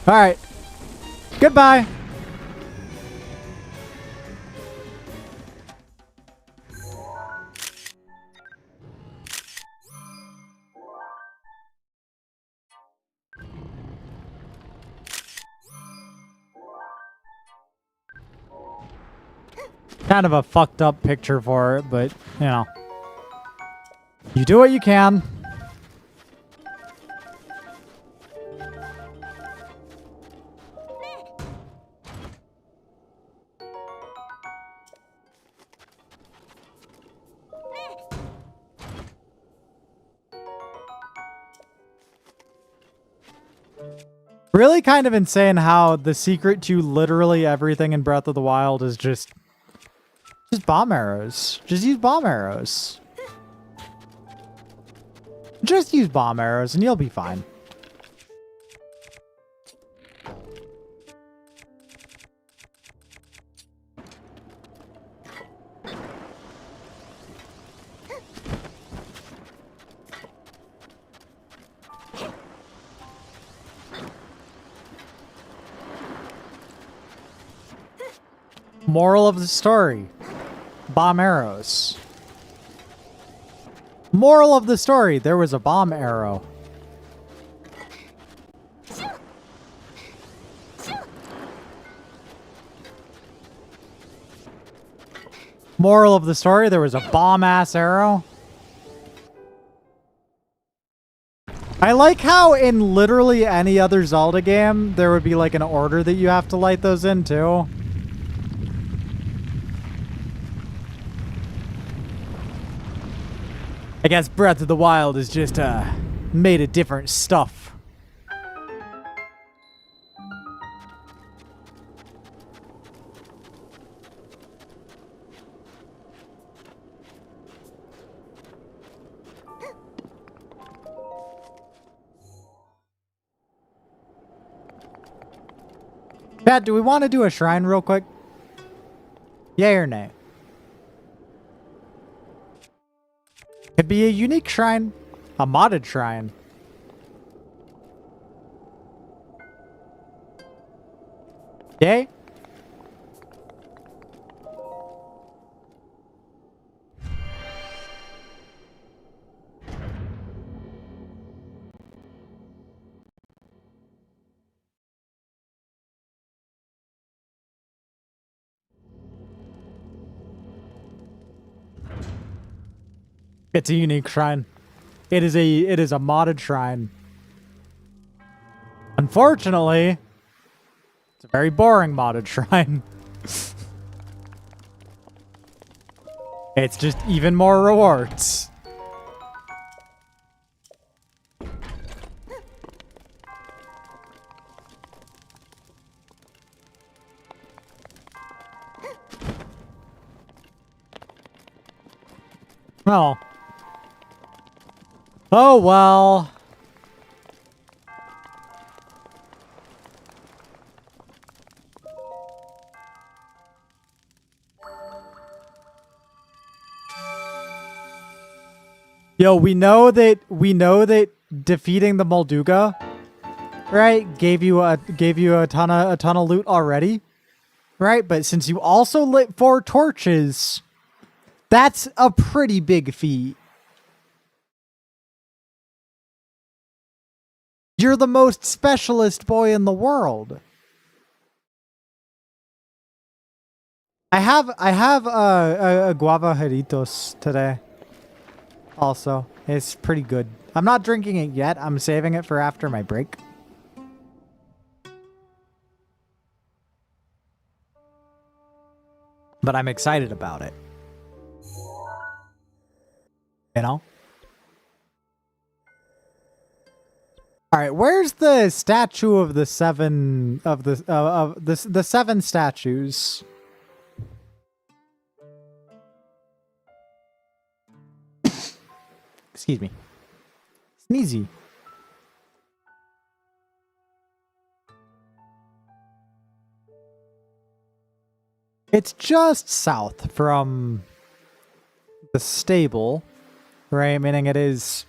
All right. Goodbye. Kind of a fucked up picture for it, but, you know. You do what you can. Really kind of insane how the secret to literally everything in Breath of the Wild is just bomb arrows. Just use bomb arrows. Just use bomb arrows and you'll be fine. Moral of the story. Bomb arrows. Moral of the story. There was a bomb arrow. Moral of the story. There was a bomb-ass arrow. I like how in literally any other Zelda game, there would be like an order that you have to light those in too. I guess Breath of the Wild is just made of different stuff. Pat, do we want to do a shrine real quick? Yay or nay? Could be a unique shrine, a modded shrine. Yay? It's a unique shrine. It is a modded shrine. Unfortunately, it's a very boring modded shrine. It's just even more rewards. Oh. Oh, well. Yo, we know that defeating the Molduga, right, gave you a ton of loot already, right? But since you also lit 4 torches, that's a pretty big feat. You're the most specialist boy in the world. I have a guava jaritos today. Also, it's pretty good. I'm not drinking it yet. I'm saving it for after my break. But I'm excited about it. You know? All right, where's the statue of the seven statues? Excuse me. Sneezy. It's just south from the stable, right? Meaning it is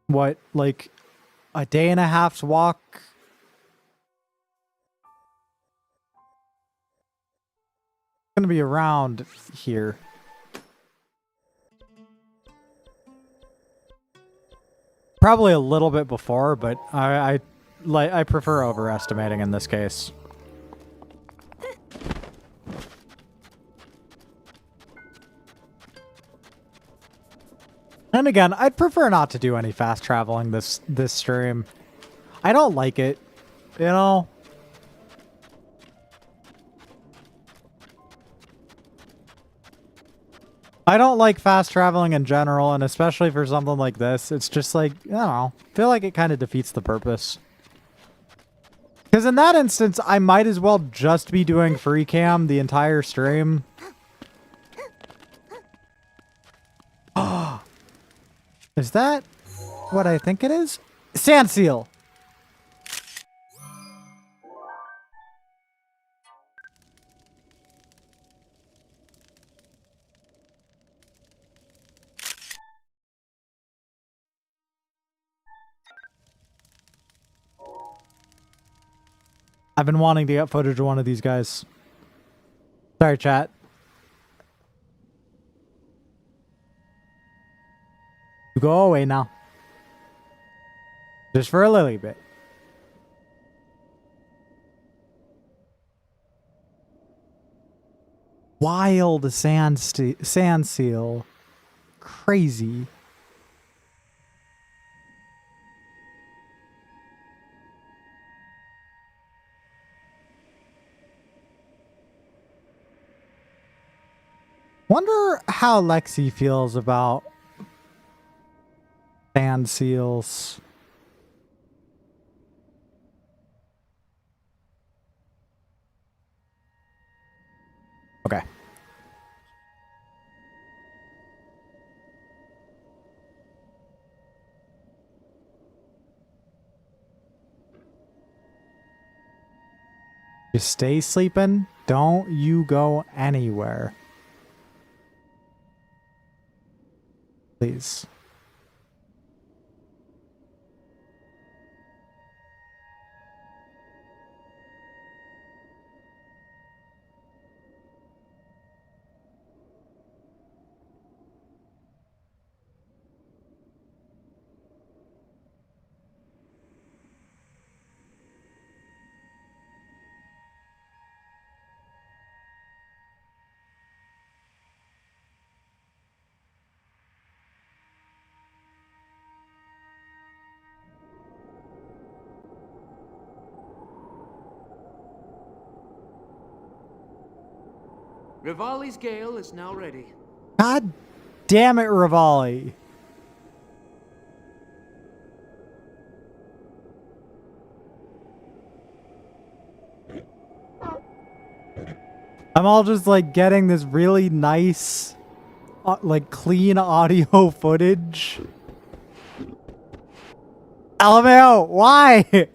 what, like a day and a half's walk? Gonna be around here. Probably a little bit before, but I prefer overestimating in this case. And again, I'd prefer not to do any fast traveling this stream. I don't like it, you know? I don't like fast traveling in general, and especially for something like this. It's just like, I don't know, I feel like it kind of defeats the purpose. Because in that instance, I might as well just be doing free cam the entire stream. Is that what I think it is? Sand seal! I've been wanting to get footage of one of these guys. Sorry, chat. You go away now. Just for a little bit. Wild sand seal. Crazy. Wonder how Lexi feels about sand seals. Okay. Just stay sleeping. Don't you go anywhere. Please. Rivali's gale is now ready. God damn it, Rivali. I'm all just like getting this really nice, like clean audio footage. LMAO, why?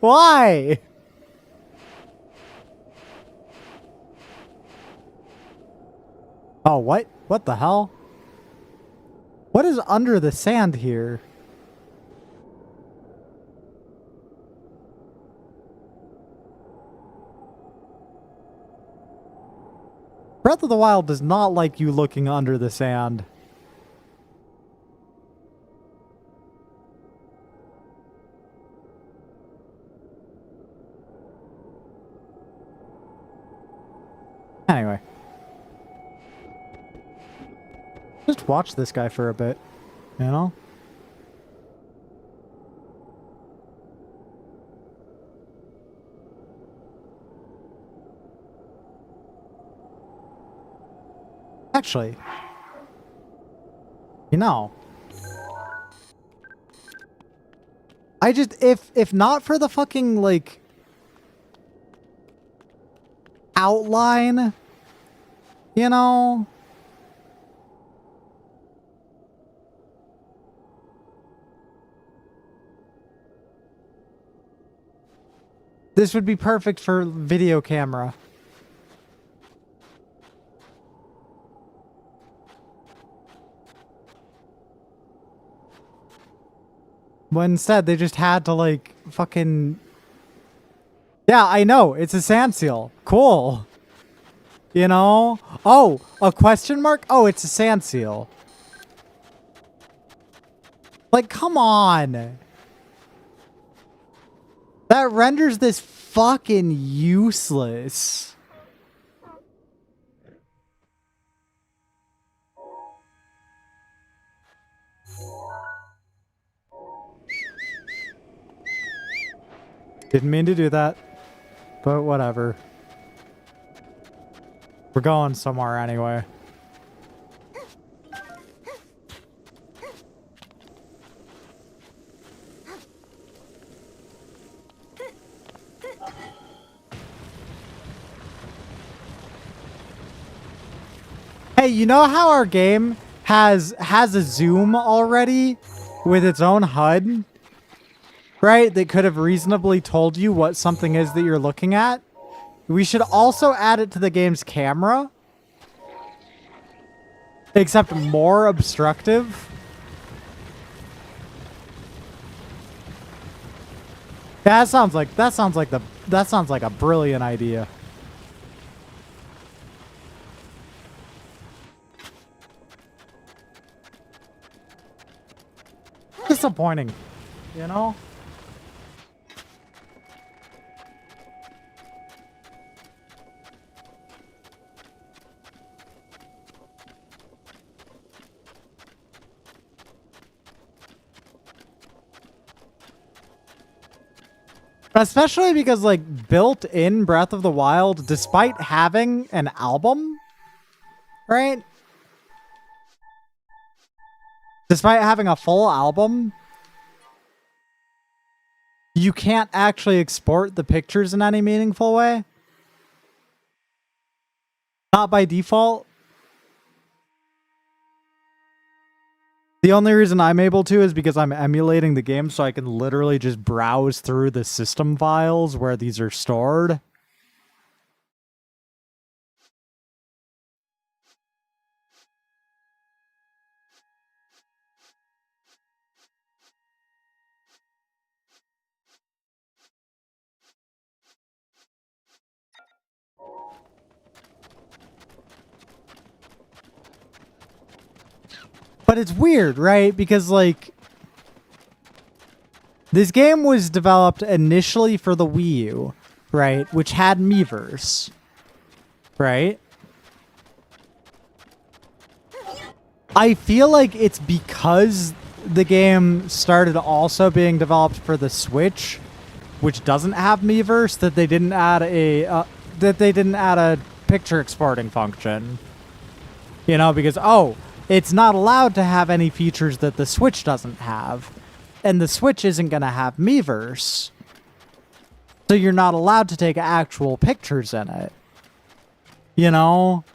Why? Oh, what? What the hell? What is under the sand here? Breath of the Wild does not like you looking under the sand. Anyway. Just watch this guy for a bit, you know? Actually, you know, I just, if not for the fucking, like, outline You know? This would be perfect for video camera. But instead, they just had to, like, fucking... Yeah, I know. It's a sand seal. Cool. You know? Oh, a question mark? Oh, it's a sand seal. Like, come on. That renders this fucking useless. Didn't mean to do that, but whatever. We're going somewhere anyway. Hey, you know how our game has a zoom already with its own HUD? Right? That could have reasonably told you what something is that you're looking at? We should also add it to the game's camera. Except more obstructive. That sounds like a brilliant idea. Disappointing, you know? Especially because, like, built in Breath of the Wild, despite having an album, right? Despite having a full album, you can't actually export the pictures in any meaningful way. Not by default. The only reason I'm able to is because I'm emulating the game, so I can literally just browse through the system files where these are stored. But it's weird, right? Because, like, this game was developed initially for the Wii U, right? Which had Miiverse, right? I feel like it's because the game started also being developed for the Switch, which doesn't have Miiverse, that they didn't add a picture exporting function. You know, because it's not allowed to have any features that the Switch doesn't have. And the Switch isn't going to have Miiverse. So you're not allowed to take actual pictures in it. You know?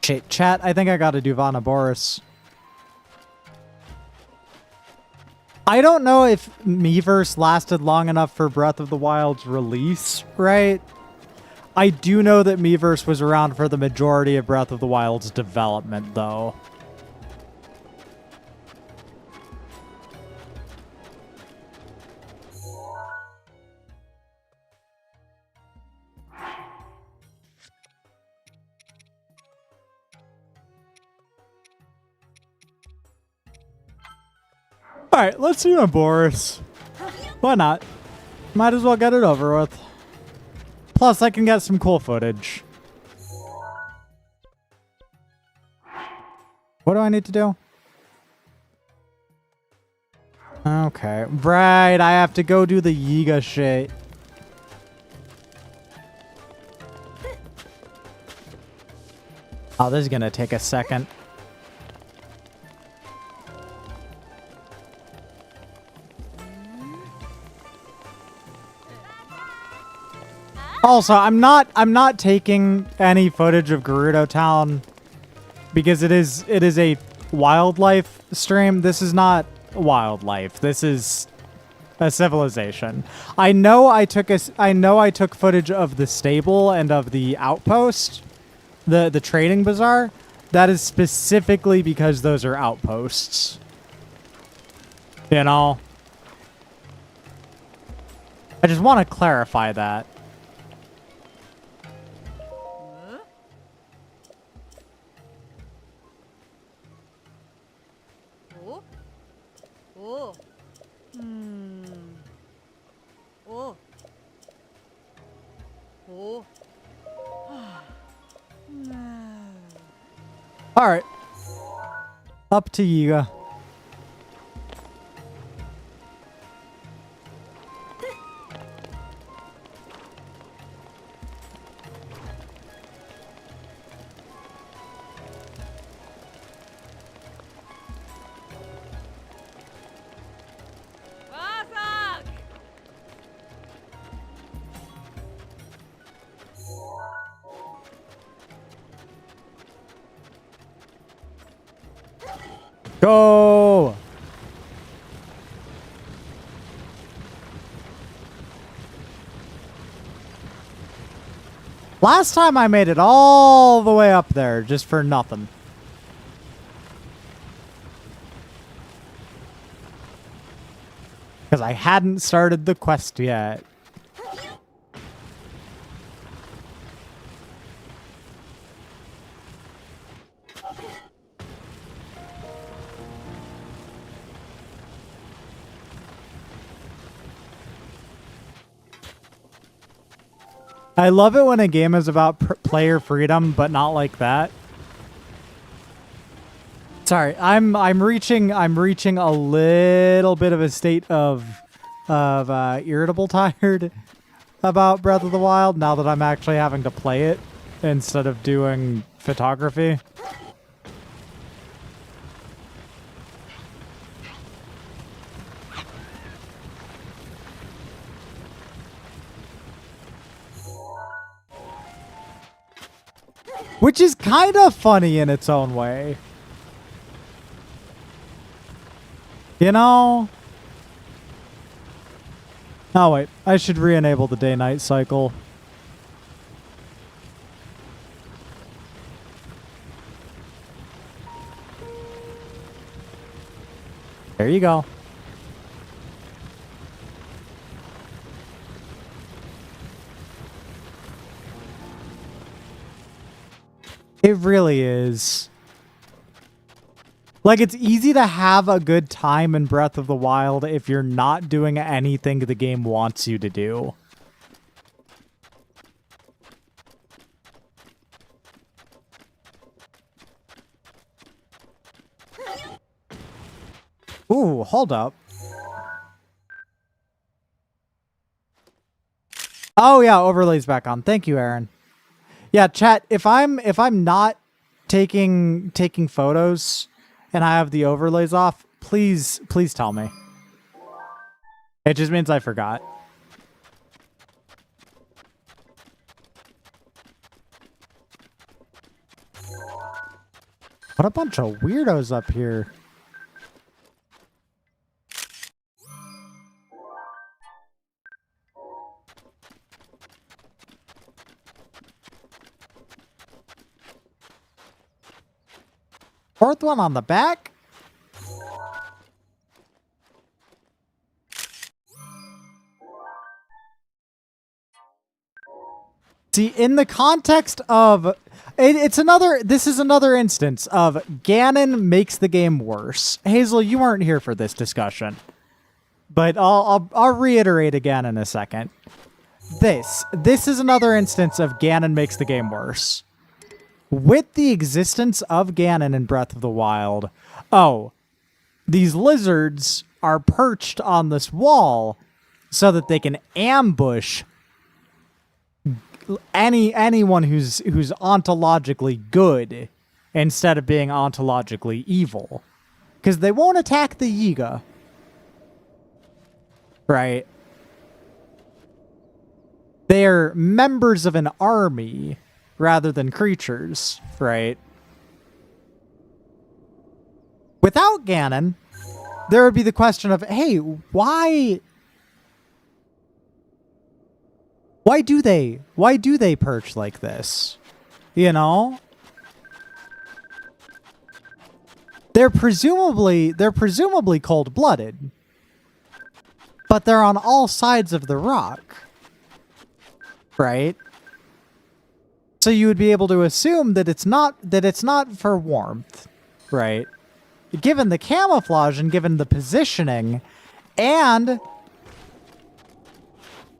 Shit, chat, I think I gotta do Boris. I don't know if Miiverse lasted long enough for Breath of the Wild's release, right? I do know that Miiverse was around for the majority of Breath of the Wild's development, though. Alright, let's do Boris. Why not? Might as well get it over with. Plus, I can get some cool footage. What do I need to do? Okay. Right, I have to go do the Yiga shit. Oh, this is gonna take a second. Also, I'm not taking any footage of Gerudo Town because it is a wildlife stream. This is not wildlife. This is a civilization. I know I took footage of the stable and of the outpost, the trading bazaar. That is specifically because those are outposts. You know? I just want to clarify that. All right. Up to Yiga. Go! Last time I made it all the way up there just for nothing. Because I hadn't started the quest yet. I love it when a game is about player freedom, but not like that. Sorry, I'm reaching a little bit of a state of irritable tired about Breath of the Wild now that I'm actually having to play it instead of doing photography. Which is kind of funny in its own way. You know? Oh wait, I should re-enable the day-night cycle. There you go. It really is. Like, it's easy to have a good time in Breath of the Wild if you're not doing anything the game wants you to do. Ooh, hold up. Oh yeah, overlays back on. Thank you, Aaron. Yeah, chat, if I'm not taking photos and I have the overlays off, please tell me. It just means I forgot. What a bunch of weirdos up here. Fourth one on the back? See, in the context of... this is another instance of Ganon makes the game worse. Hazel, you weren't here for this discussion. But I'll reiterate again in a second. This is another instance of Ganon makes the game worse. With the existence of Ganon in Breath of the Wild, these lizards are perched on this wall so that they can ambush anyone who's ontologically good instead of being ontologically evil, because they won't attack the Yiga, right? They're members of an army rather than creatures, right? Without Ganon, there would be the question of, hey, why do they perch like this? You know? They're presumably cold-blooded, but they're on all sides of the rock, right? So you would be able to assume that it's not for warmth, right? Given the camouflage and given the positioning, and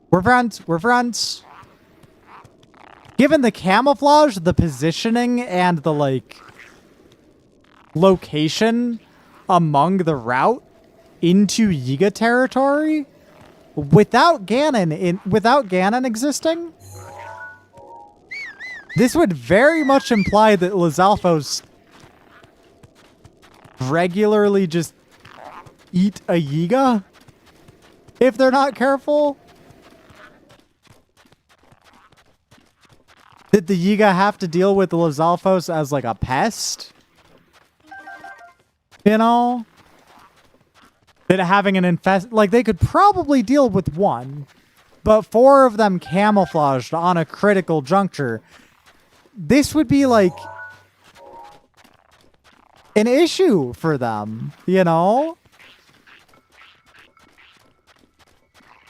we're friends. Given the camouflage, the positioning, and the like location among the route into Yiga territory, without Ganon existing, this would very much imply that Lizalfos regularly just eat a Yiga if they're not careful. Did the Yiga have to deal with Lizalfos as like a pest? You know? That having an like they could probably deal with one, but 4 of them camouflaged on a critical juncture. This would be like an issue for them, you know?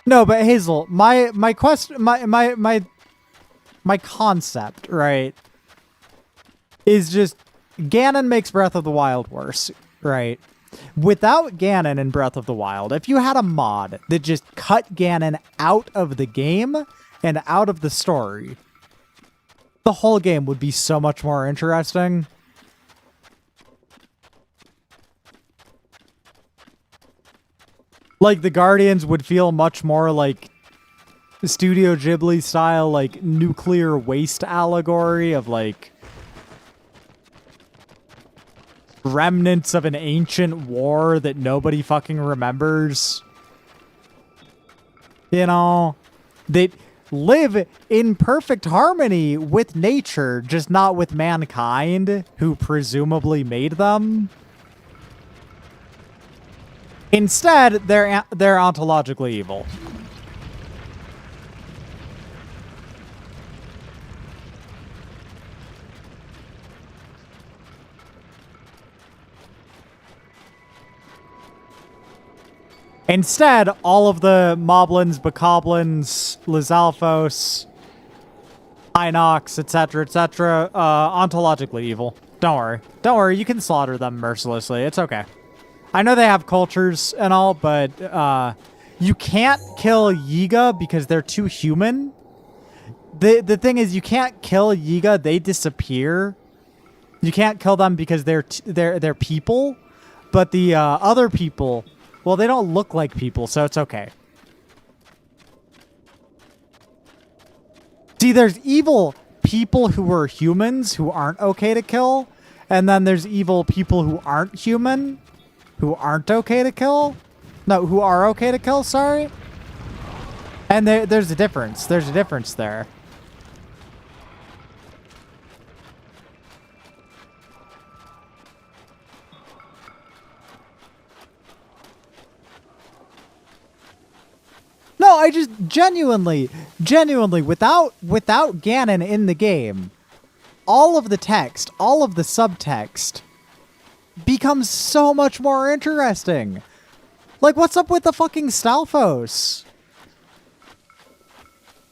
No, but Hazel, my question, my concept, right, is just Ganon makes Breath of the Wild worse, right? Without Ganon in Breath of the Wild, if you had a mod that just cut Ganon out of the game and out of the story, the whole game would be so much more interesting. Like, the Guardians would feel much more like Studio Ghibli style, like, nuclear waste allegory of, like, remnants of an ancient war that nobody fucking remembers. You know? They live in perfect harmony with nature, just not with mankind, who presumably made them. Instead, they're ontologically evil. Instead, all of the Moblins, Bokoblins, Lizalfos, Inox, etc., ontologically evil. Don't worry. Don't worry, you can slaughter them mercilessly. It's okay. I know they have cultures and all, but you can't kill Yiga because they're too human. The thing is, you can't kill Yiga; they disappear. You can't kill them because they're people, but the other people, well, they don't look like people, so it's okay. See, there's evil people who are humans who aren't okay to kill, and then there's evil people who aren't human who aren't okay to kill. No, who are okay to kill, sorry. And there's a difference. There's a difference there. No, I just genuinely, without Ganon in the game, all of the text, all of the subtext becomes so much more interesting. Like, what's up with the fucking Stalfos?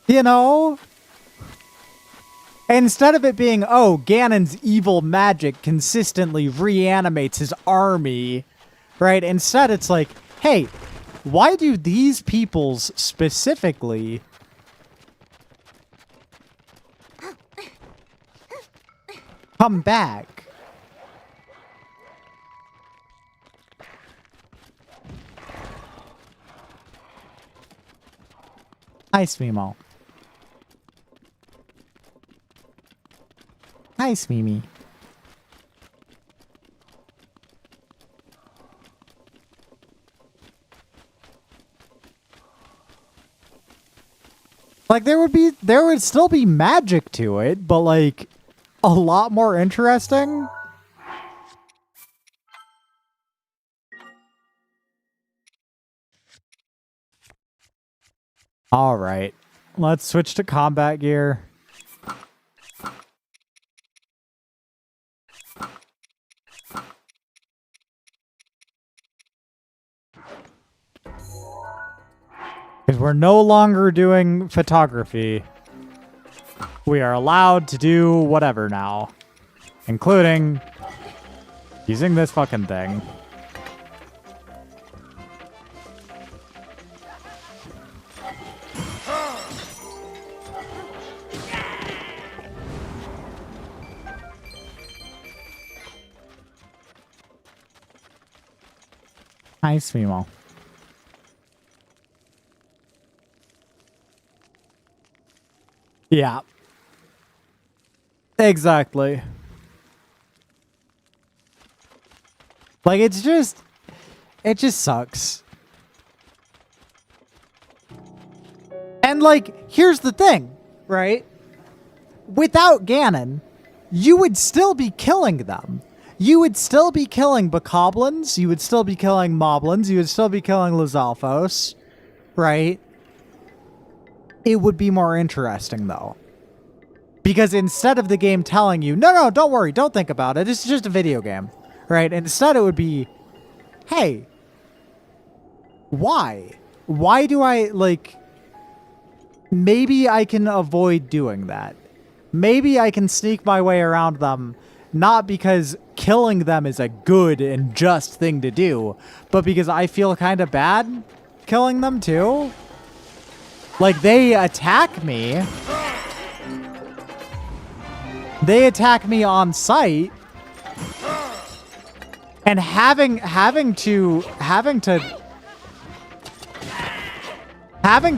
You know? Instead of it being, oh, Ganon's evil magic consistently reanimates his army, right? Instead, it's like, hey, why do these peoples specifically come back? Hi, Smimo. Nice, Mimi. Like, there would still be magic to it, but like a lot more interesting. All right, let's switch to combat gear. Because we're no longer doing photography. We are allowed to do whatever now. Including using this fucking thing. Nice, Mimo. Yeah. Exactly. Like, it just sucks. And like, here's the thing, right? Without Ganon, you would still be killing them. You would still be killing bokoblins, you would still be killing moblins, you would still be killing Lizalfos, right? It would be more interesting, though. Because instead of the game telling you, no, don't worry, don't think about it, it's just a video game, right? Instead it would be, hey, why? Why do I, like, maybe I can avoid doing that. Maybe I can sneak my way around them, not because killing them is a good and just thing to do, but because I feel kind of bad killing them too. Like, they attack me. They attack me on sight. And having to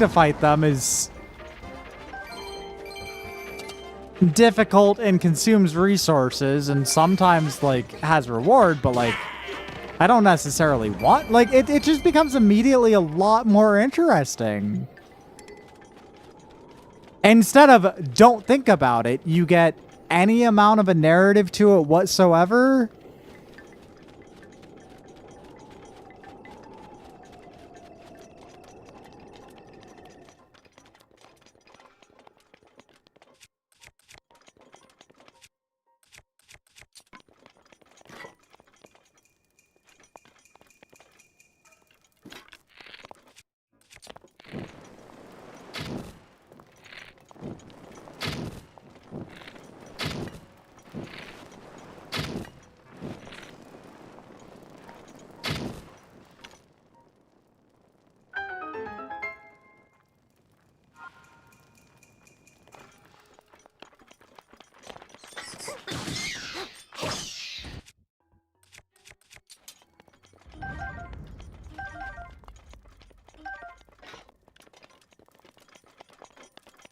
fight them is difficult and consumes resources and sometimes like has reward, but like I don't necessarily want, like it just becomes immediately a lot more interesting. Instead of don't think about it, you get any amount of a narrative to it whatsoever.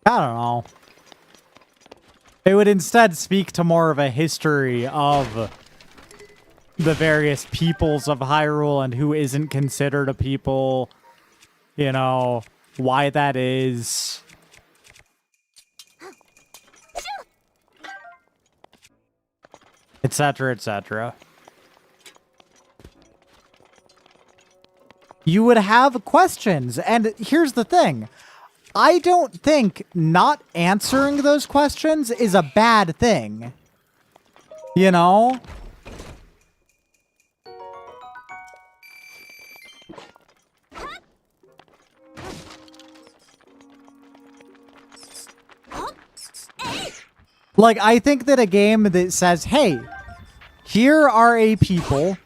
I don't know. It would instead speak to more of a history of the various peoples of Hyrule and who isn't considered a people, you know, why that is. Etc., etc. You would have questions, and here's the thing. I don't think not answering those questions is a bad thing. You know? Like, I think that a game that says, hey, here are a people,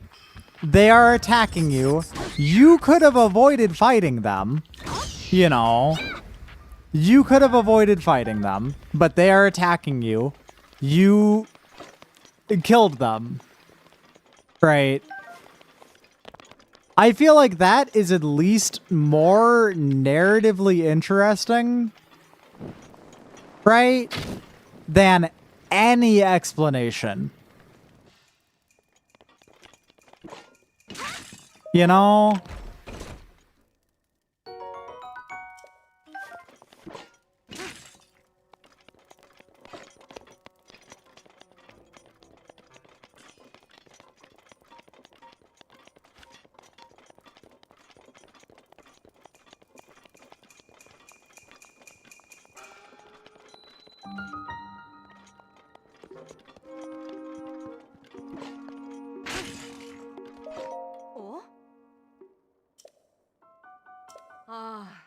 they are attacking you, you could have avoided fighting them, you know? You could have avoided fighting them, but they are attacking you. You killed them. Right? I feel like that is at least more narratively interesting, right? Than any explanation. You know? Oh? Ah.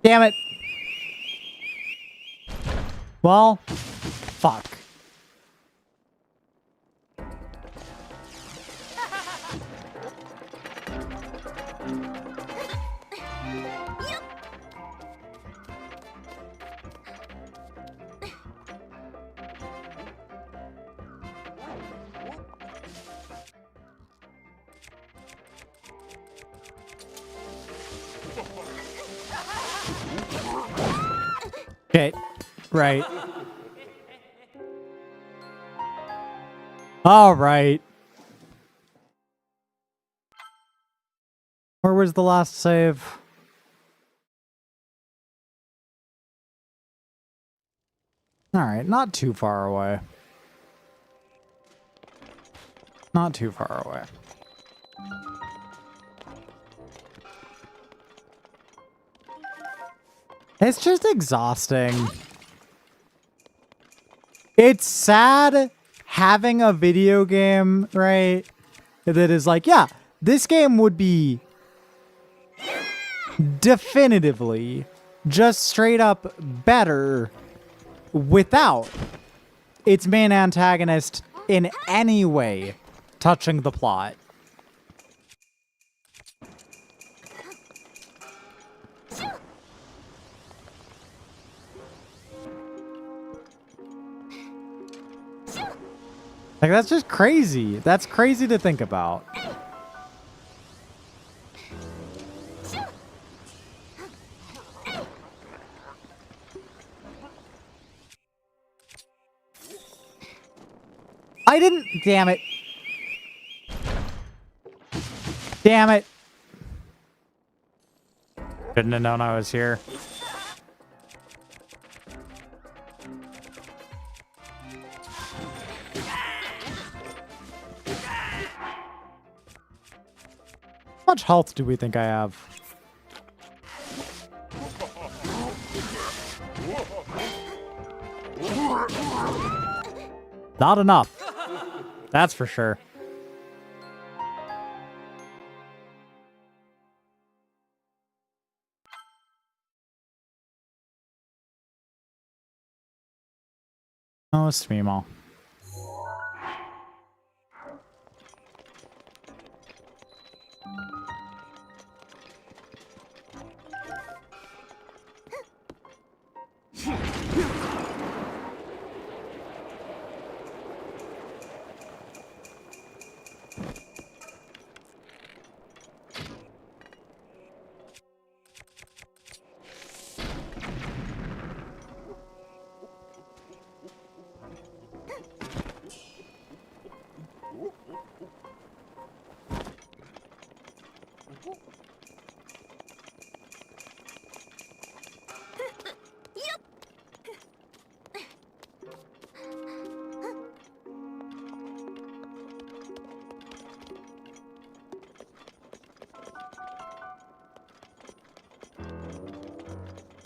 Damn it. Well, fuck. Okay, right. All right. Where was the last save? All right, not too far away. Not too far away. It's just exhausting. It's sad having a video game, right, that is like, yeah, this game would be definitively just straight up better without its main antagonist in any way touching the plot. Like, that's just crazy. That's crazy to think about. I didn't... Damn it. Damn it. Shouldn't have known I was here. How much health do we think I have? Not enough. That's for sure. Oh, Smemo.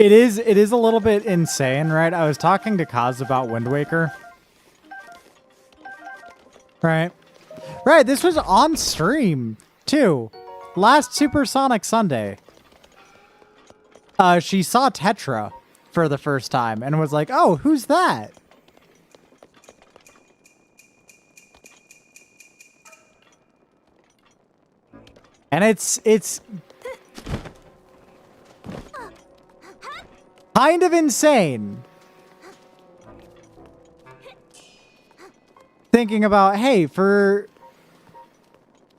It is a little bit insane, right? I was talking to Kaz about Wind Waker. Right. Right, this was on stream, too. Last Supersonic Sunday. she saw Tetra for the first time and was like, "Oh, who's that?" And it's kind of insane thinking about, hey, for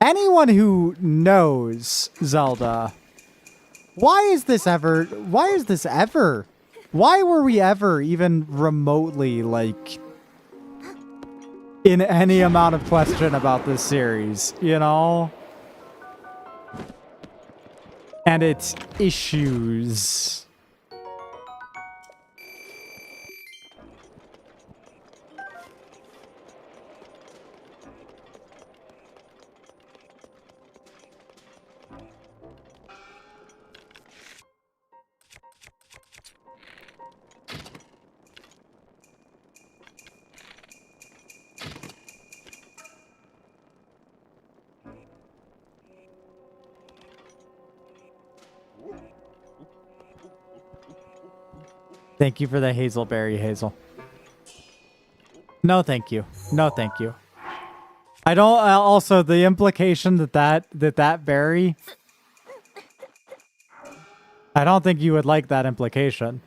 anyone who knows Zelda, why is this ever, why were we ever even remotely, like, in any amount of question about this series, you know? And its issues. Thank you for the hazelberry, Hazel. No, thank you. No, thank you. I don't. Also, the implication that berry. I don't think you would like that implication.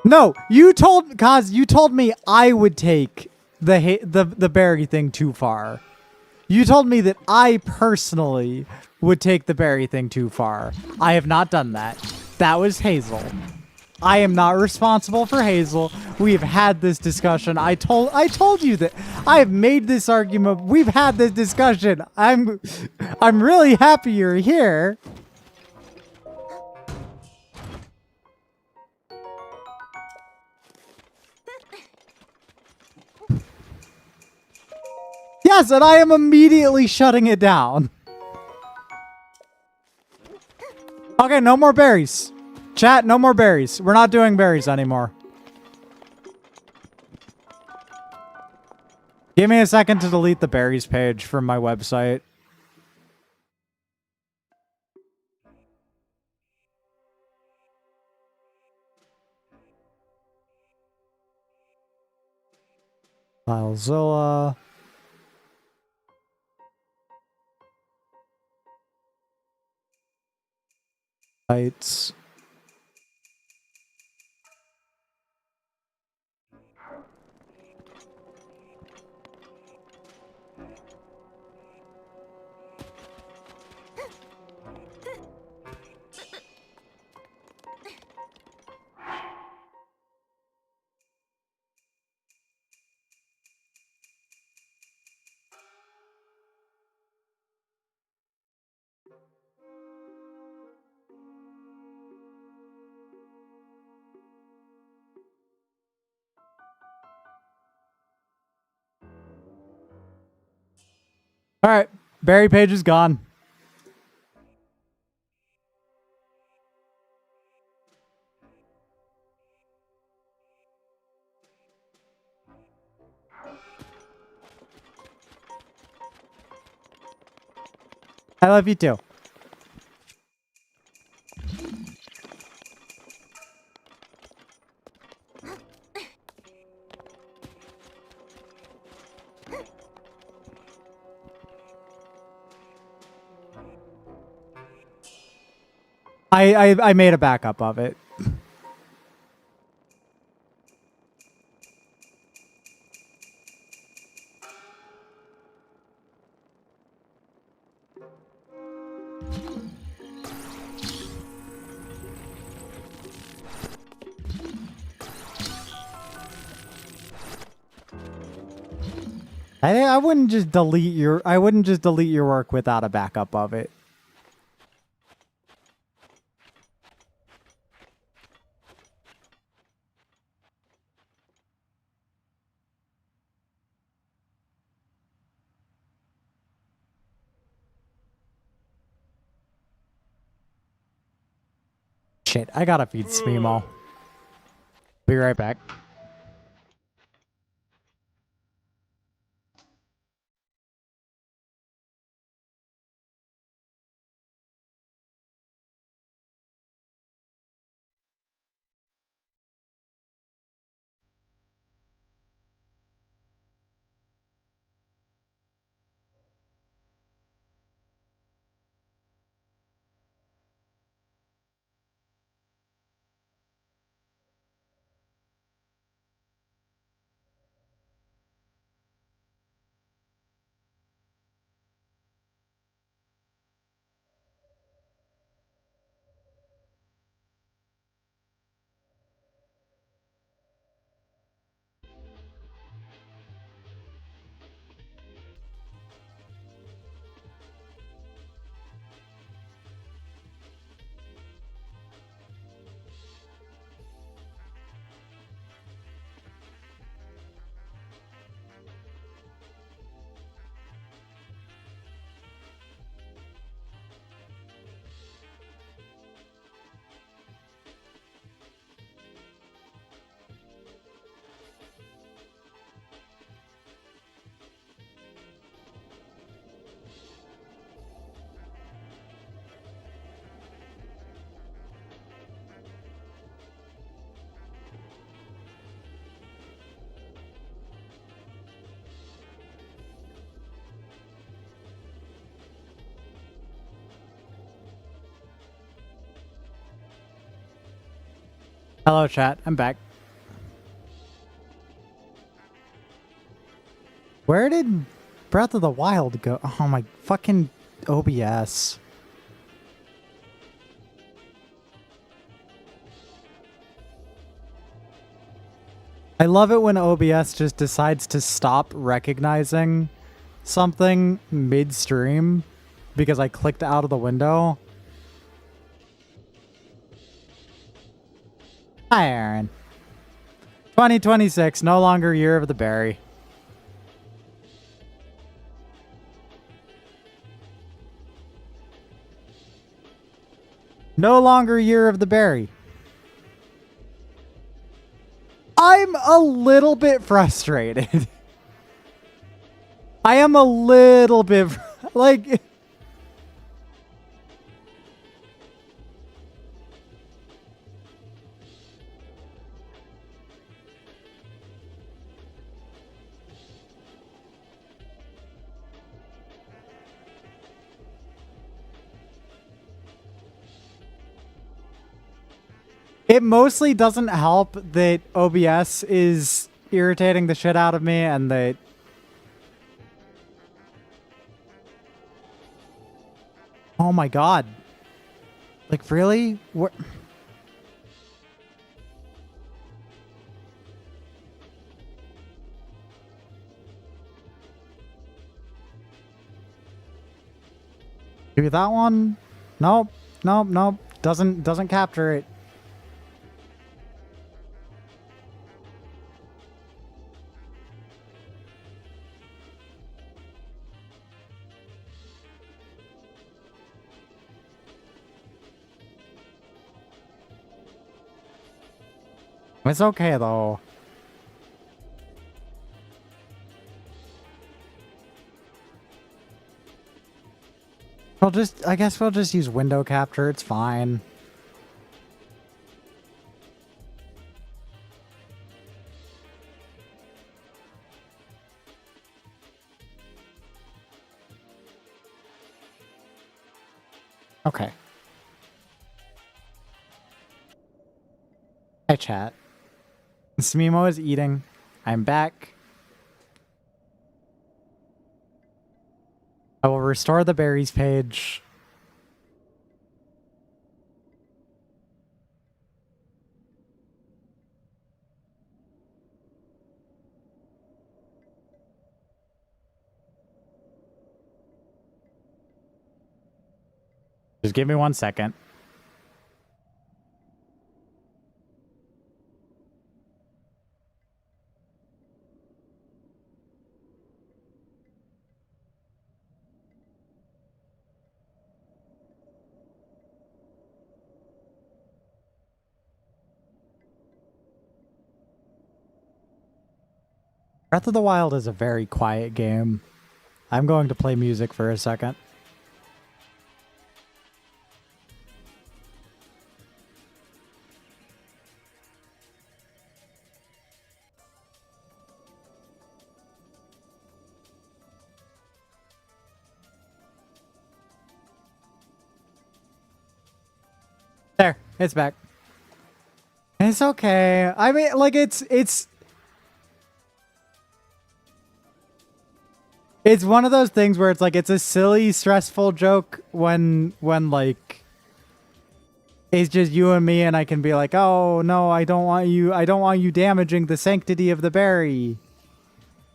No, you told me I would take the berry thing too far. You told me that I personally would take the berry thing too far. I have not done that. That was Hazel. I am not responsible for Hazel. We have had this discussion. I told you that I have made this argument. We've had this discussion. I'm really happy you're here. Yes, and I am immediately shutting it down. Okay, no more berries. Chat, no more berries. We're not doing berries anymore. Give me a second to delete the berries page from my website. FileZilla. Sites. All right, berry page is gone. I love you too. I made a backup of it. I wouldn't just delete your work without a backup of it. Shit, I gotta feed Smemo. Be right back. Hello, chat. I'm back. Where did Breath of the Wild go? Oh my fucking OBS. I love it when OBS just decides to stop recognizing something midstream because I clicked out of the window. Hi, Aaron. 2026, no longer Year of the Berry. No longer Year of the Berry. I'm a little bit frustrated. I am a little bit like it mostly doesn't help that OBS is irritating the shit out of me and that oh my god. Like really? What? Maybe that one? Nope. Nope, nope. Doesn't capture it. It's okay though. I guess we'll just use window capture. It's fine. Okay. Hi, chat. Smemo is eating. I'm back. I will restore the berries page. Just give me 1 second. Breath of the Wild is a very quiet game. I'm going to play music for a second. There, it's back. It's okay. I mean, like, it's one of those things where it's like, it's a silly, stressful joke when like, it's just you and me, and I can be like, oh, no, I don't want you damaging the sanctity of the berry.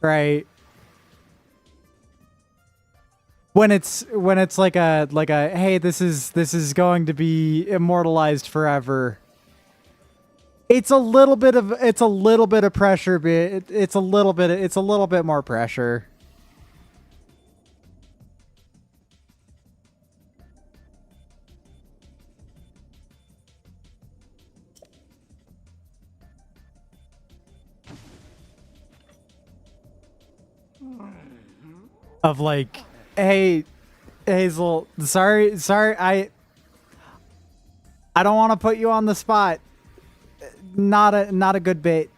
Right? When it's like a hey, this is going to be immortalized forever. It's a little bit of pressure, but it's a little bit more pressure. Of like, hey, Hazel, sorry, I don't want to put you on the spot. Not a good bait.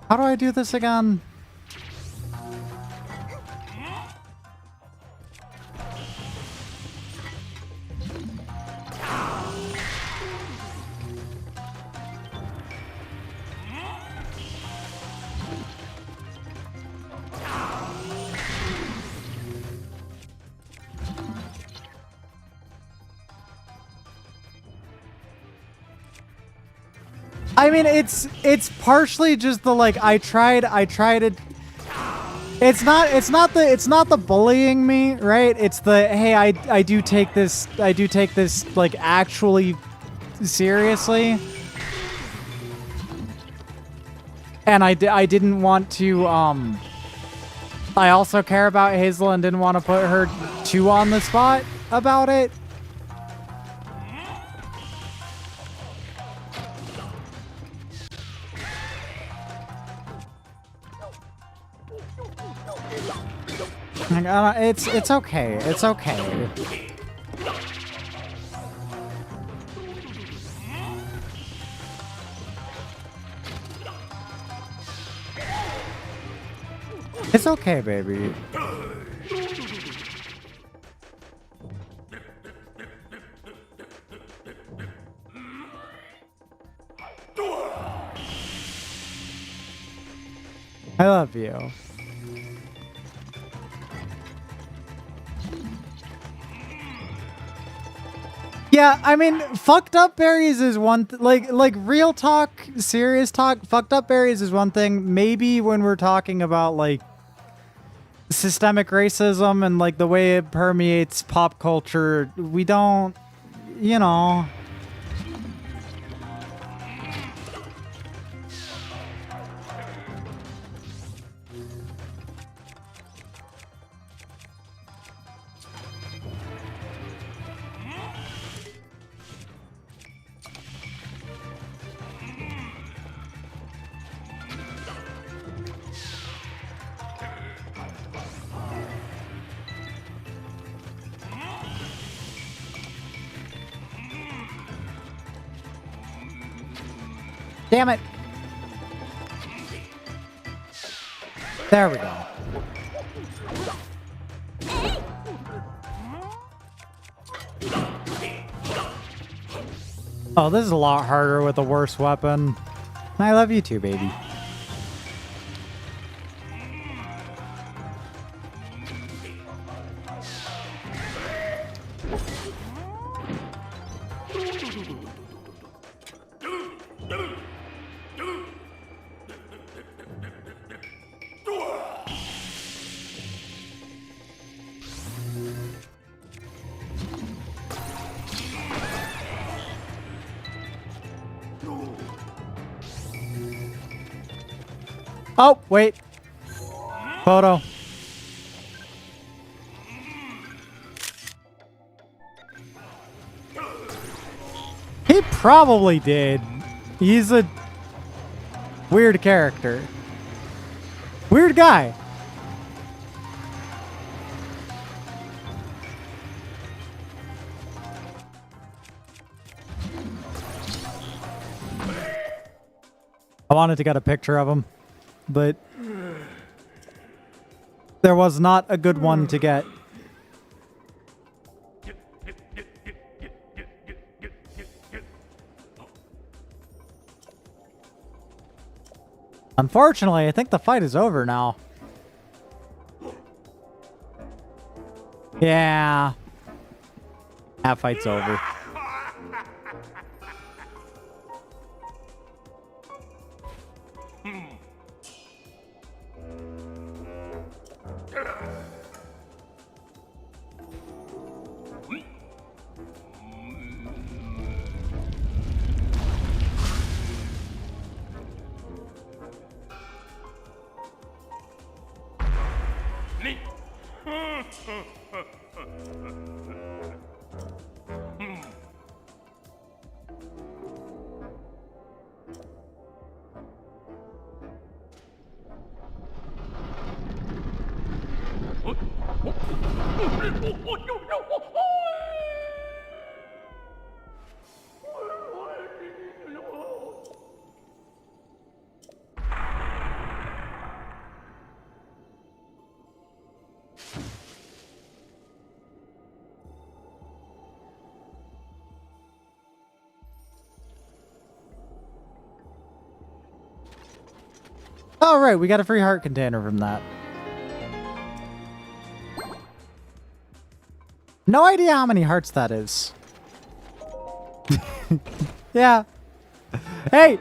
How do I do this again? I mean, it's partially just the like I tried it. It's not the bullying me, right? It's the hey, I do take this like actually seriously. And I didn't want to I also care about Hazel and didn't want to put her too on the spot about it. It's okay. It's okay. It's okay, baby. I love you. Yeah, I mean, fucked up berries is one like real talk, serious talk. Fucked up berries is one thing. Maybe when we're talking about like systemic racism and like the way it permeates pop culture, we don't, you know. Damn it. There we go. Oh, this is a lot harder with a worse weapon. I love you too, baby. Oh, wait. Photo. He probably did. He's a weird character. Weird guy. I wanted to get a picture of him, but there was not a good one to get. Unfortunately, I think the fight is over now. Yeah. That fight's over. Oh, right, we got a free heart container from that. No idea how many hearts that is. Yeah. Hey!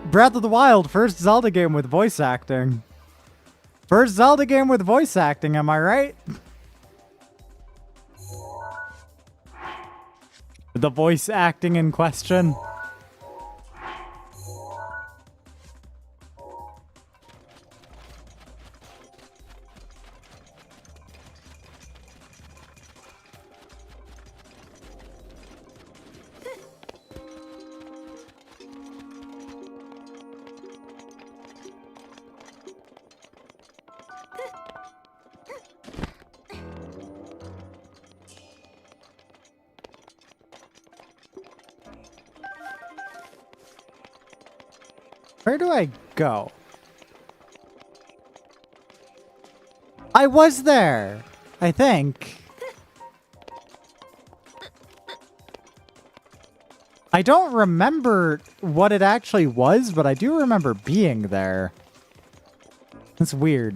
Breath of the Wild, first Zelda game with voice acting. First Zelda game with voice acting, am I right? The voice acting in question. Where do I go? I was there, I think. I don't remember what it actually was, but I do remember being there. That's weird.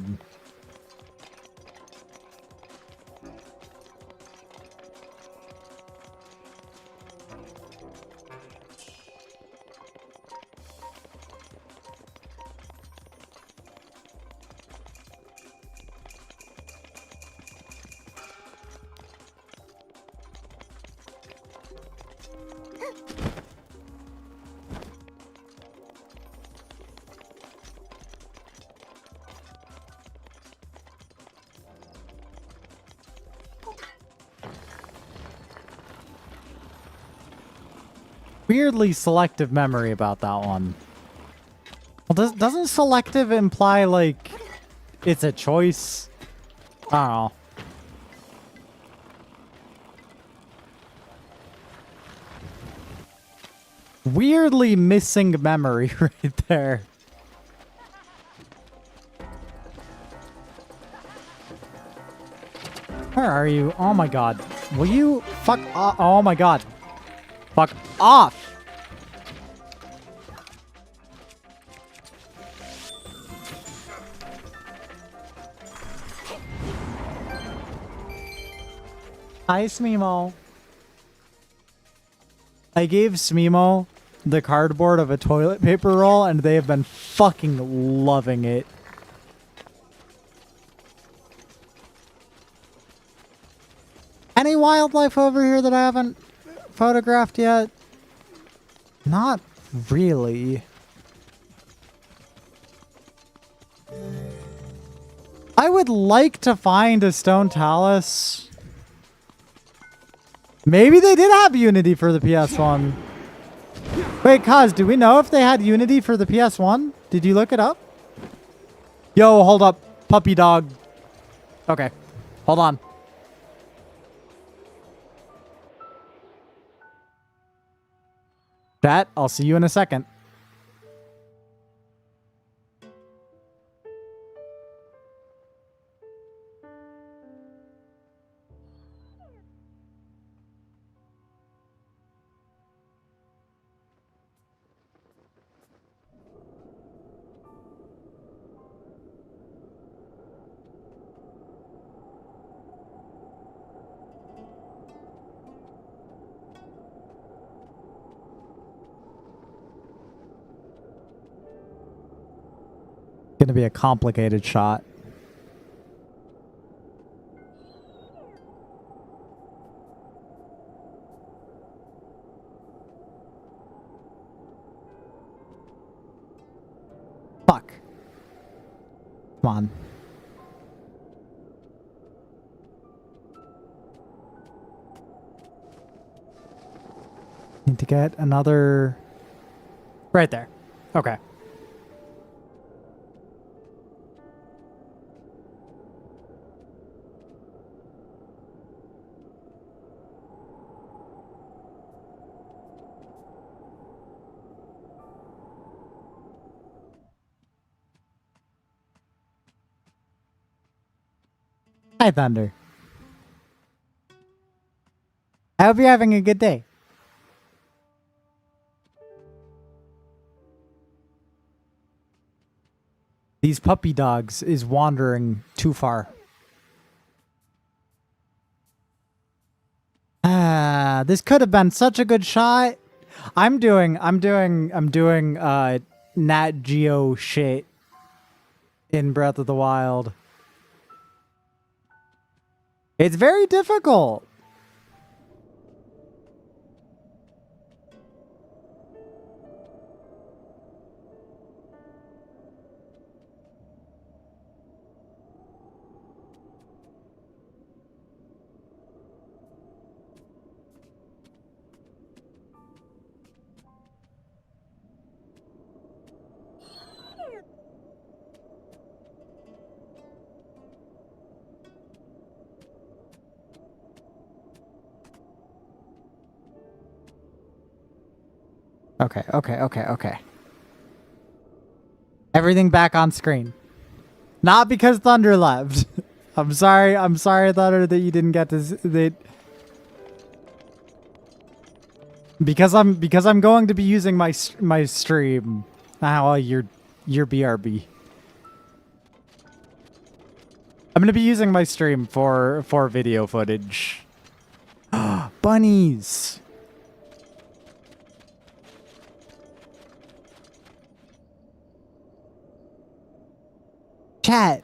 Weirdly selective memory about that one. Well, doesn't selective imply, like, it's a choice? I don't know. Weirdly missing memory right there. Where are you? Oh my god. Will you fuck off? Oh my god. Fuck off! Hi, Smemo. I gave Smemo the cardboard of a toilet paper roll, and they have been fucking loving it. Any wildlife over here that I haven't photographed yet? Not really. I would like to find a stone talus. Maybe they did have Unity for the PS1. Wait, Kaz, do we know if they had Unity for the PS1? Did you look it up? Yo, hold up. Puppy dog. Okay. Hold on. Chat, I'll see you in a second. Gonna be a complicated shot. Fuck. Come on. Need to get another... Right there. Okay. Hi, Thunder. I hope you're having a good day. These puppy dogs is wandering too far. Ah, this could have been such a good shot. I'm doing Nat Geo shit in Breath of the Wild. It's very difficult. Okay. Everything back on screen. Not because Thunder left. I'm sorry, Thunder, that you didn't get to that. Because I'm going to be using my stream. Ah, well, your BRB. I'm going to be using my stream for video footage. Bunnies. Chat.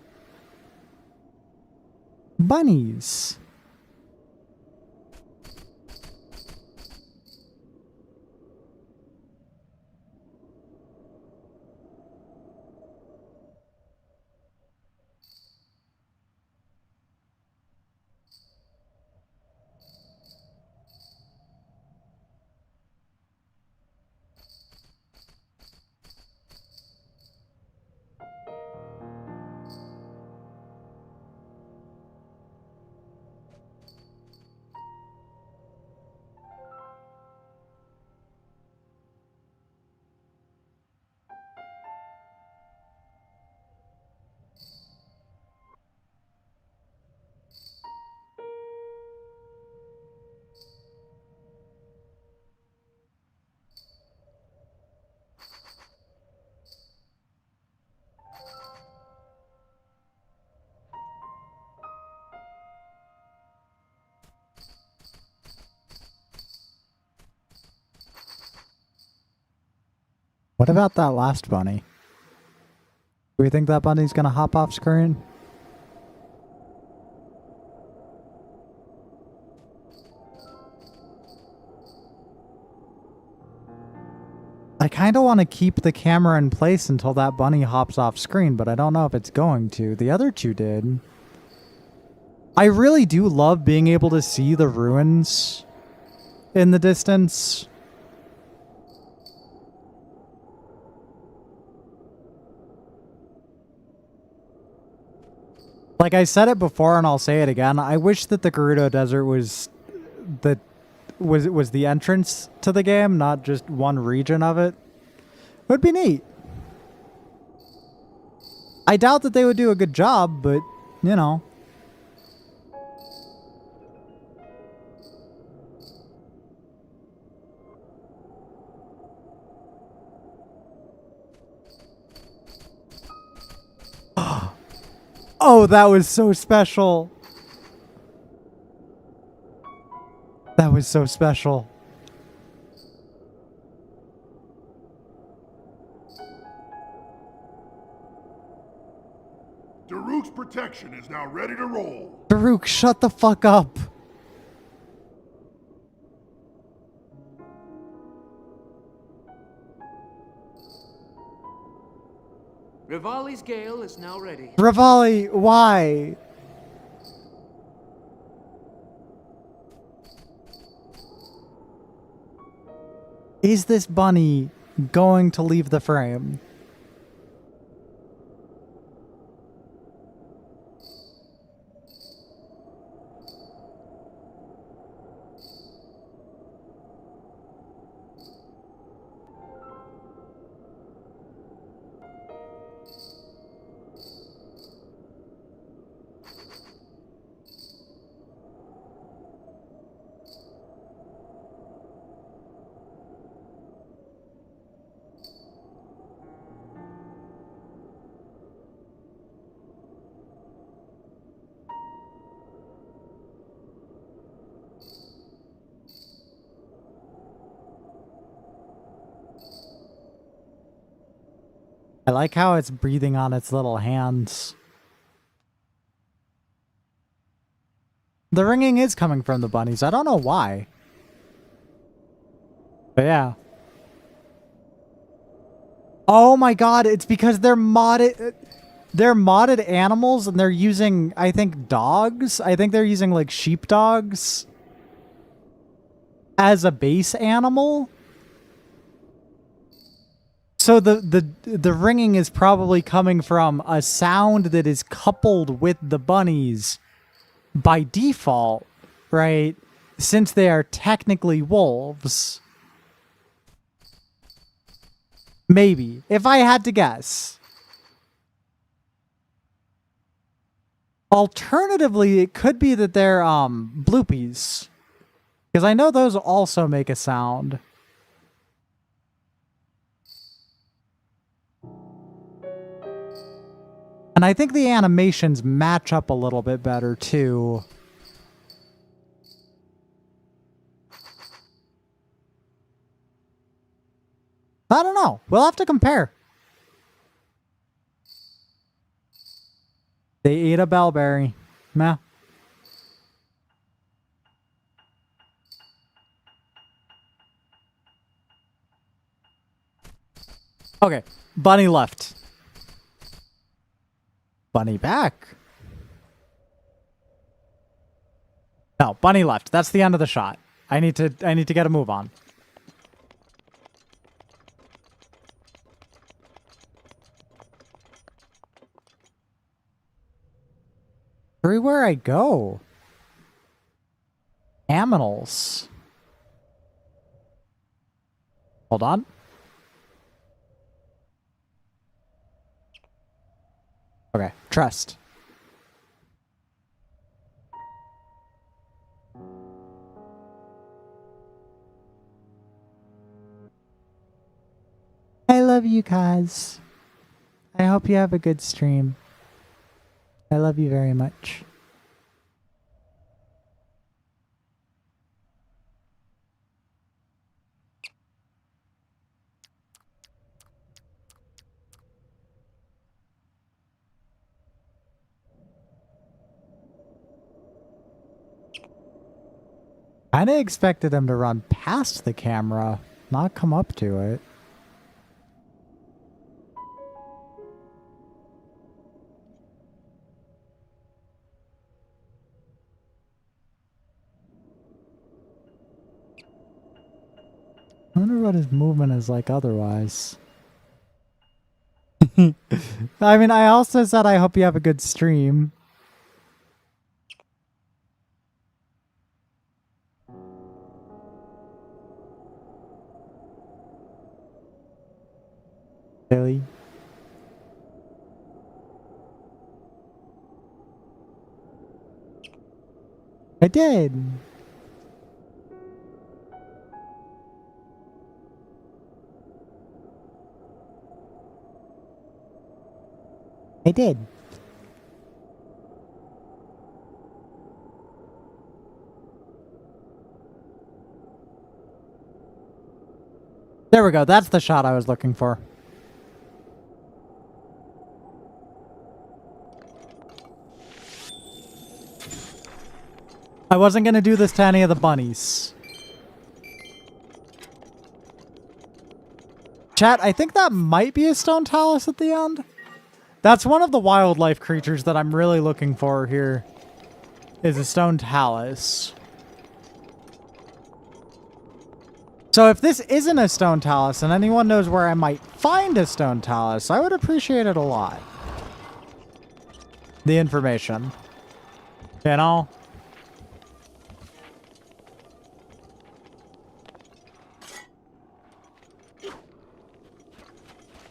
Bunnies. What about that last bunny? Do we think that bunny's gonna hop off screen? I kind of want to keep the camera in place until that bunny hops off screen, but I don't know if it's going to. The other two did. I really do love being able to see the ruins in the distance. Like I said it before and I'll say it again, I wish that the Gerudo Desert was the entrance to the game, not just one region of it. It would be neat. I doubt that they would do a good job, but, you know. Oh, that was so special. That was so special. Daruk's protection is now ready to roll. Daruk, shut the fuck up. Rivali's Gale is now ready. Rivali, why? Is this bunny going to leave the frame? I like how it's breathing on its little hands. The ringing is coming from the bunnies. I don't know why. But yeah. Oh my god, it's because they're modded animals and they're using, I think, dogs. I think they're using like sheepdogs as a base animal. So the ringing is probably coming from a sound that is coupled with the bunnies by default, right? Since they are technically wolves. Maybe, if I had to guess. Alternatively, it could be that they're bloopies. Because I know those also make a sound. And I think the animations match up a little bit better, too. I don't know. We'll have to compare. They ate a bellberry. Meh. Okay. Bunny left. Bunny back. No, bunny left. That's the end of the shot. I need to get a move on. Everywhere I go. Aminals. Hold on. Okay, trust. I love you guys. I hope you have a good stream. I love you very much. Kinda expected him to run past the camera, not come up to it. I wonder what his movement is like otherwise. I mean, I also said I hope you have a good stream. Really? I did. I did. There we go. That's the shot I was looking for. I wasn't going to do this to any of the bunnies. Chat, I think that might be a stone talus at the end. That's one of the wildlife creatures that I'm really looking for here. Is a stone talus. So if this isn't a stone talus and anyone knows where I might find a stone talus, I would appreciate it a lot. The information. You know?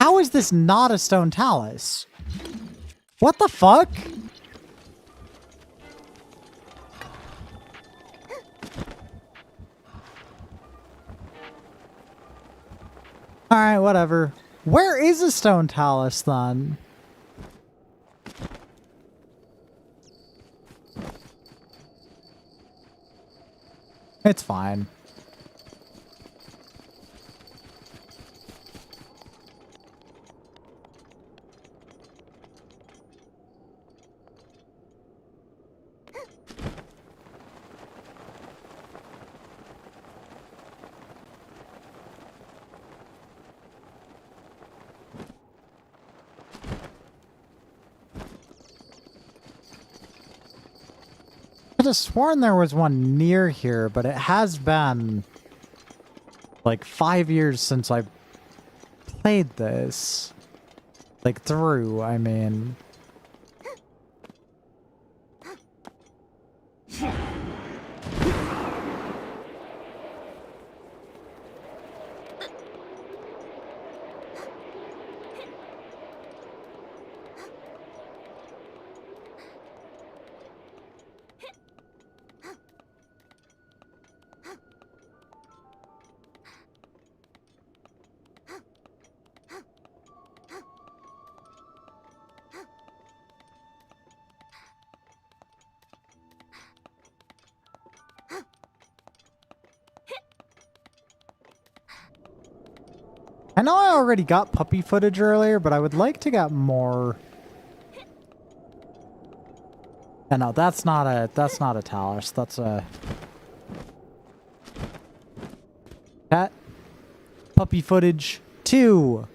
How is this not a stone talus? What the fuck? Alright, whatever. Where is a stone talus then? It's fine. I could have sworn there was one near here, but it has been like 5 years since I played this. Like through, I mean. I know I already got puppy footage earlier, but I would like to get more. And no, that's not a talus. That's a cat. Puppy footage 2.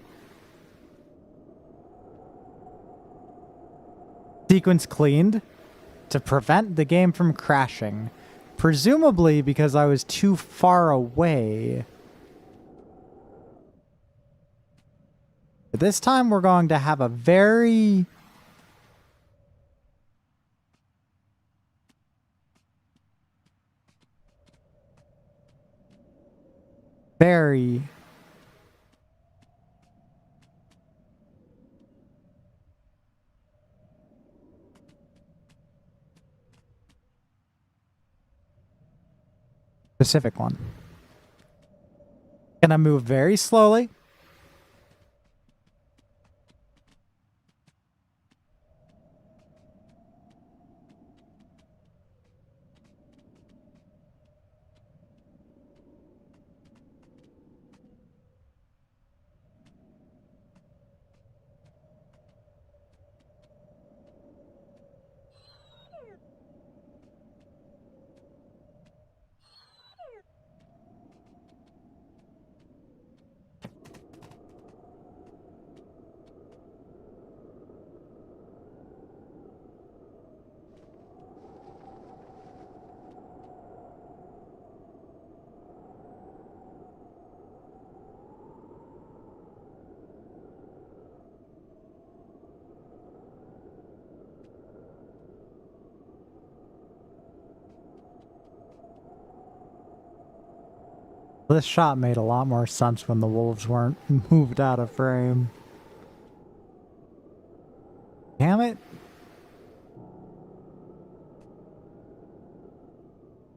Sequence cleaned to prevent the game from crashing. Presumably because I was too far away. But this time we're going to have a very specific one. Gonna move very slowly. This shot made a lot more sense when the wolves weren't moved out of frame. Damn it.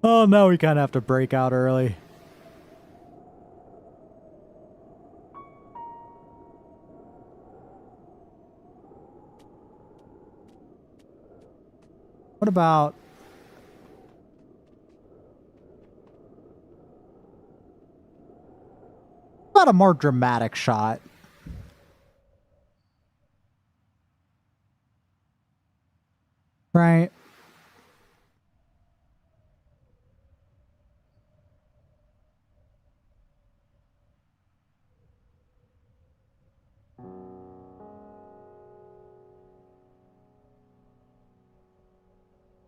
Oh, now we kind of have to break out early. What about... a more dramatic shot? Right?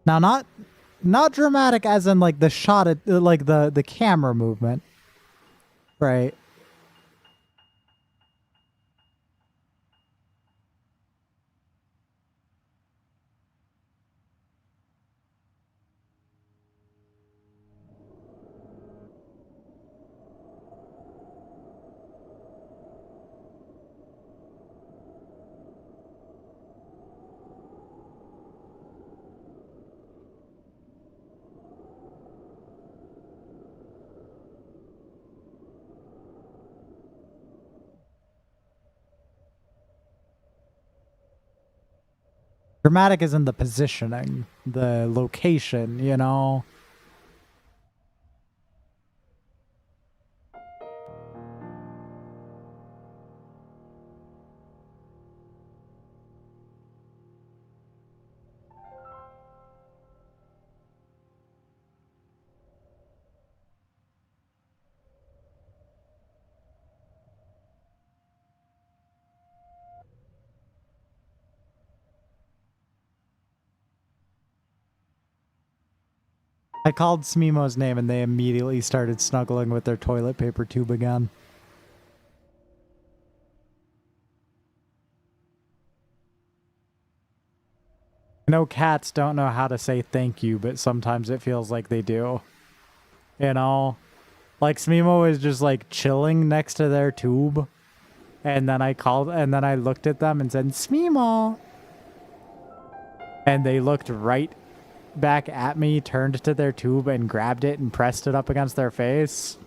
Now, not dramatic as in like the shot at like the camera movement. Right. Dramatic is in the positioning, the location, you know? I called Smimo's name and they immediately started snuggling with their toilet paper tube again. I know cats don't know how to say thank you, but sometimes it feels like they do. You know? Like Smimo is just like chilling next to their tube. And then I looked at them and said, Smimo. And they looked right back at me, turned to their tube and grabbed it and pressed it up against their face.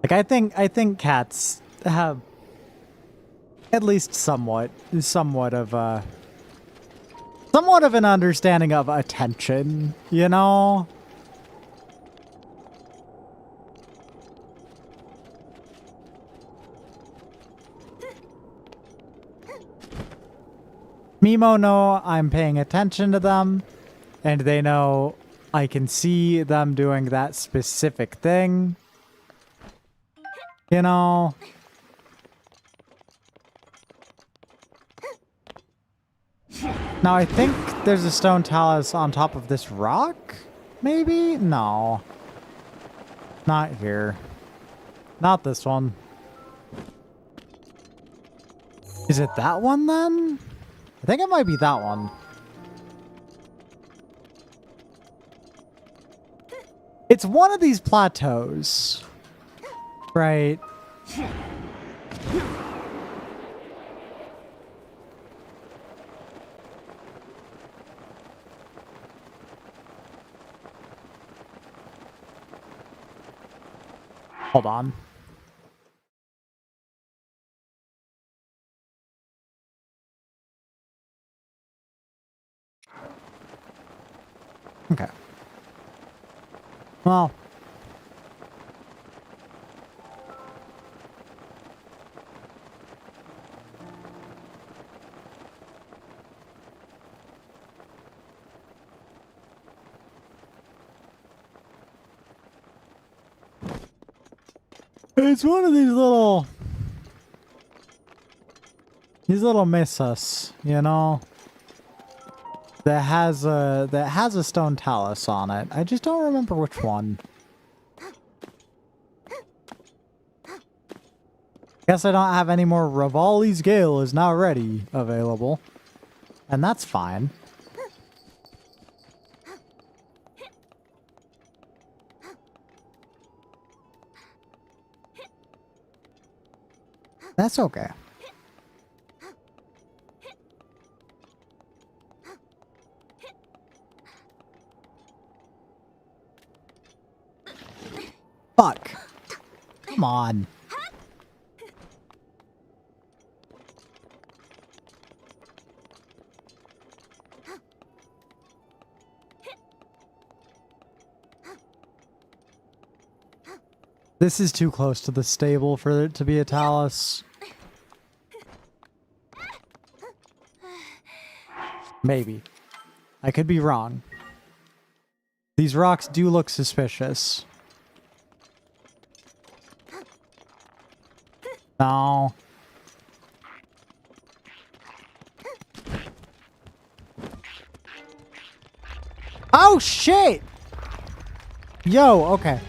Like I think cats have at least somewhat of an understanding of attention, you know? Mimo know I'm paying attention to them, and they know I can see them doing that specific thing. You know? Now I think there's a stone talus on top of this rock? Maybe? No. Not here. Not this one. Is it that one then? I think it might be that one. It's one of these plateaus. Right. Hold on. Okay. Well. It's one of these little missus, you know, that has a stone talus on it. I just don't remember which one. Guess I don't have any more Rivali's Gale is now ready available. And that's fine. That's okay. Fuck. Come on. This is too close to the stable for it to be a Talus. Maybe. I could be wrong. These rocks do look suspicious. No. Oh, shit! Yo, okay.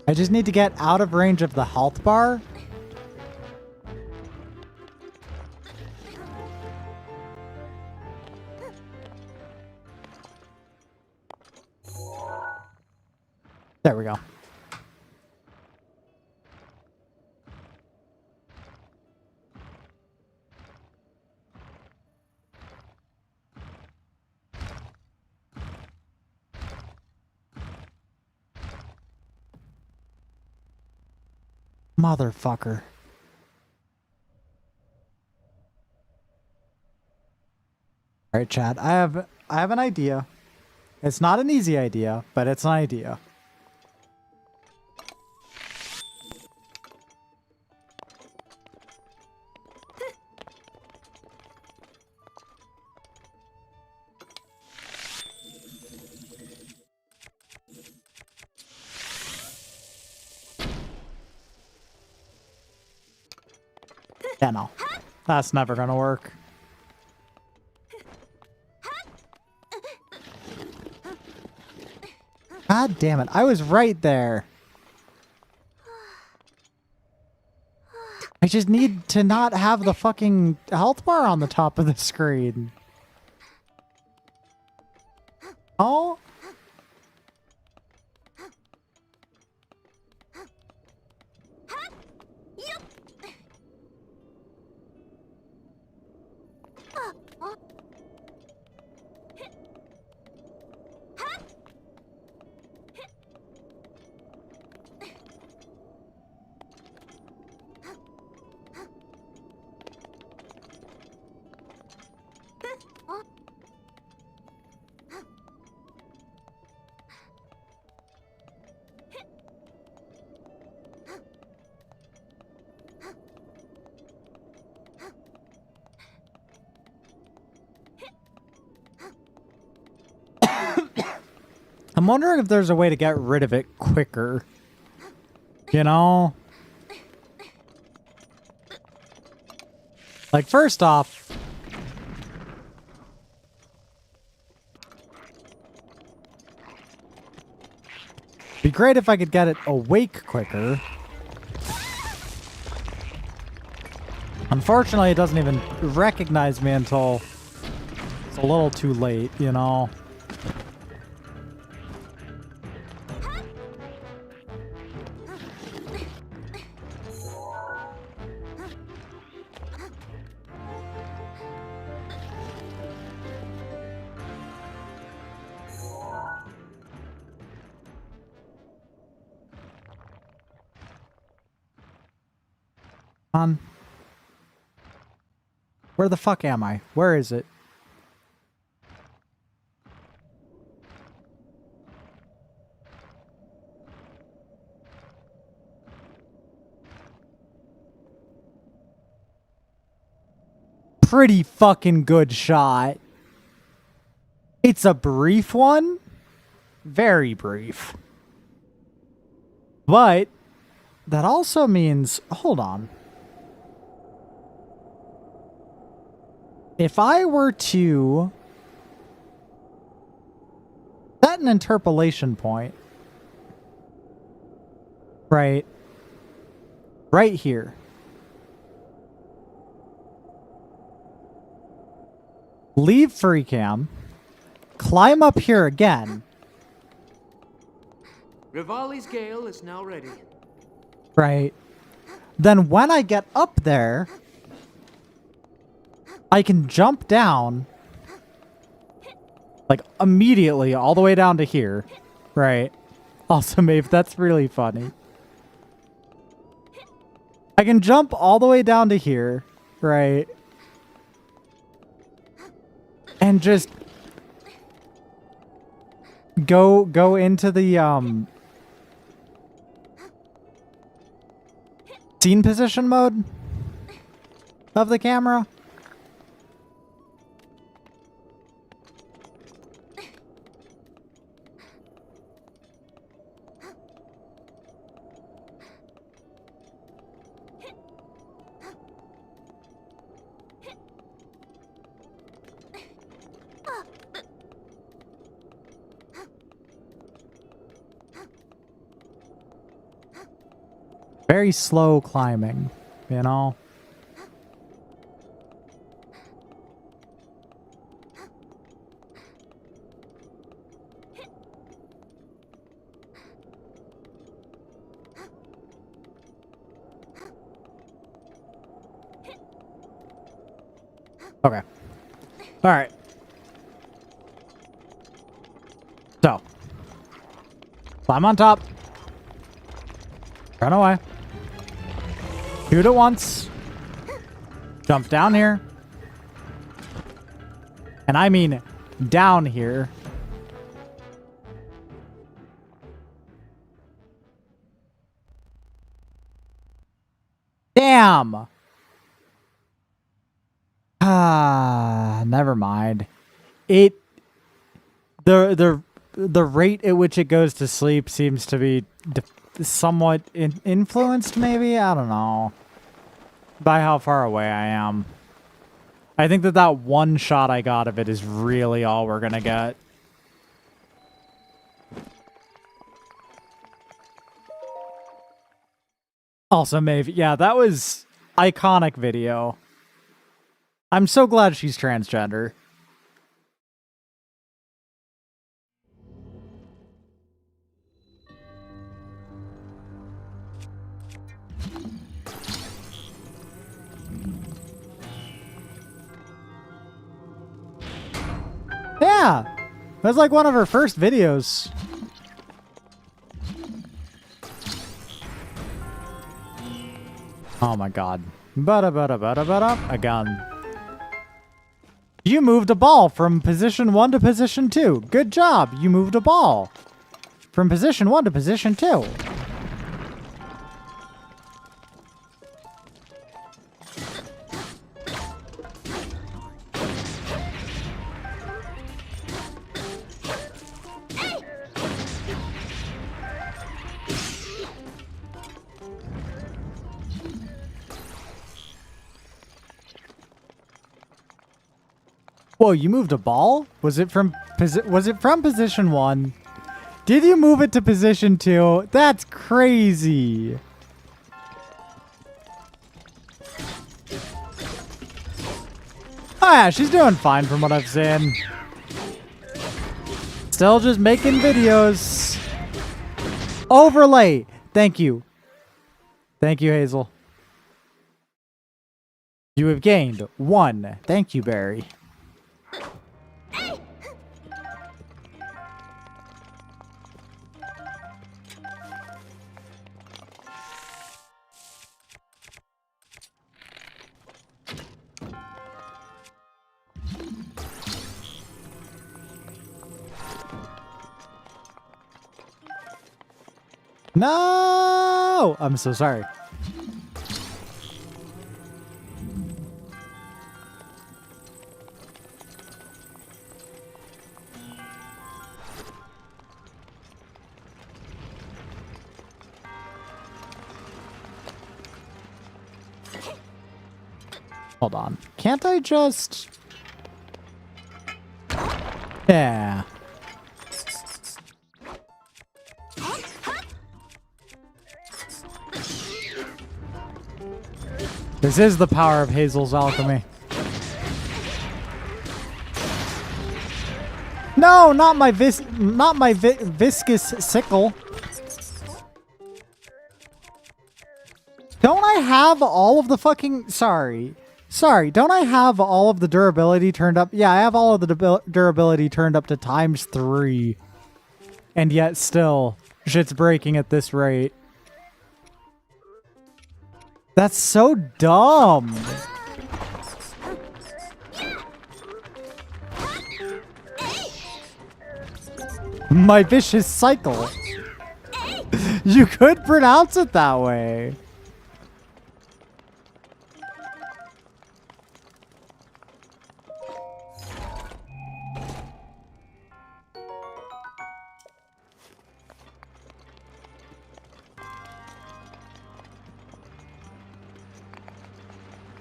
I just need to get out of range of the health bar. There we go. Motherfucker. All right, Chad. I have an idea. It's not an easy idea, but it's an idea. Yeah, no. That's never gonna work. God damn it. I was right there. I just need to not have the fucking health bar on the top of the screen. Oh? I'm wondering if there's a way to get rid of it quicker. You know? Like, first off... Be great if I could get it awake quicker. Unfortunately, it doesn't even recognize me until it's a little too late, you know? On. Where the fuck am I? Where is it? Pretty fucking good shot. It's a brief one. Very brief. But that also means, hold on. If I were to set an interpolation point. Right here. Leave freecam. Climb up here again. Rivali's Gale is now ready. Right. Then when I get up there, I can jump down. Like, immediately, all the way down to here. Right. Also, Maeve, that's really funny. I can jump all the way down to here. Right. And just go into the, scene position mode of the camera. Very slow climbing, you know? Okay. All right. So, climb on top. Run away. Shoot it once. Jump down here. And I mean down here. Damn. Ah, never mind. The rate at which it goes to sleep seems to be somewhat influenced, maybe? I don't know. By how far away I am. I think that one shot I got of it is really all we're gonna get. Also, Maeve, yeah, that was iconic video. I'm so glad she's transgender. Yeah, that was like one of her first videos. Oh my god. Again. You moved a ball from position 1 to position 2. Good job. You moved a ball from position 1 to position 2. Whoa, you moved a ball? Was it from position 1? Did you move it to position 2? That's crazy. Oh yeah, she's doing fine from what I've seen. Still just making videos. Overlay. Thank you. Thank you, Hazel. You have gained 1. Thank you, Barry. No! I'm so sorry. Hold on. Can't I just... Yeah. This is the power of Hazel's alchemy. No, not my viscous sickle. Don't I have all of the fucking... Sorry, don't I have all of the durability turned up? Yeah, I have all of the durability turned up to ×3. And yet still, shit's breaking at this rate. That's so dumb. My vicious cycle. You could pronounce it that way.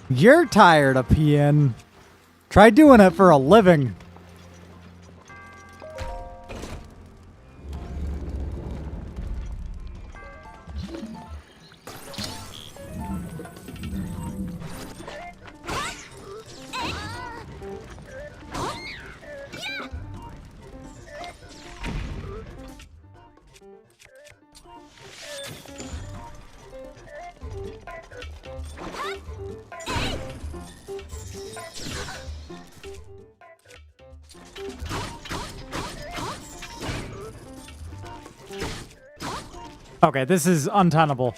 You're tired of peeing. Try doing it for a living. Okay, this is untenable.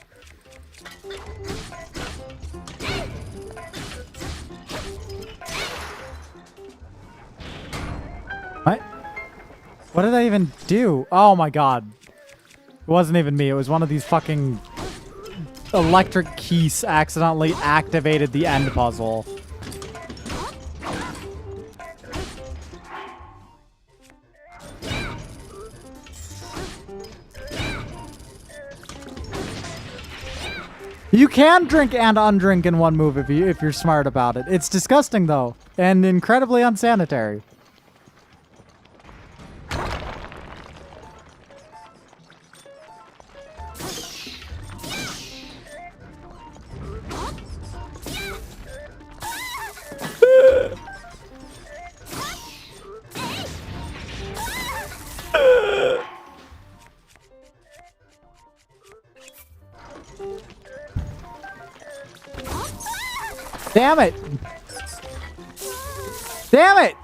What? What did I even do? Oh my god. It wasn't even me. It was one of these fucking electric keys accidentally activated the end puzzle. You can drink and undrink in one move if you're smart about it. It's disgusting though, and incredibly unsanitary. Damn it! Damn it!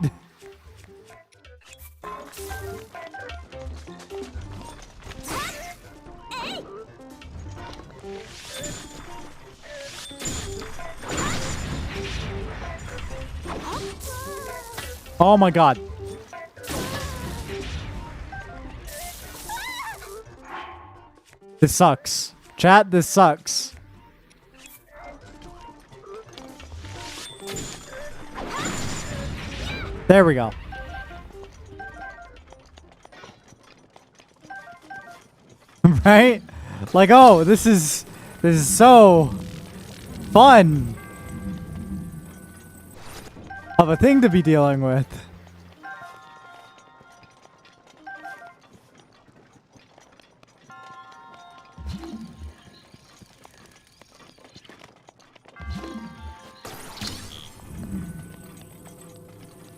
Oh my god. This sucks. Chat, this sucks. There we go. Right? Like, oh, this is so fun of a thing to be dealing with.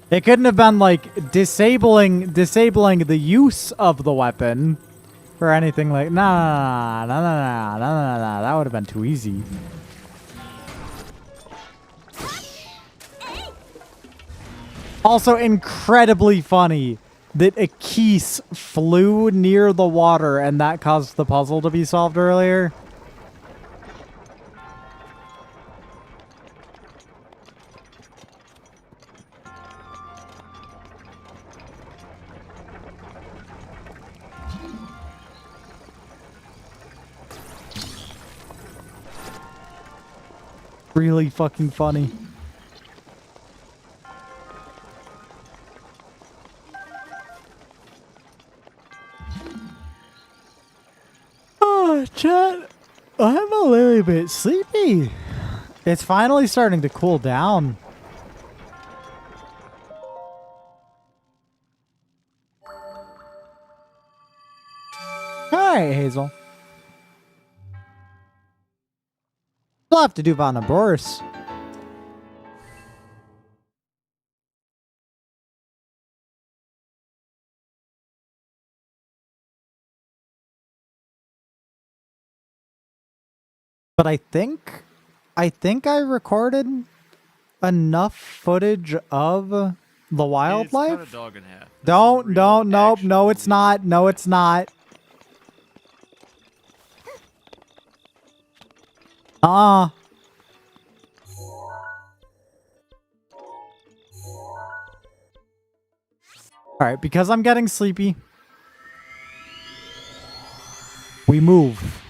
It couldn't have been like disabling the use of the weapon or anything like no. That would have been too easy. Also incredibly funny that a keys flew near the water and that caused the puzzle to be solved earlier. Really fucking funny. Oh, chat. I'm a little bit sleepy. It's finally starting to cool down. All right, Hazel. Still have to do Van Boris. But I think I recorded enough footage of the wildlife. It's cut a dog in half. Don't, nope, action no, it's movie. not. No, it's not. All right, because I'm getting sleepy, we move.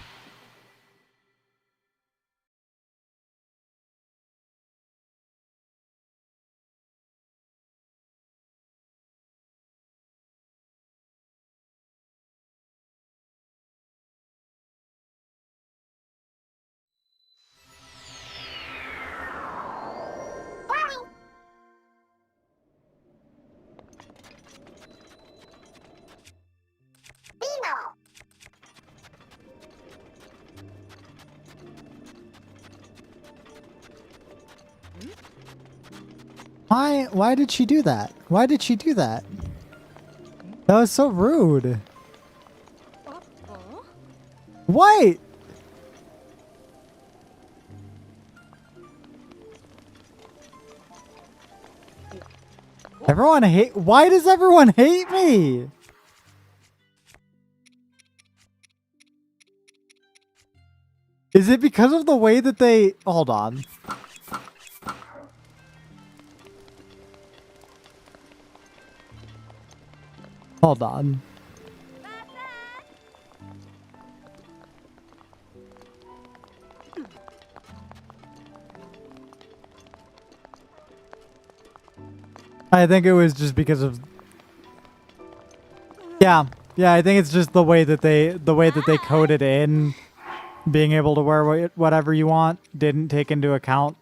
Why did she do that? Why did she do that? That was so rude. What? Everyone hate. Why does everyone hate me? Is it because of the way that they... Hold on. Hold on. I think it was just because of... Yeah, I think it's just the way that they coded in being able to wear whatever you want didn't take into account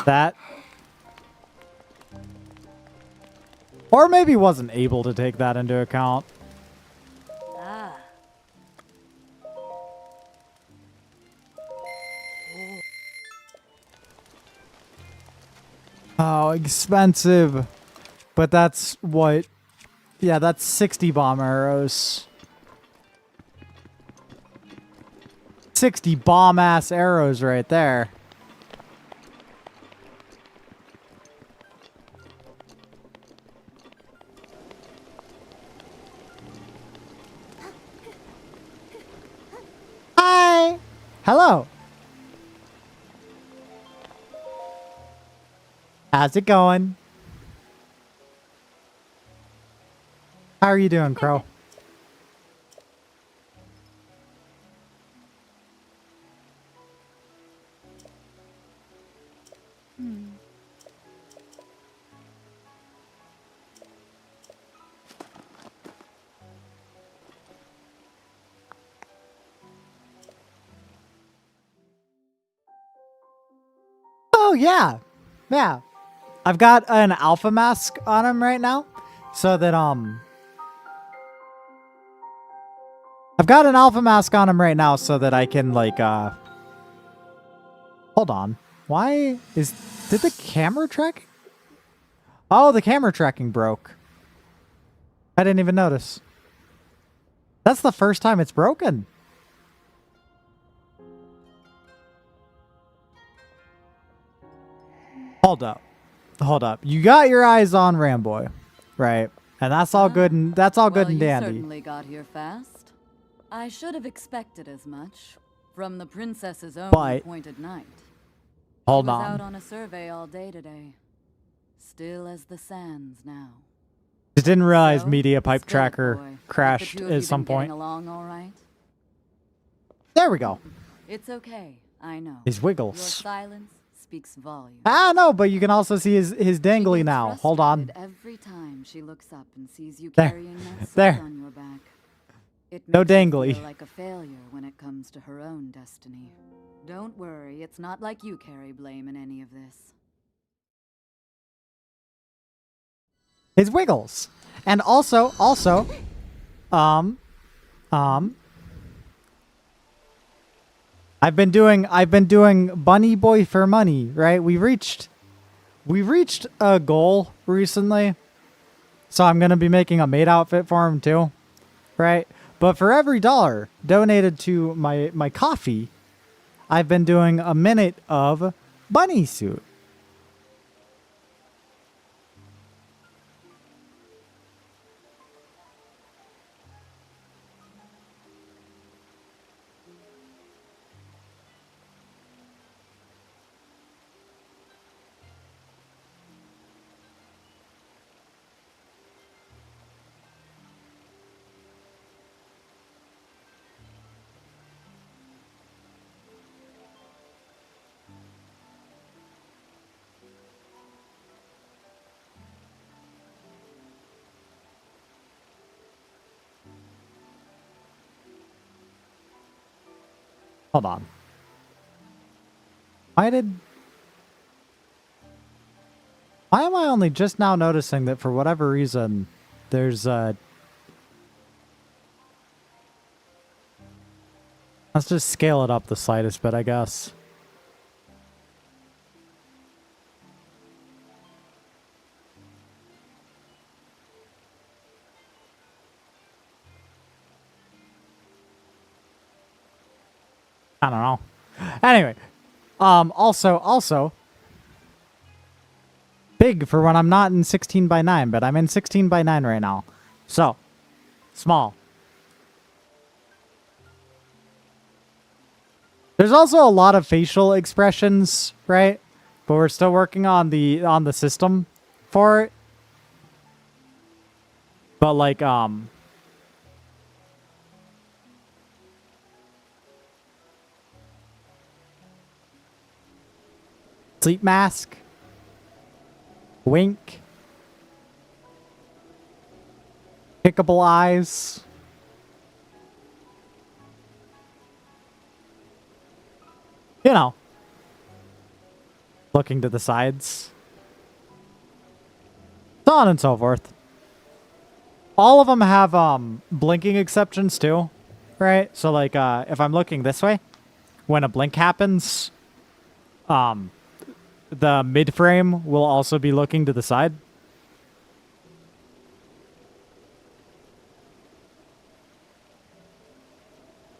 that. Or maybe wasn't able to take that into account. Ah. Oh, expensive. But that's what... Yeah, that's 60 bomb arrows. 60 bomb-ass arrows right there. Hi! Hello! How's it going? How are you doing, Crow? Oh, yeah. Yeah. I've got an alpha mask on him right now. So that, I've got an alpha mask on him right now so that I can, like, hold on. Why is... Did the camera track... Oh, the camera tracking broke. I didn't even notice. That's the first time it's broken. Hold up. Hold up. You got your eyes on Ramboy, right? And that's all good and that's all good and You dandy. certainly got here fast. I should have expected as much from the princess's own But- appointed knight. Hold He was out on. on a survey all day today. Still as the sands now. Just didn't realize So, Media Pipe Spirit Tracker Boy, have the crashed two of at you some been getting point. along all right? There we go. It's okay. I know. His Your wiggles. silence speaks volumes. Ah, no, but you can also see his She dangly gets now. Hold on. frustrated every time she looks up and sees you There. carrying that sword There. on your back. It No makes her dangly. feel like a failure when it comes to her own destiny. Don't worry, it's not like you carry blame in any of this. His wiggles. And also, I've been doing bunny boy for money, right? We reached a goal recently. So I'm going to be making a maid outfit for him too, right? But for every $1 donated to my coffee, I've been doing a minute of bunny suit. Hold on. Why am I only just now noticing that for whatever reason there's let's just scale it up the slightest bit, I guess. I don't know. Anyway, also big for when I'm not in 16 by 9, but I'm in 16 by 9 right now. So, small. There's also a lot of facial expressions, right? But we're still working on the system for it. But like sleep mask, wink, kickable eyes. You know, looking to the sides. So on and so forth. All of them have blinking exceptions too, right? So like if I'm looking this way, when a blink happens, the mid frame will also be looking to the side.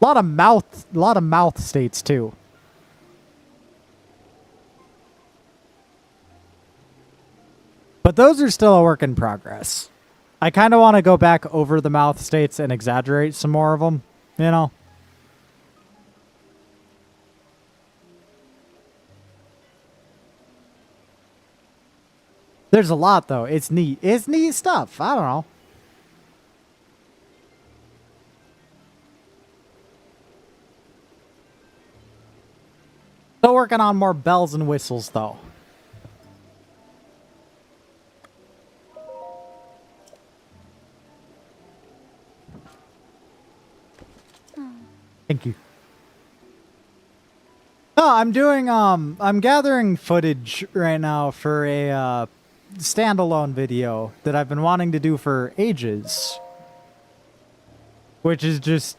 A lot of mouth states too. But those are still a work in progress. I kind of want to go back over the mouth states and exaggerate some more of them, you know? There's a lot, though. It's neat. It's neat stuff. I don't know. Still working on more bells and whistles, though. Thank you. No, I'm doing, I'm gathering footage right now for a, standalone video that I've been wanting to do for ages. Which is just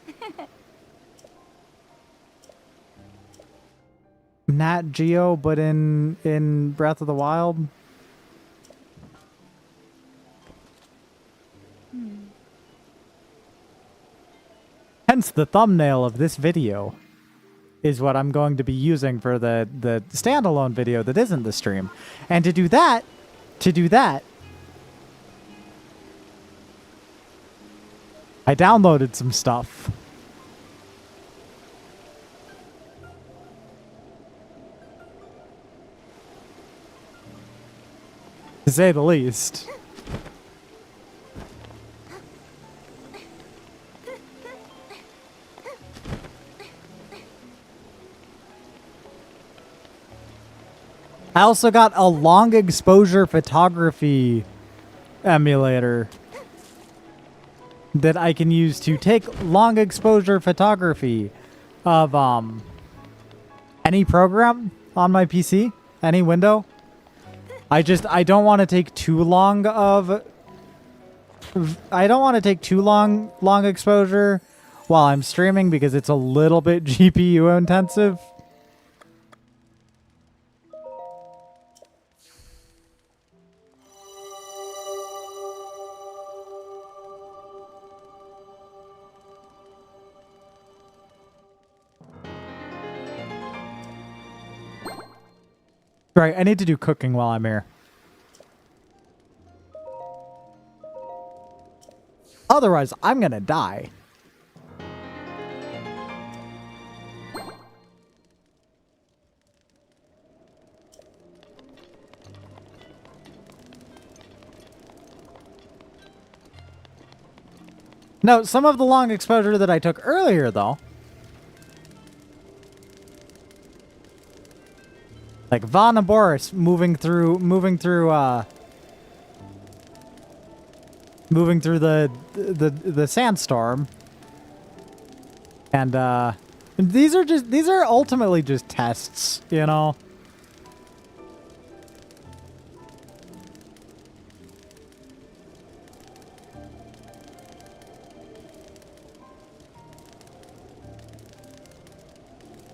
Nat Geo, but in Breath of the Wild. Hence the thumbnail of this video is what I'm going to be using for the standalone video that isn't the stream. And to do that, I downloaded some stuff. To say the least. I also got a long exposure photography emulator that I can use to take long exposure photography of any program on my PC, any window. I don't want to take too long of long exposure while I'm streaming because it's a little bit GPU intensive. Right, I need to do cooking while I'm here. Otherwise, I'm gonna die. No, some of the long exposure that I took earlier, though, like Von and Boris moving through the sandstorm, and these are ultimately just tests, you know.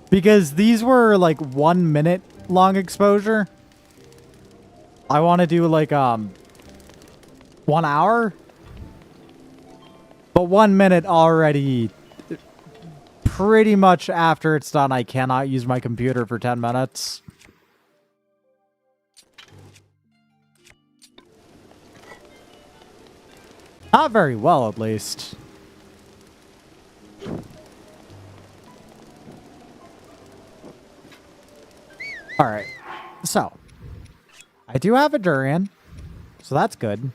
Because these were like 1 minute long exposure. I want to do like 1 hour. But 1 minute already, pretty much after it's done, I cannot use my computer for 10 minutes. Not very well, at least. Alright, so I do have a durian, so that's good.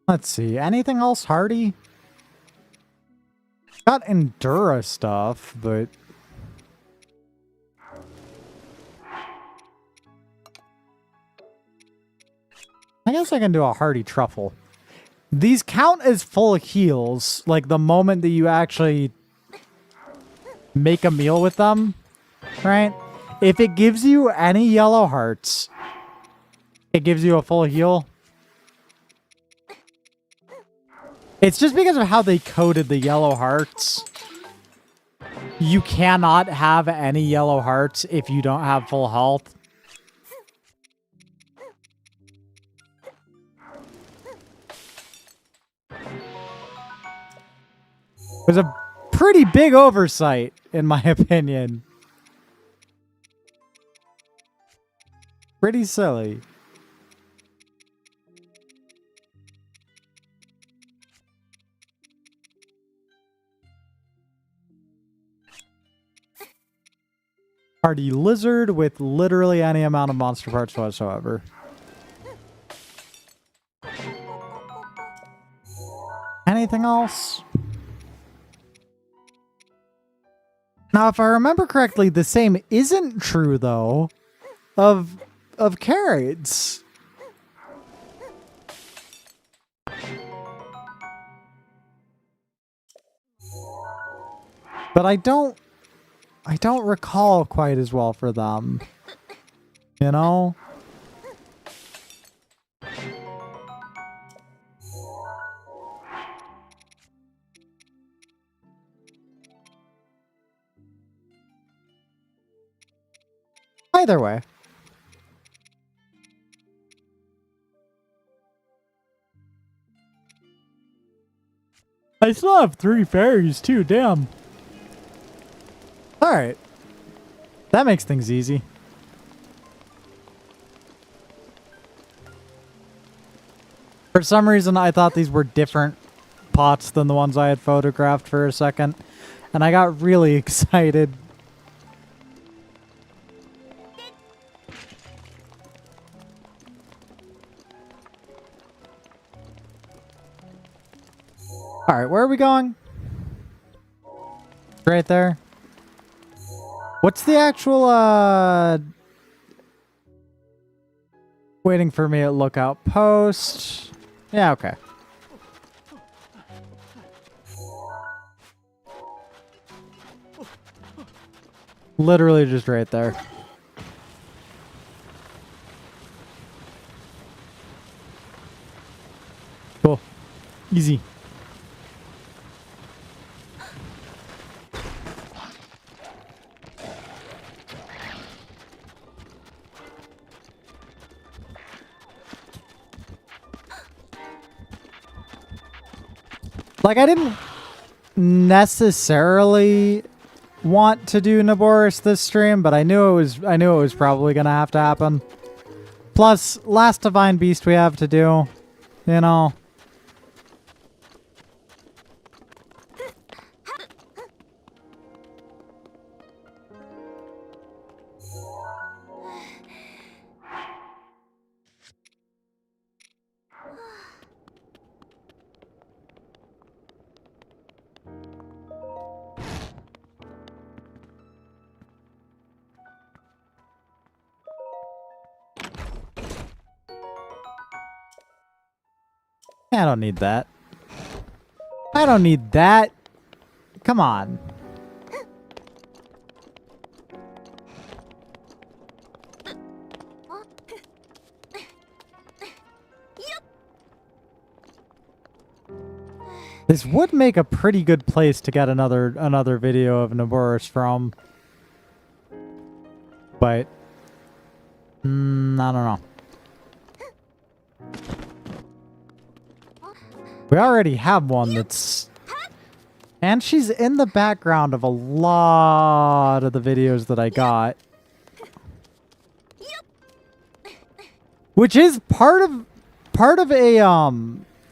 Let's see, anything else hardy? Got Endura stuff, but... I guess I can do a hardy truffle. These count as full heals, like the moment that you actually make a meal with them, right? If it gives you any yellow hearts, it gives you a full heal. It's just because of how they coded the yellow hearts. You cannot have any yellow hearts if you don't have full health. It was a pretty big oversight, in my opinion. Pretty silly. Hardy lizard with literally any amount of monster parts whatsoever. Anything else? Now, if I remember correctly, the same isn't true, though, of carrots. But I don't recall quite as well for them. You know? Either way. I still have 3 fairies too, damn. Alright. That makes things easy. For some reason, I thought these were different pots than the ones I had photographed for a second. And I got really excited. Alright, where are we going? Right there. What's the actual, waiting for me at Lookout Post? Yeah, okay. Literally just right there. Cool. Easy. Like, I didn't necessarily want to do Naboris this stream, but I knew it was probably gonna have to happen. Plus, last Divine Beast we have to do, you know. I don't need that. I don't need that. Come on. This would make a pretty good place to get another video of Naboris from. But I don't know. We already have one that's... And she's in the background of a lot of the videos that I got. Which is part of a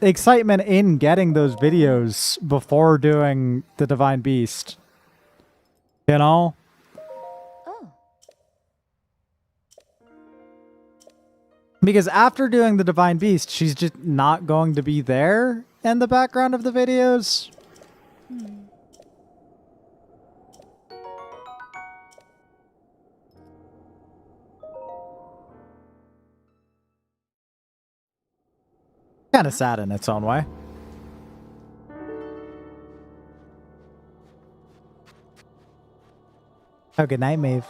excitement in getting those videos before doing the Divine Beast. You know? Because after doing the Divine Beast, she's just not going to be there in the background of the videos. Kind of sad in its own way. Oh, good night, Maeve.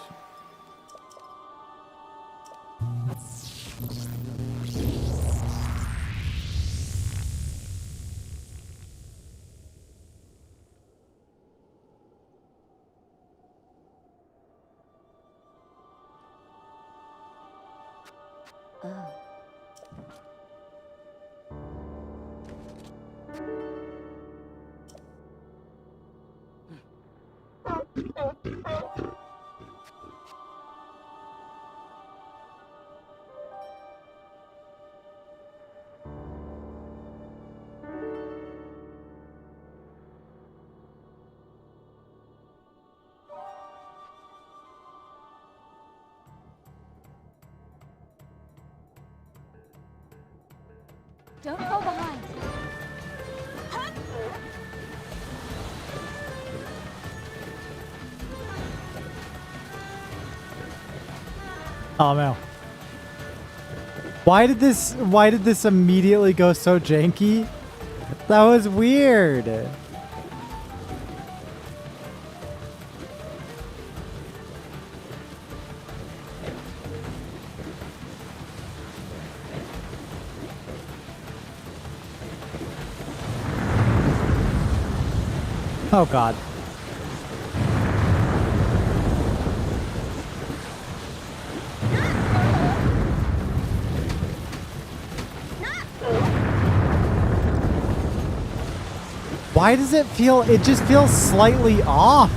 Don't fall behind. Oh no. Why did this immediately go so janky? That was weird. Oh god. Why does it feel, it just feels slightly off?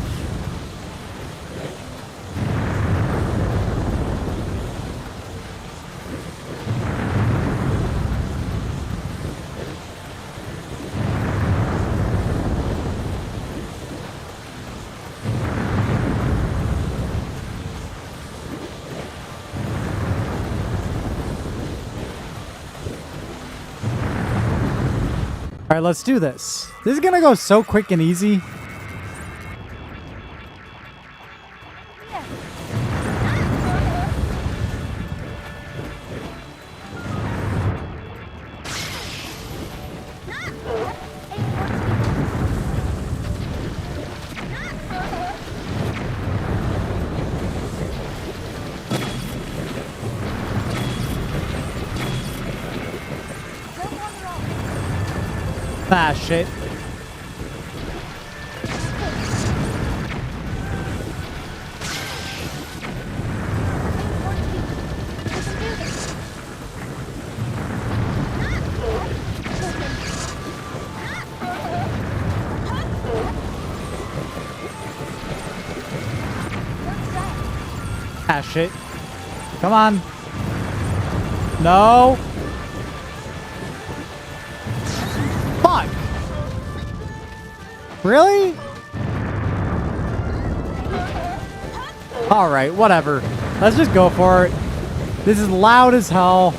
All right, let's do this. This is gonna go so quick and easy. Ah, shit. Ah, shit. Come on. No. Fuck. Really? Alright, whatever. Let's just go for it. This is loud as hell.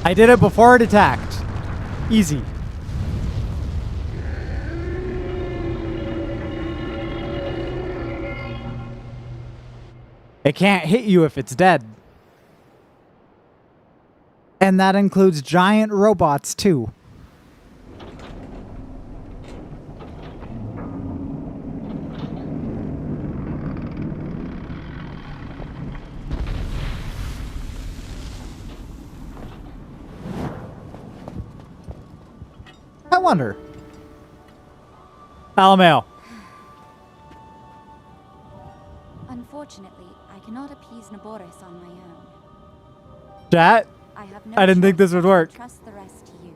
I did it before it attacked. Easy. It can't hit you if it's dead. And that includes giant robots, too. I wonder. Alameo. Unfortunately, I cannot appease Naboris on my own. Chat? I have no I didn't think choice this would but to work. Trust the rest to you.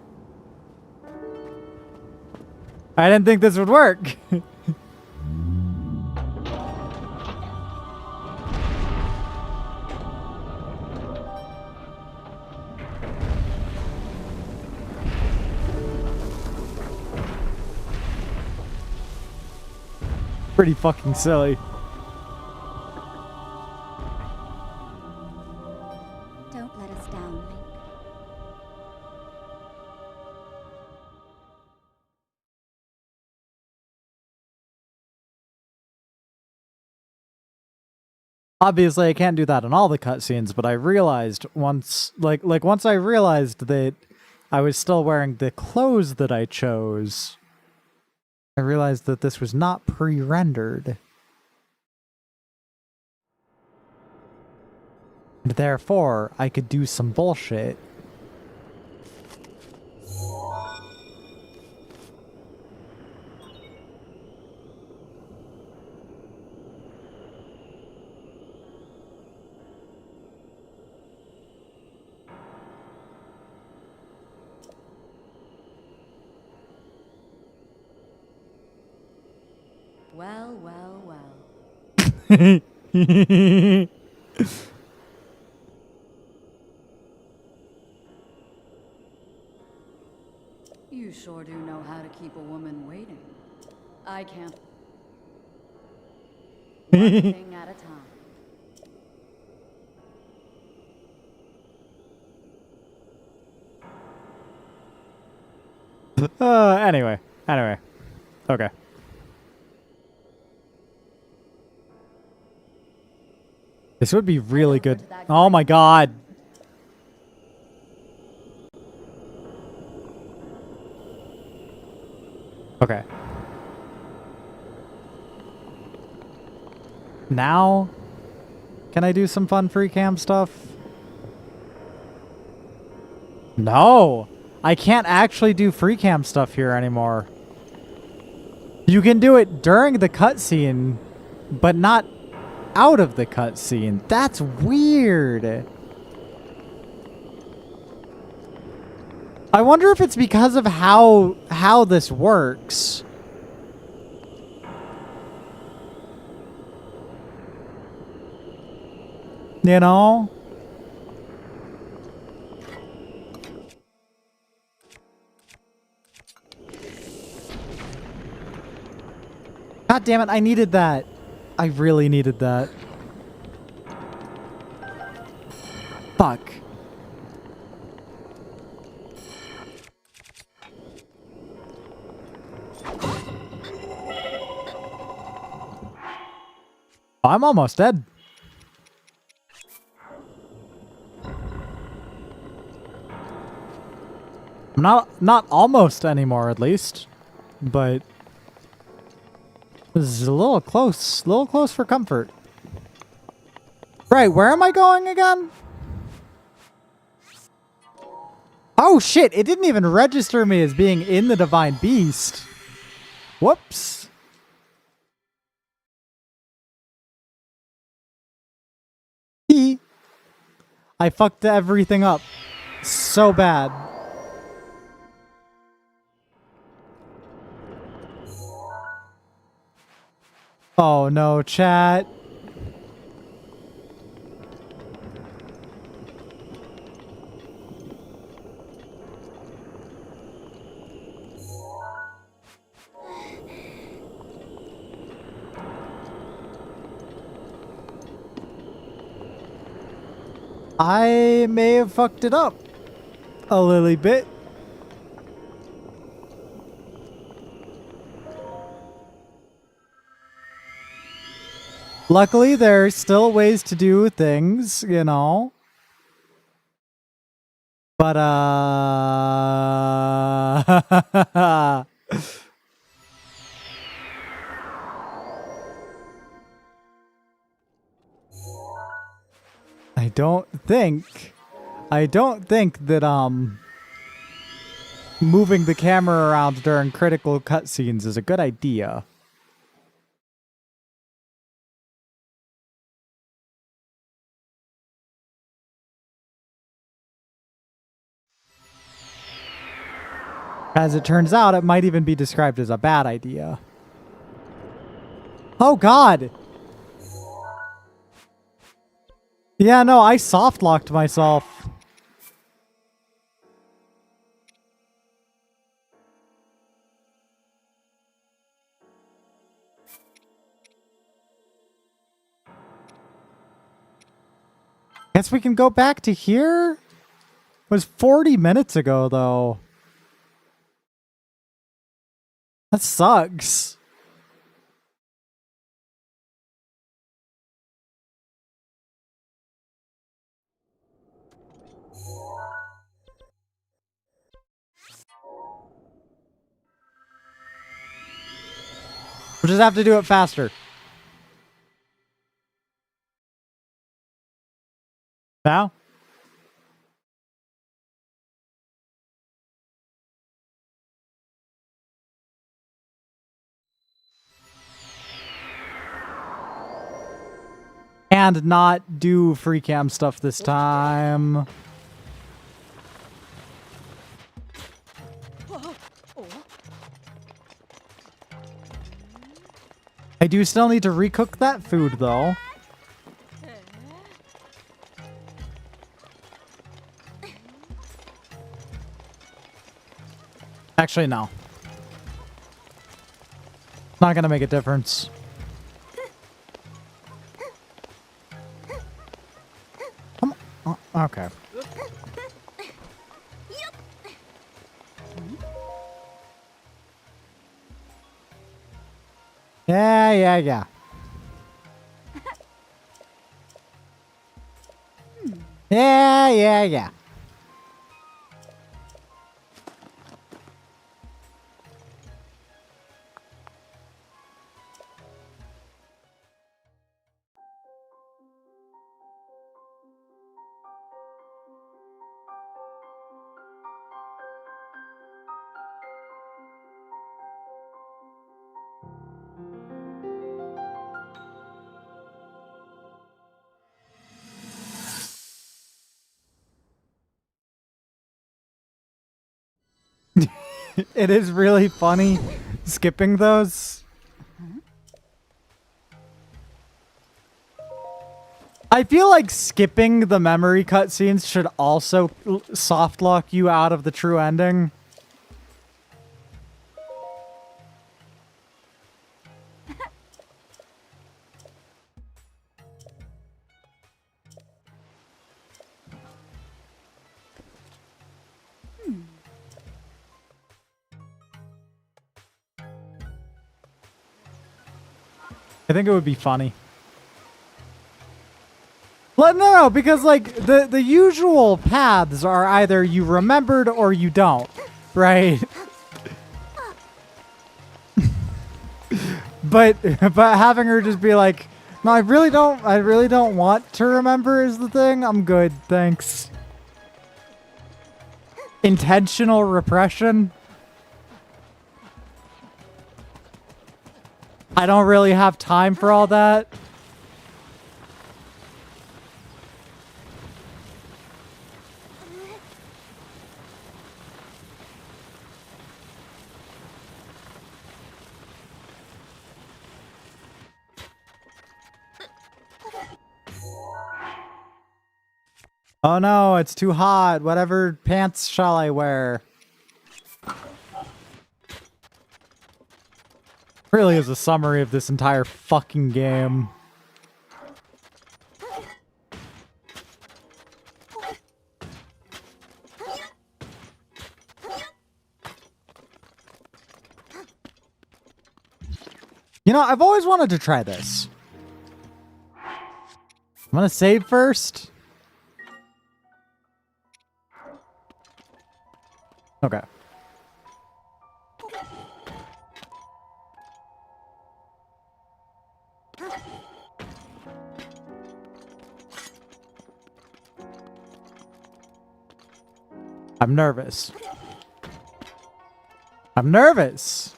I didn't think this would work. Pretty fucking silly. Don't let us down, Link. Obviously, I can't do that in all the cutscenes, but I realized once, once I realized that I was still wearing the clothes that I chose, I realized that this was not pre-rendered. And therefore, I could do some bullshit. Well, well, well. You sure do know how to keep a woman waiting. I can't. One thing at a time. Anyway. Okay. This would be really good. Oh my god. Okay. Now, can I do some fun free cam stuff? No! I can't actually do free cam stuff here anymore. You can do it during the cutscene, but not out of the cutscene. That's weird. I wonder if it's because of how this works. You know? God damn it, I needed that. I really needed that. Fuck. I'm almost dead. I'm not almost anymore, at least. But This is a little close for comfort. Right, where am I going again? Oh shit, it didn't even register me as being in the Divine Beast. Whoops. I fucked everything up so bad. Oh no, chat. I may have fucked it up a little bit. Luckily, there's still ways to do things, you know. But, I don't think that, moving the camera around during critical cutscenes is a good idea. As it turns out, it might even be described as a bad idea. Oh, God! Yeah, no, I soft-locked myself. Guess we can go back to here? It was 40 minutes ago, though. That sucks. We'll just have to do it faster. Now? And not do free cam stuff this time. I do still need to recook that food, though. Actually, no. Not gonna make a difference. Come on. Oh, okay. Yeah. Yeah. It is really funny skipping those. I feel like skipping the memory cutscenes should also soft lock you out of the true ending. I think it would be funny. Well, no, because like the usual paths are either you remembered or you don't, right? but having her just be like, no, I really don't want to remember is the thing. I'm good, thanks. Intentional repression. I don't really have time for all that. Oh no, it's too hot. Whatever pants shall I wear? Really is a summary of this entire fucking game. You know, I've always wanted to try this. I'm gonna save first. Okay. I'm nervous. I'm nervous.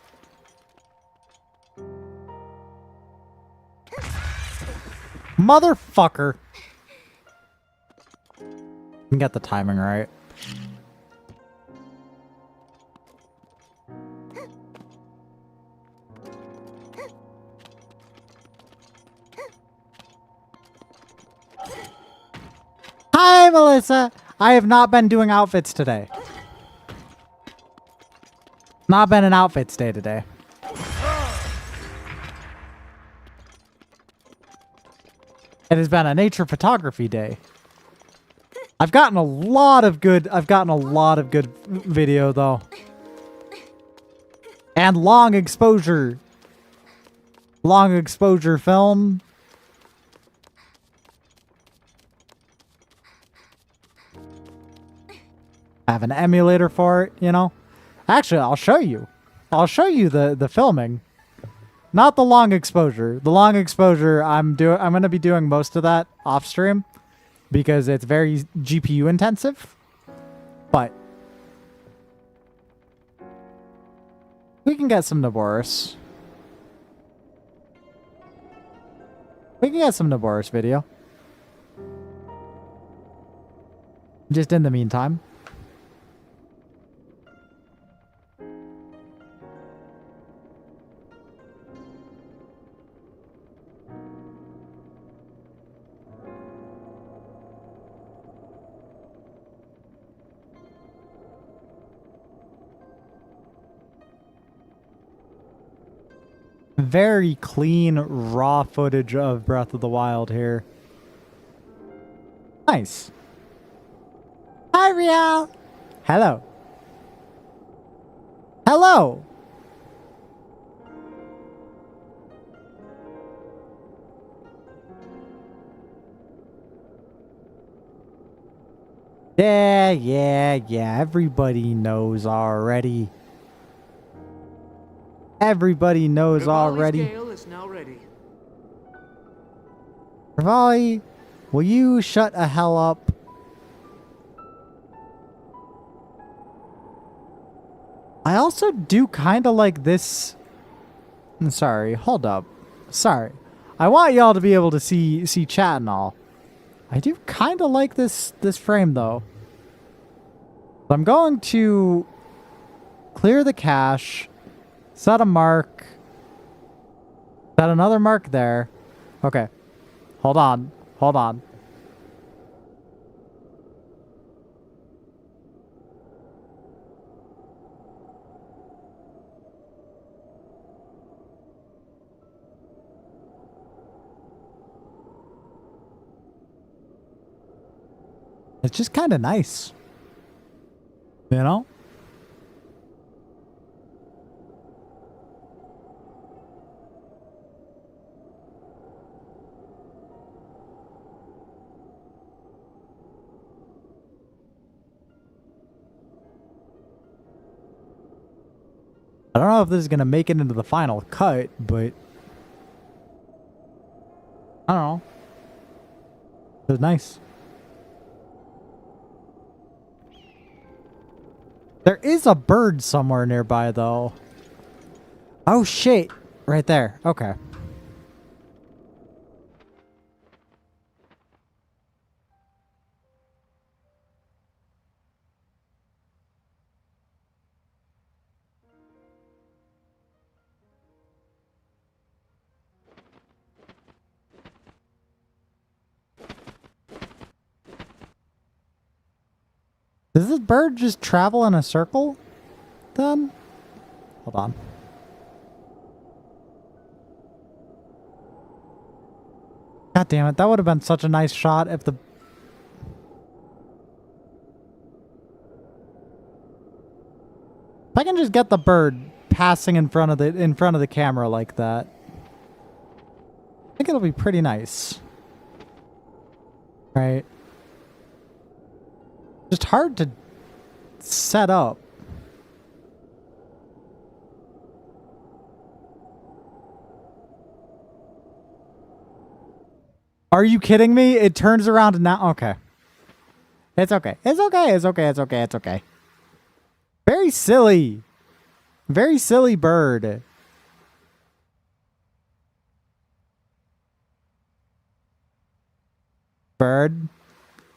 Motherfucker. Can get the timing right. Hi, Melissa. I have not been doing outfits today. Not been an outfits day today. It has been a nature photography day. I've gotten a lot of good video though. And long exposure film. I have an emulator for it, you know. Actually, I'll show you. I'll show you the filming. Not the long exposure. The long exposure, I'm going to be doing most of that off stream because it's very GPU intensive. But we can get some Naboris. We can get some Naboris video. Just in the meantime. Very clean, raw footage of Breath of the Wild here. Nice. Hi, Rial. Hello. Hello. Yeah. Everybody knows already. Everybody knows Rivali's already. Gale is now ready. Rivali, will you shut a hell up? I also do kind of like this. I'm sorry, hold up. Sorry. I want y'all to be able to see chat and all. I do kind of like this frame though. I'm going to clear the cache. Set a mark. Set another mark there. Okay. Hold on. Hold on. It's just kind of nice. You know? I don't know if this is going to make it into the final cut, but I don't know. It was nice. There is a bird somewhere nearby, though. Oh, shit. Right there. Okay. Does this bird just travel in a circle, then? Hold on. God damn it, that would have been such a nice shot if the... If I can just get the bird passing in front of the camera like that, I think it'll be pretty nice. Right? Just hard to set up. Are you kidding me? It turns around now. Okay. It's okay. It's okay. It's okay. It's okay. It's okay. Very silly. Very silly bird. Bird?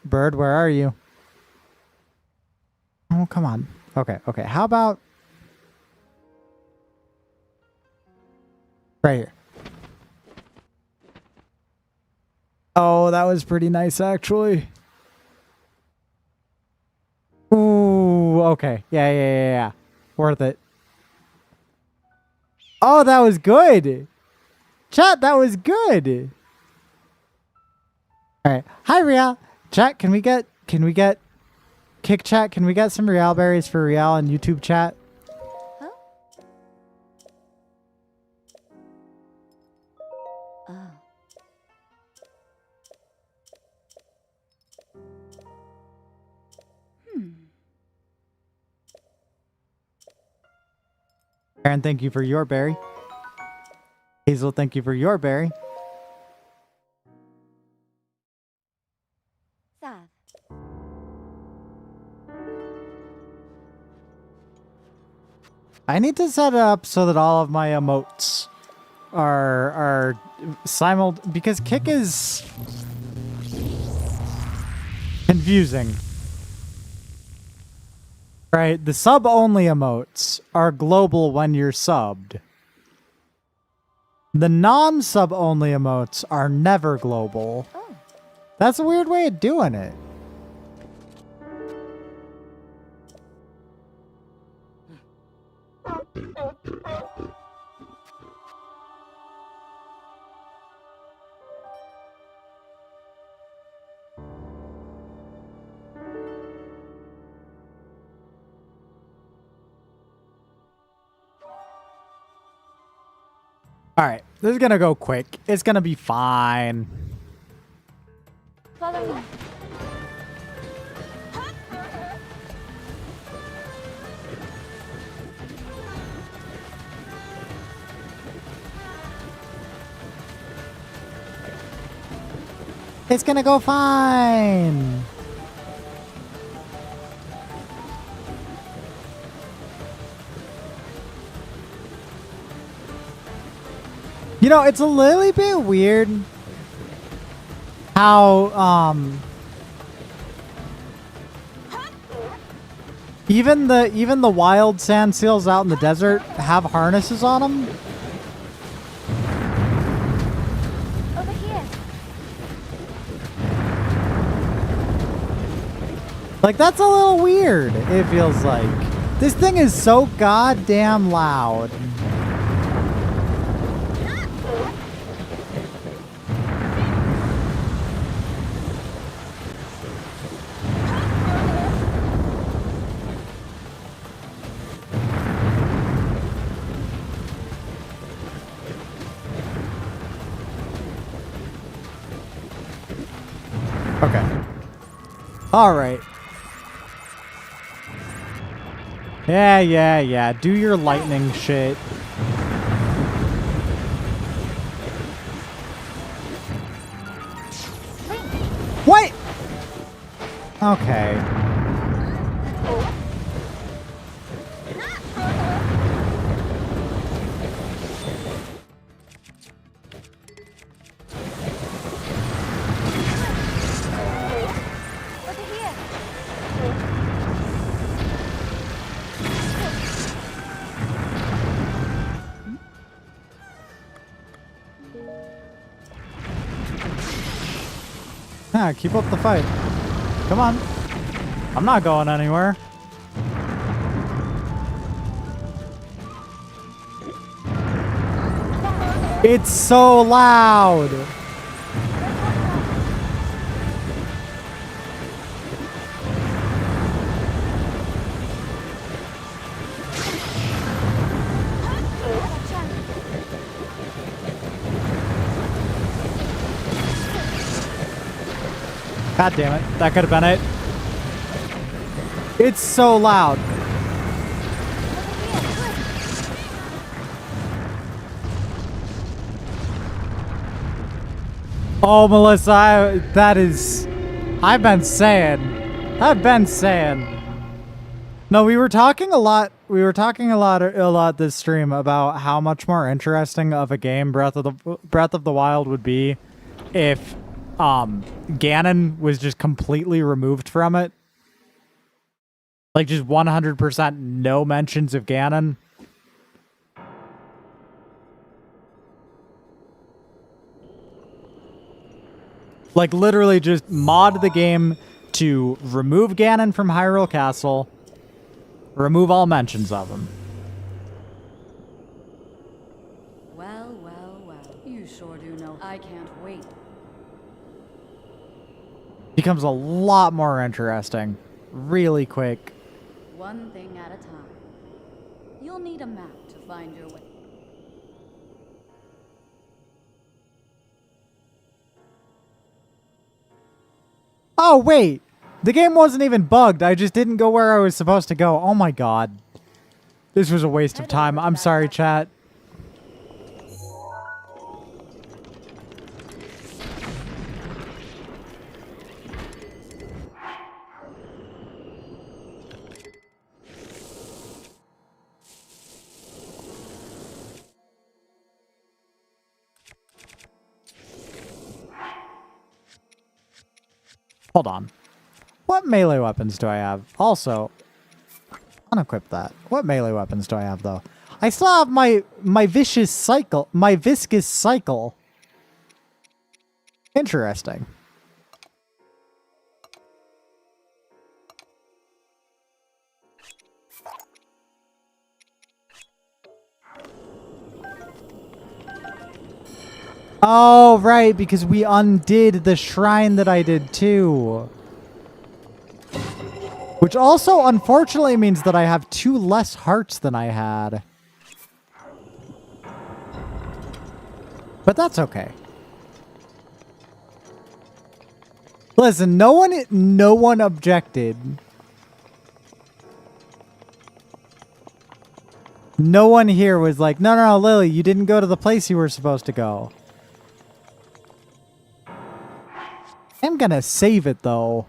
Bird, where are you? Oh, come on. Okay, okay. How about... right here. Oh, that was pretty nice, actually. Ooh, okay. Yeah. Worth it. Oh, that was good. Chat, that was good. All right. Hi, Rial. Chat, can we get Kick chat, can we get some Rial berries for Rial on YouTube chat? Huh? Oh. Aaron, thank you for your berry. Hazel, thank you for your berry. Sav. I need to set it up so that all of my emotes are because Kick is confusing. Right, the sub-only emotes are global when you're subbed. The non-sub-only emotes are never global. Oh. That's a weird way of doing it. All right, this is gonna go quick. It's gonna be fine. Follow me. It's gonna go fine. You know, it's a little bit weird how even the wild sand seals out in the desert have harnesses on them. Over here. Like, that's a little weird, it feels like. This thing is so goddamn loud. Okay. All right. Yeah. Do your lightning shit. What? Okay. Over here. Yeah, keep up the fight. Come on. I'm not going anywhere. It's so loud. God damn it. That could have been it. It's so loud. Oh, Melissa, I've been saying. No, we were talking a lot this stream about how much more interesting of a game Breath of the Wild would be if Ganon was just completely removed from it. Like just 100% no mentions of Ganon. Like literally just mod the game to remove Ganon from Hyrule Castle, remove all mentions of him. Well, well, well. You sure do know. I can't wait. Becomes a lot more interesting really quick. One thing at a time. You'll need a map to find your way. Oh, wait. The game wasn't even bugged. I just didn't go where I was supposed to go. Oh my god. This was a waste of time. I'm sorry, chat. Hold on. What melee weapons do I have? Also, unequip that. What melee weapons do I have, though? I still have my viscous cycle. Interesting. Oh, right, because we undid the shrine that I did too. Which also, unfortunately, means that I have 2 less hearts than I had. But that's okay. Listen, no one objected. No one here was like, no, Lily, you didn't go to the place you were supposed to go. I'm gonna save it, though.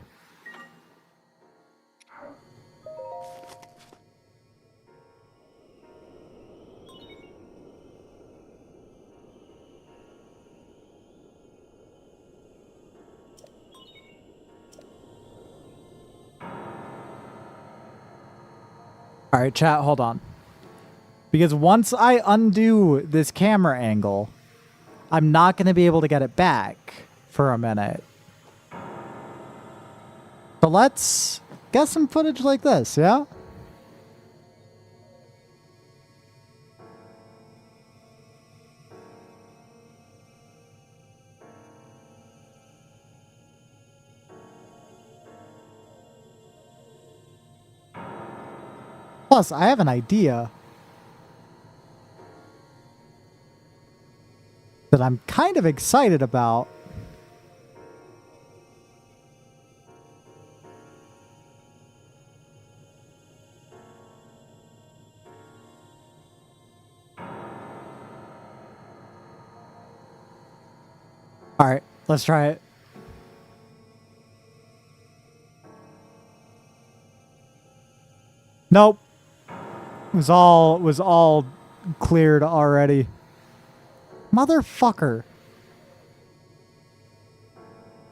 All right, chat, hold on. Because once I undo this camera angle, I'm not going to be able to get it back for a minute. So let's get some footage like this, yeah? Plus, I have an idea that I'm kind of excited about. All right, let's try it. Nope. Was all cleared already. Motherfucker.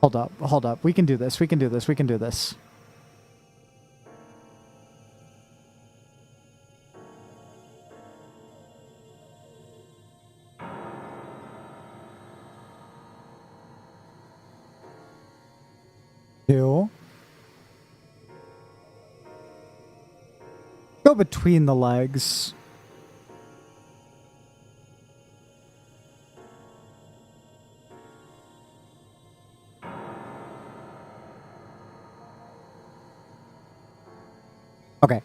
Hold up, hold up. We can do this. We can do this. We can do this. Two. Go between the legs. Okay.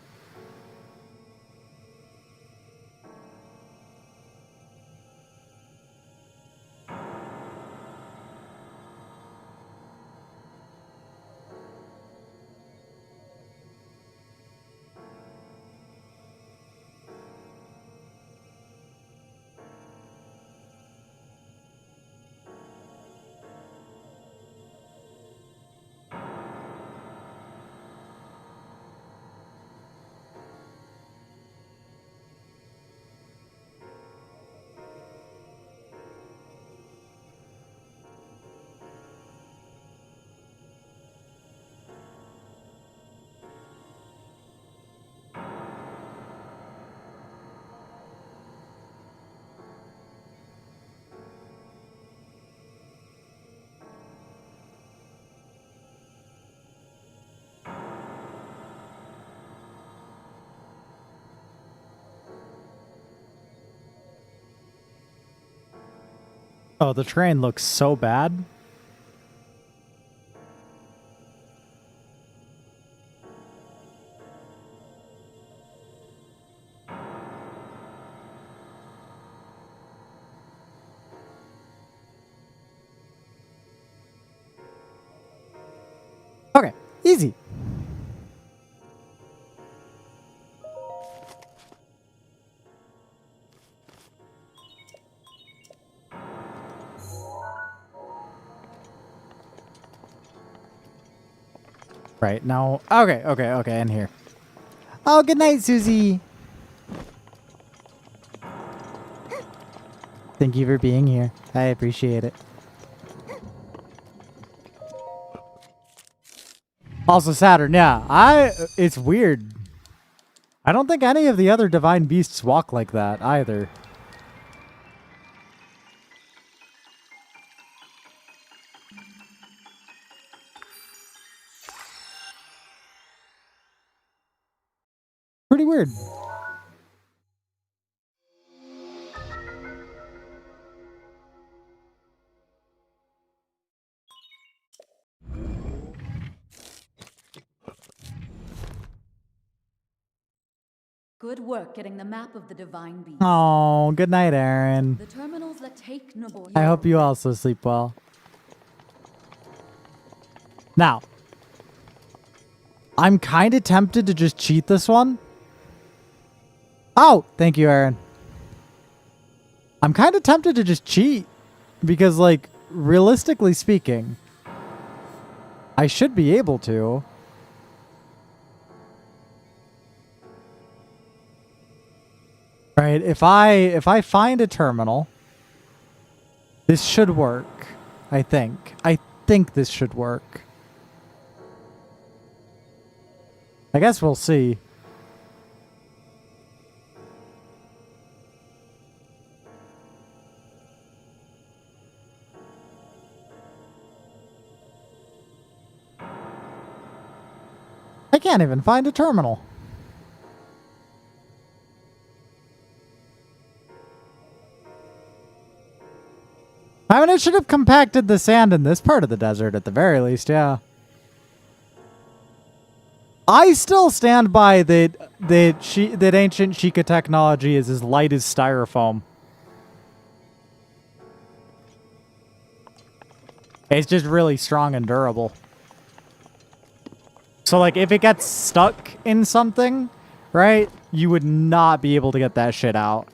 Oh, the train looks so bad. Okay, easy. Right, now, okay, in here. Oh, good night, Susie. Thank you for being here. I appreciate it. Also Saturn, yeah. It's weird. I don't think any of the other divine beasts walk like that either. Pretty weird. Good work getting the map of the divine beast. Oh, good night, Aaron. The terminals that take Nobor. I hope you also sleep well. Now, I'm kind of tempted to just cheat this one. Oh, thank you, Aaron. I'm kind of tempted to just cheat because, like, realistically speaking, I should be able to. Right, if I find a terminal, this should work. I think this should work. I guess we'll see. I can't even find a terminal. I mean, it should have compacted the sand in this part of the desert at the very least, yeah. I still stand by that ancient Sheikah technology is as light as styrofoam. It's just really strong and durable. So, like, if it gets stuck in something, right, you would not be able to get that shit out.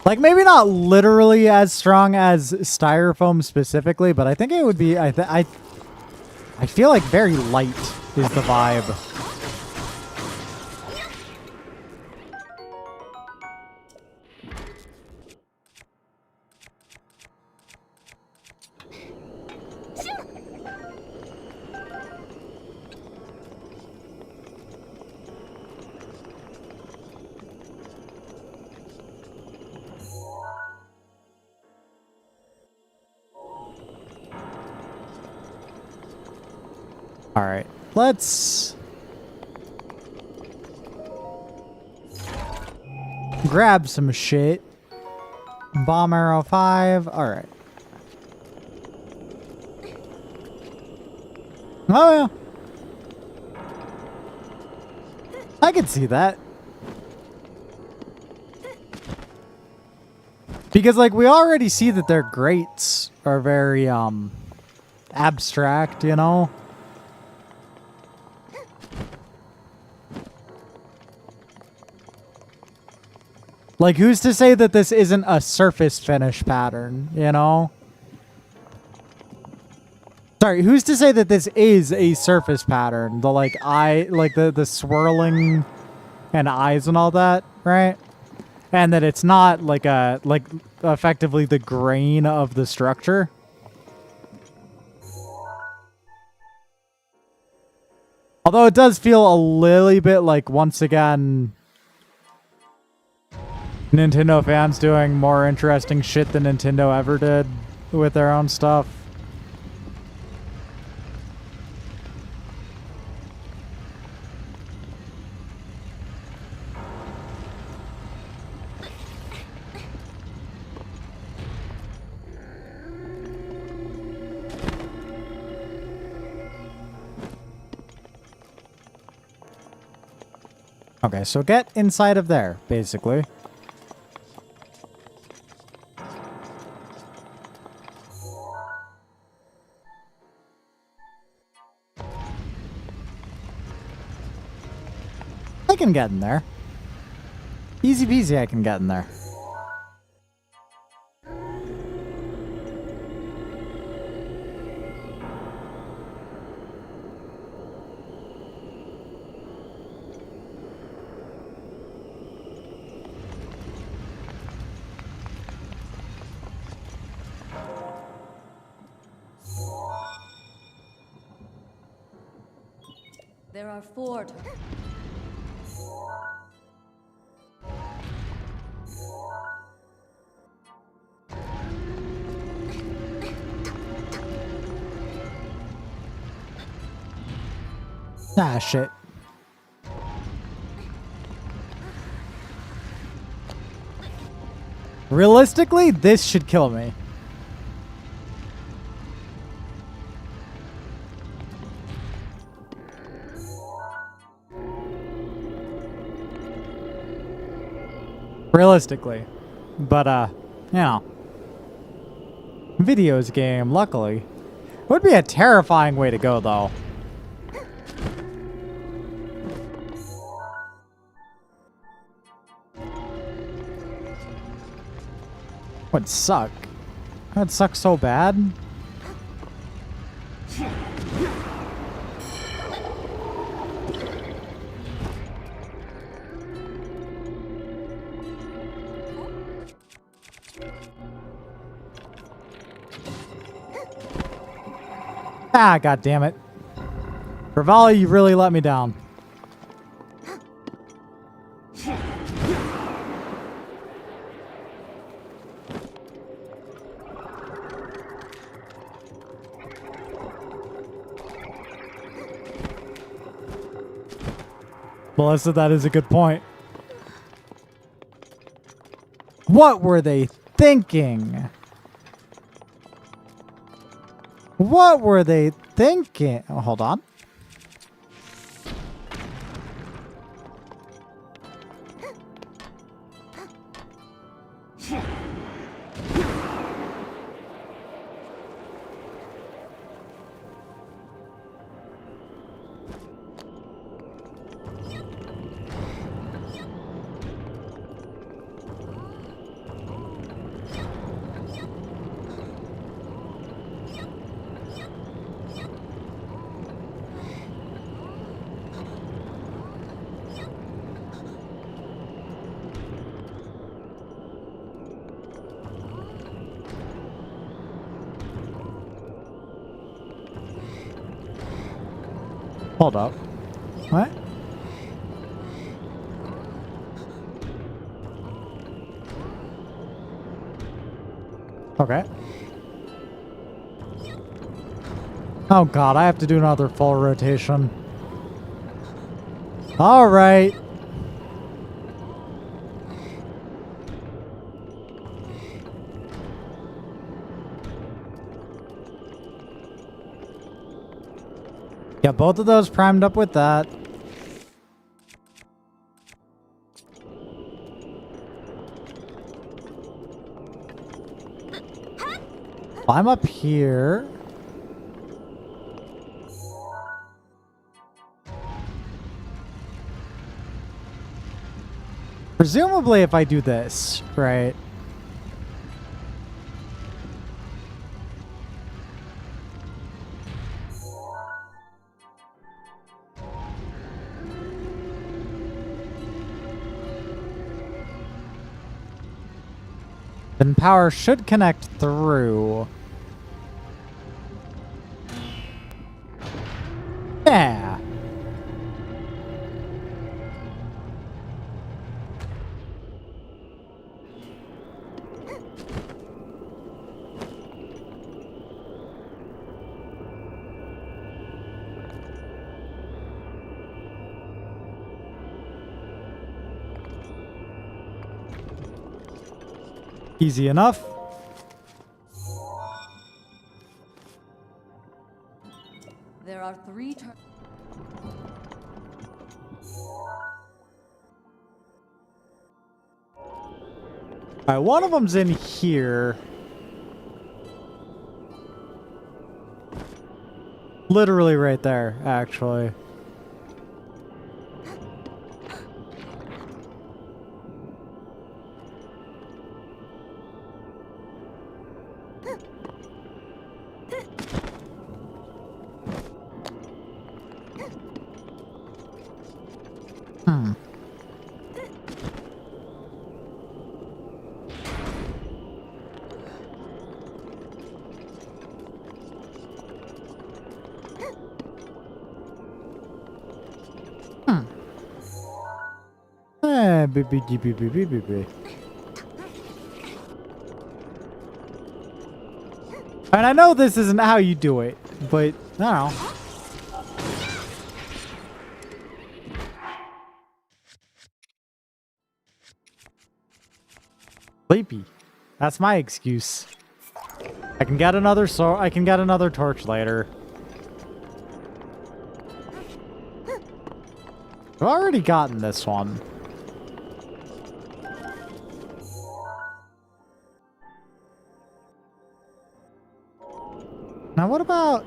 Like, maybe not literally as strong as styrofoam specifically, but I think it would be, I feel like very light is the vibe. All right, let's grab some shit. Bomb arrow 5. All right. Oh yeah, I can see that. Because like we already see that their grates are very abstract, you know? Like, who's to say that this isn't a surface finish pattern, you know? Sorry, who's to say that this is a surface pattern? The, like, the swirling and eyes and all that, right? And that it's not, like, effectively the grain of the structure. Although it does feel a little bit like, once again, Nintendo fans doing more interesting shit than Nintendo ever did with their own stuff. Okay, so get inside of there, basically. I can get in there. Easy peasy, I can get in there. There are 4 Ah, shit. Realistically, this should kill me. Realistically. But, you know. Videos game, luckily. Would be a terrifying way to go, though. Would suck. That would suck so bad. Ah, god damn it. Rivali, you really let me down. Melissa, that is a good point. What were they thinking? What were they thinking? Oh, hold on. Hold up. What? Okay. Oh god, I have to do another full rotation. Alright. Yeah, both of those primed up with that. I'm up here. Presumably if I do this, right? Then power should connect through. Yeah. Easy enough. There are 3 turns. Alright, one of them's in here. Literally right there, actually. Hmm. Beep. And I know this isn't how you do it, but I don't know. Sleepy. That's my excuse. I can get another I can get another torch later. I've already gotten this one. Now what about...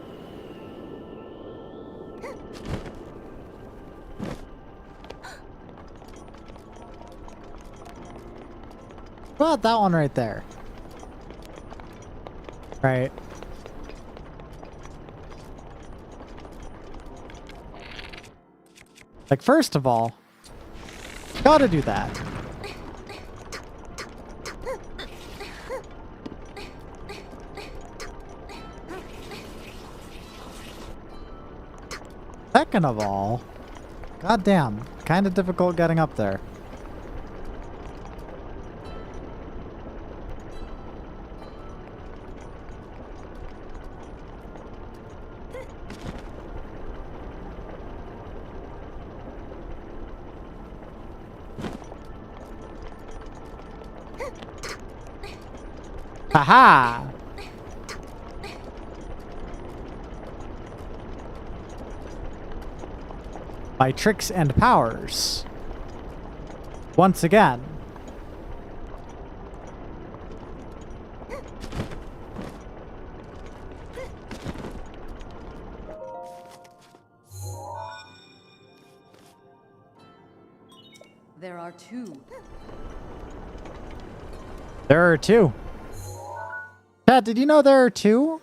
What about that one right there? Right. Like, first of all, gotta do that. Second of all, goddamn, kind of difficult getting up there. Haha! By tricks and powers. Once again. There are 2. There are 2. Pat, did you know there are 2?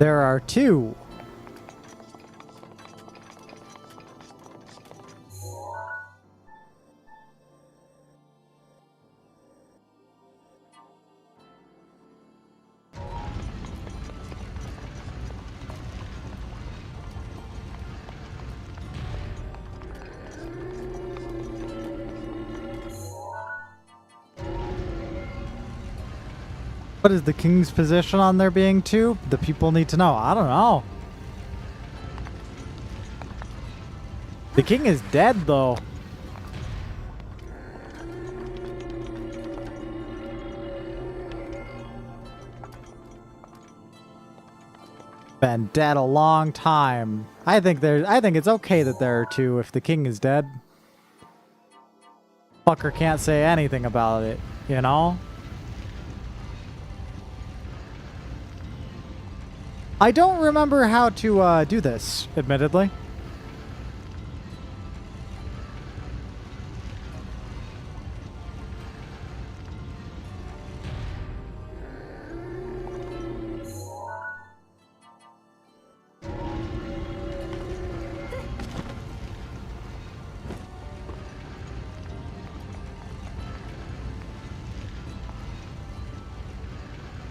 There are two. What is the king's position on there being two? The people need to know. I don't know. The king is dead, though. Been dead a long time. I think it's okay that there are two if the king is dead. Fucker can't say anything about it, you know? I don't remember how to do this, admittedly.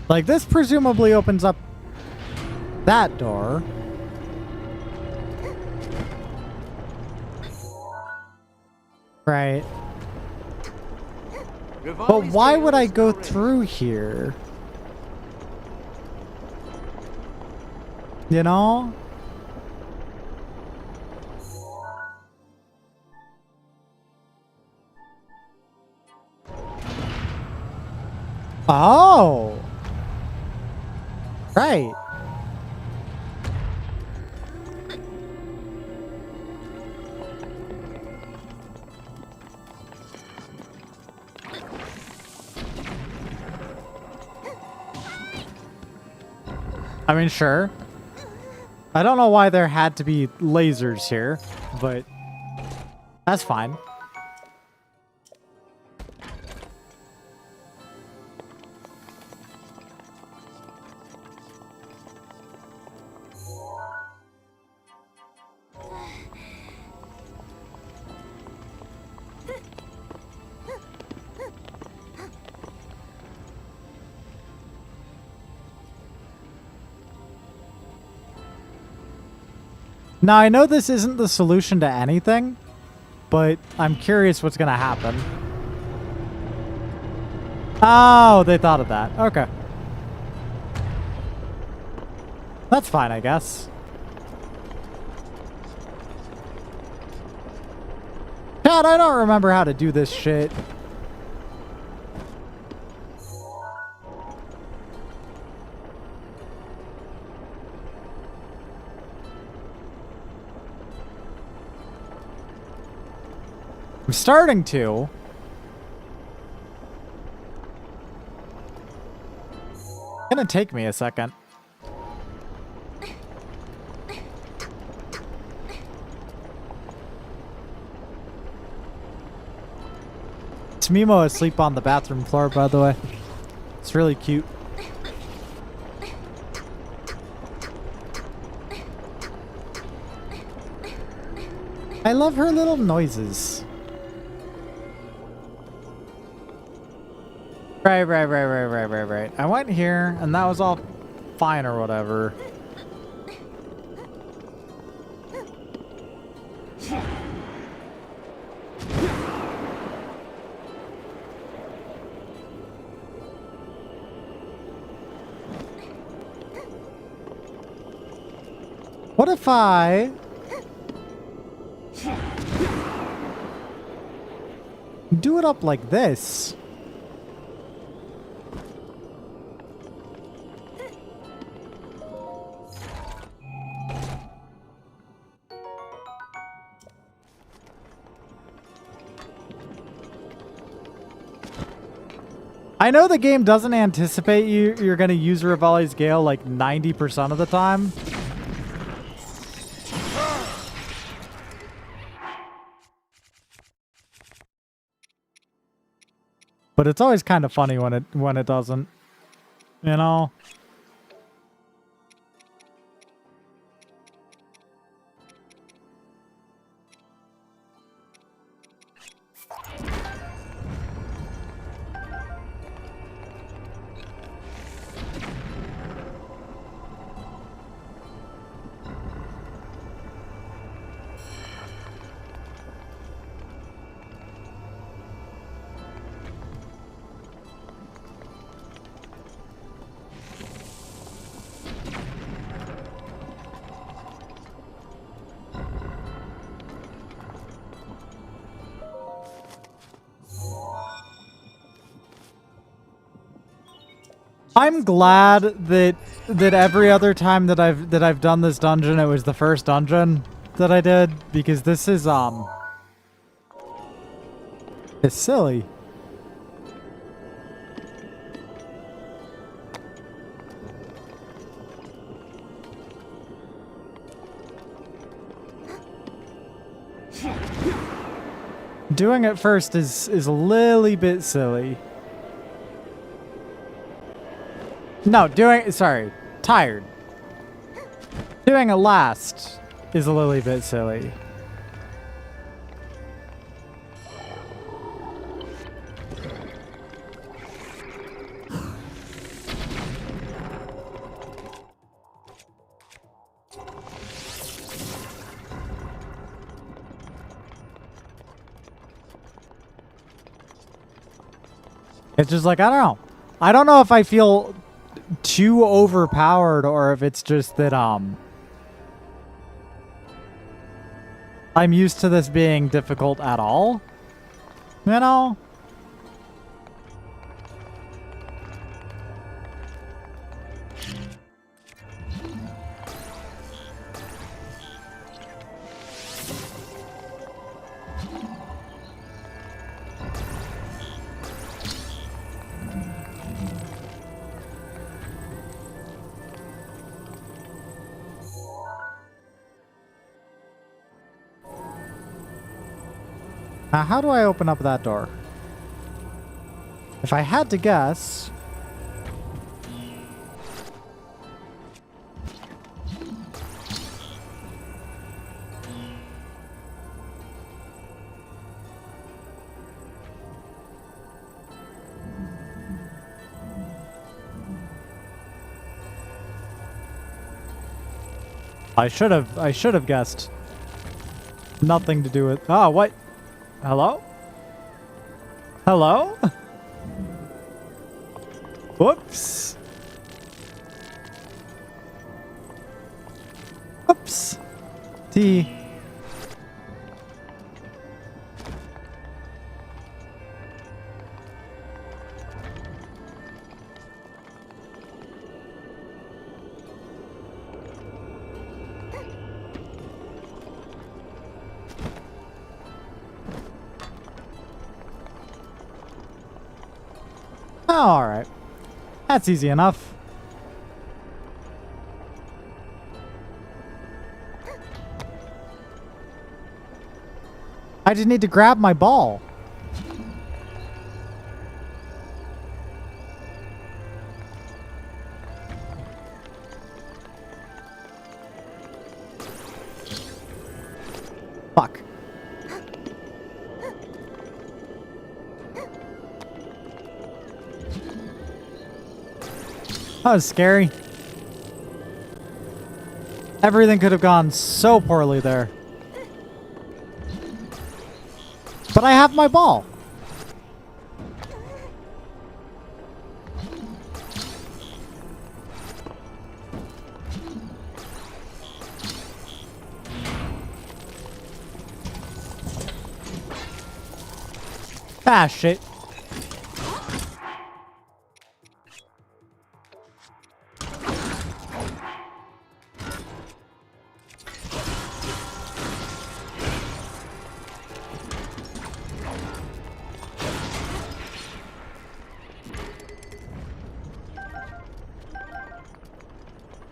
Like, this presumably opens up that door. Right. But why would I go through here? You know? Oh. Right. I mean, sure. I don't know why there had to be lasers here, but that's fine. Now, I know this isn't the solution to anything, but I'm curious what's going to happen. Oh, they thought of that. Okay. That's fine, I guess. God, I don't remember how to do this shit. I'm starting to. It's gonna take me a second. It's Mimo asleep on the bathroom floor, by the way. It's really cute. I love her little noises. Right. I went here, and that was all fine or whatever. What if I do it up like this? I know the game doesn't anticipate you're going to use Rivali's Gale like 90% of the time. But it's always kind of funny when it doesn't. You know? I'm glad that every other time that I've done this dungeon, it was the first dungeon that I did, because this is it's silly. Doing it first is a little bit silly. No, sorry, tired. Doing it last is a little bit silly. It's just like, I don't know. I don't know if I feel too overpowered or if it's just that I'm used to this being difficult at all. You know? Now, how do I open up that door? If I had to guess... I should have guessed. Nothing to do with... Oh, what? Hello? Hello? Whoops. Whoops. T. Oh, all right. That's easy enough. I just need to grab my ball. Fuck. That was scary. Everything could have gone so poorly there. But I have my ball. Ah, shit.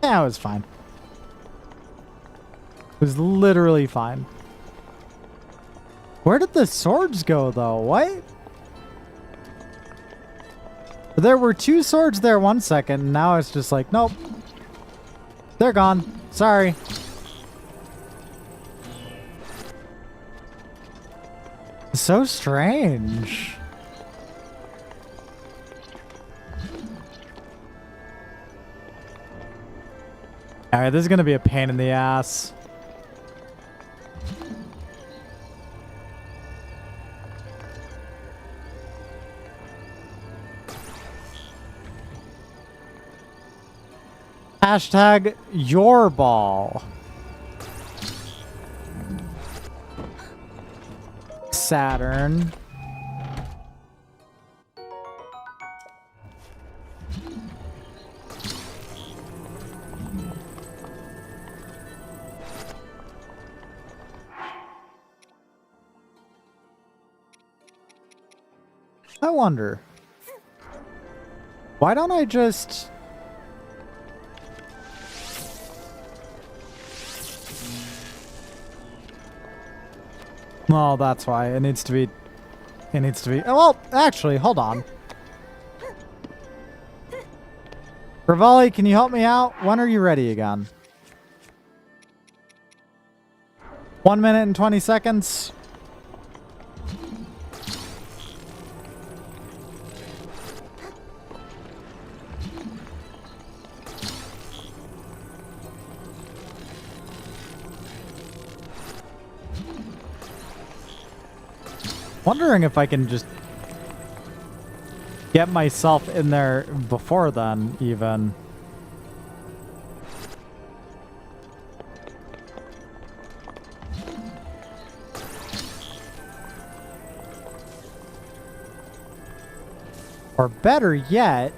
Yeah, it was fine. It was literally fine. Where did the swords go, though? What? There were 2 swords there 1 second, and now it's just like, nope. They're gone. Sorry. So strange. Alright, this is gonna be a pain in the ass. Hashtag your ball. Saturn. I wonder. Why don't I just... No, that's why. It needs to be... It needs to be... Oh, well, actually, hold on. Rivali, can you help me out? When are you ready again? 1 minute and 20 seconds. Wondering if I can just get myself in there before then, even. Or better yet,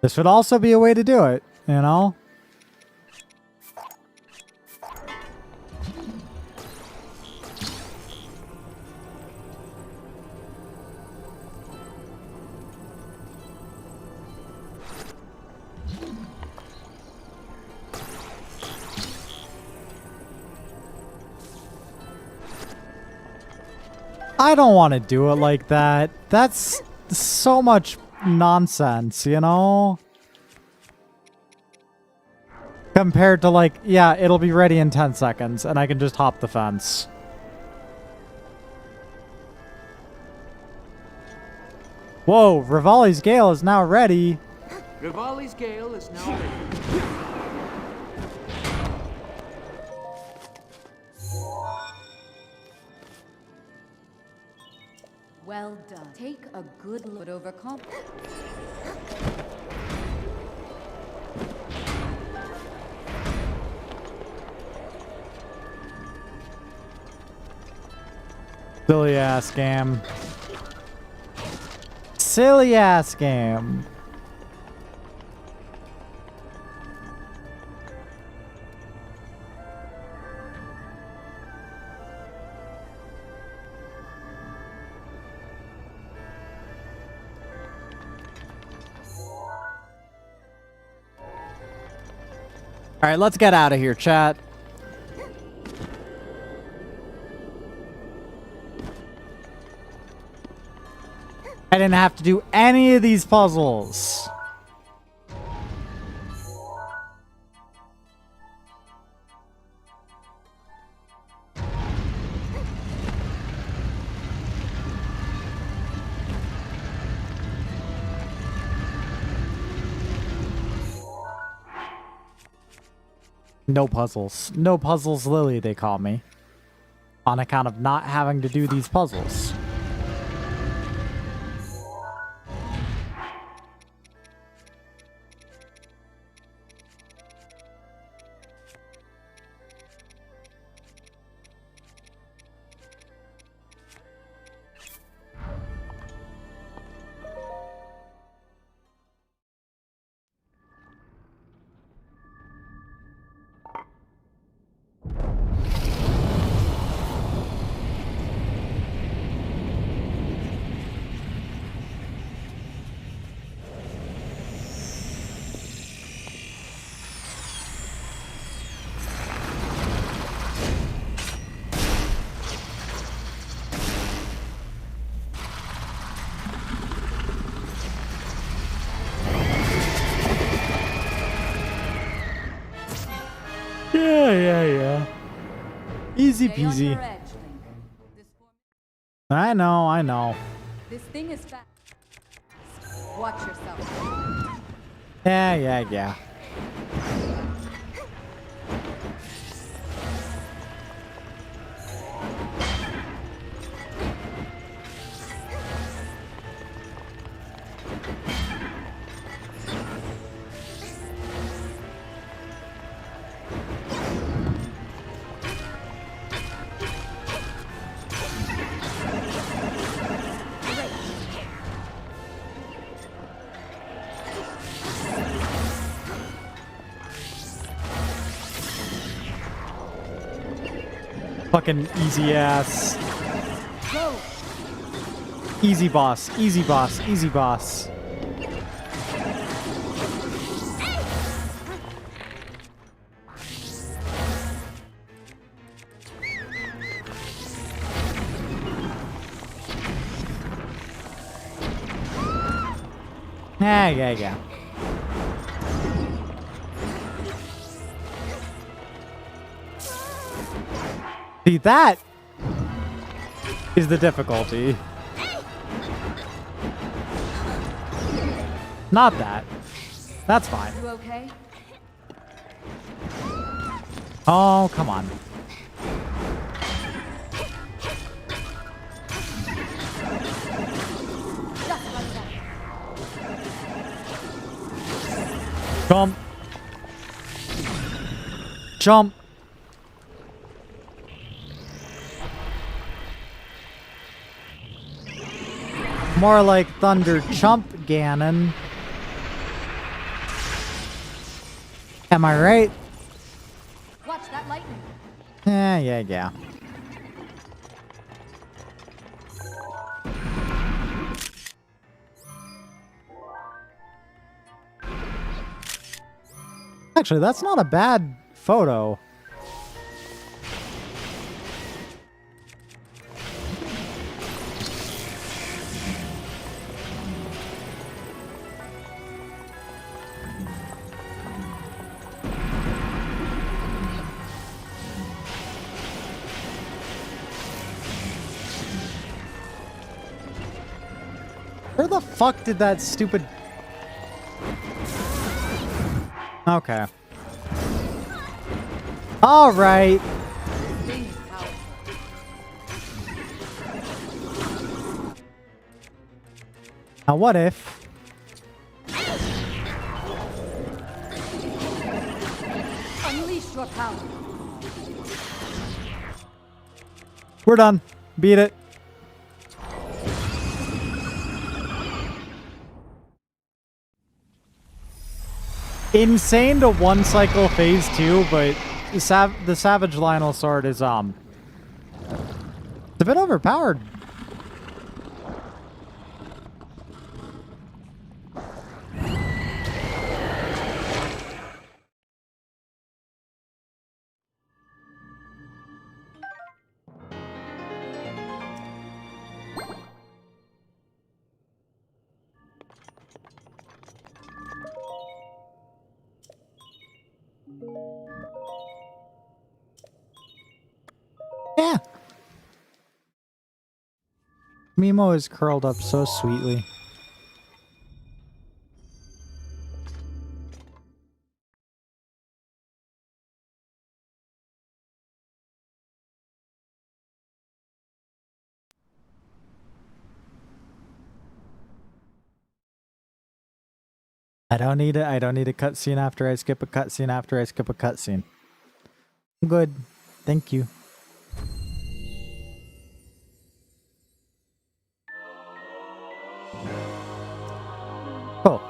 this would also be a way to do it, you know? I don't want to do it like that. That's so much nonsense, you know? Compared to like, yeah, it'll be ready in 10 seconds and I can just hop the fence. Whoa, Rivali's Gale is now ready. Rivali's Gale is now ready. Well done. Take a good look over comp. Silly ass game. Silly ass game. All right, let's get out of here, chat. I didn't have to do any of these puzzles. No puzzles. No puzzles, Lily, they call me. On account of not having to do these puzzles. Yeah. Easy Stay on peasy. your edge, Link. I know. This thing is fast. Watch yourself. Yeah. Fucking easy ass. Easy boss, easy boss, easy boss. Yeah. See, that is the difficulty. Not that. That's fine. You okay? Oh, come on. Just like that. Jump. Jump. More like thunder chump, Ganon. Am I right? Watch that lightning. Yeah. Actually, that's not a bad photo. Where the fuck did that stupid... Okay. All right. Sting is powerful. Now what if... Unleash your power. We're done. Beat it. Insane to one cycle phase 2, but the Savage Lionel Sword is it's a bit overpowered. Yeah. Mimo is curled up so sweetly. I don't need it. I don't need a cutscene after I skip a cutscene after I skip a cutscene. Good. Thank you. Cool.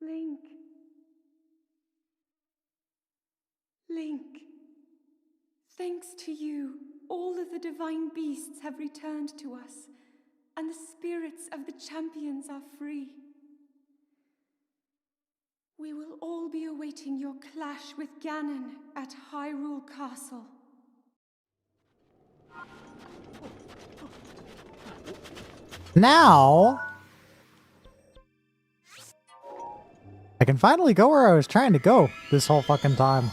Link. Link. Thanks to you, all of the divine beasts have returned to us, and the spirits of the champions are free. We will all be awaiting your clash with Ganon at Hyrule Castle. Now I can finally go where I was trying to go this whole fucking time.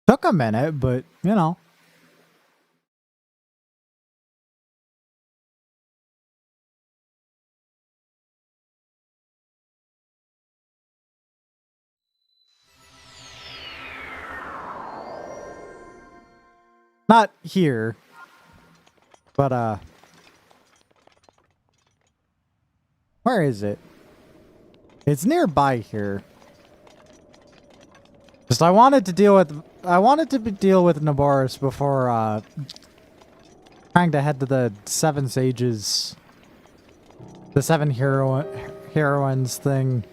Took a minute, but you know. Not here, but where is it? It's nearby here. Just I wanted to deal with Naboris before trying to head to the Seven Sages The 7 heroines thing.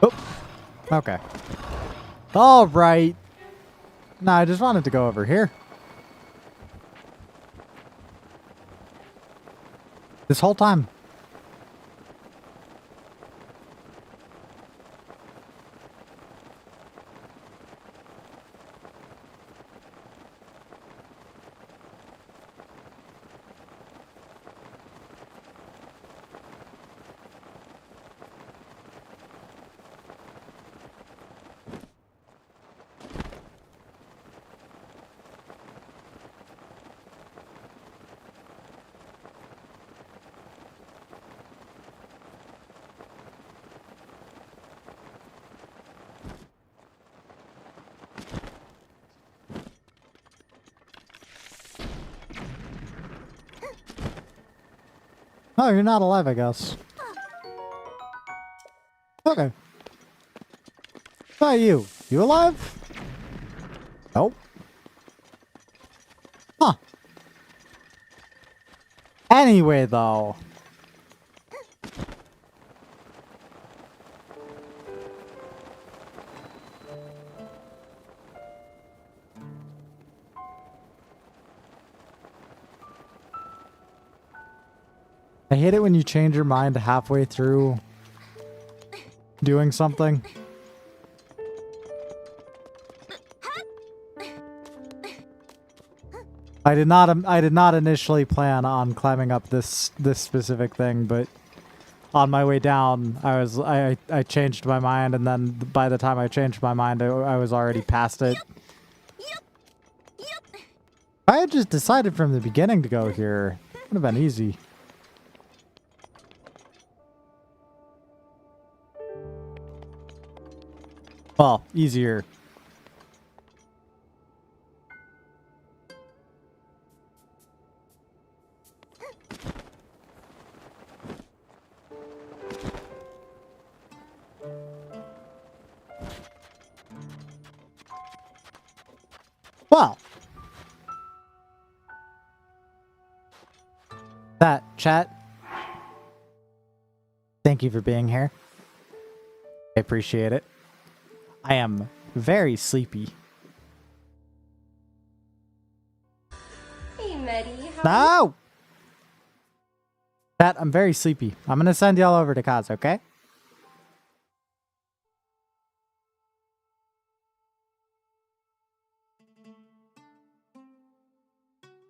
Oh, okay. All right. No, I just wanted to go over here. This whole time. Oh, you're not alive, I guess. Okay. How about you? You alive? Nope. Huh. Anyway, though. I hate it when you change your mind halfway through doing something. I did not initially plan on climbing up this specific thing, but on my way down, I changed my mind, and then by the time I changed my mind, I was already past it. I had just decided from the beginning to go here. Would have been easy. Well, easier. Well. That, chat. Thank you for being here. I appreciate it. I am very sleepy. Hey, Meddy. No! Chat, I'm very sleepy. I'm gonna send y'all over to Kaz, okay?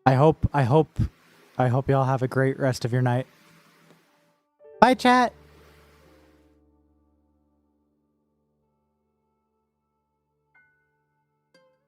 I hope y'all have a great rest of your night. Bye, chat!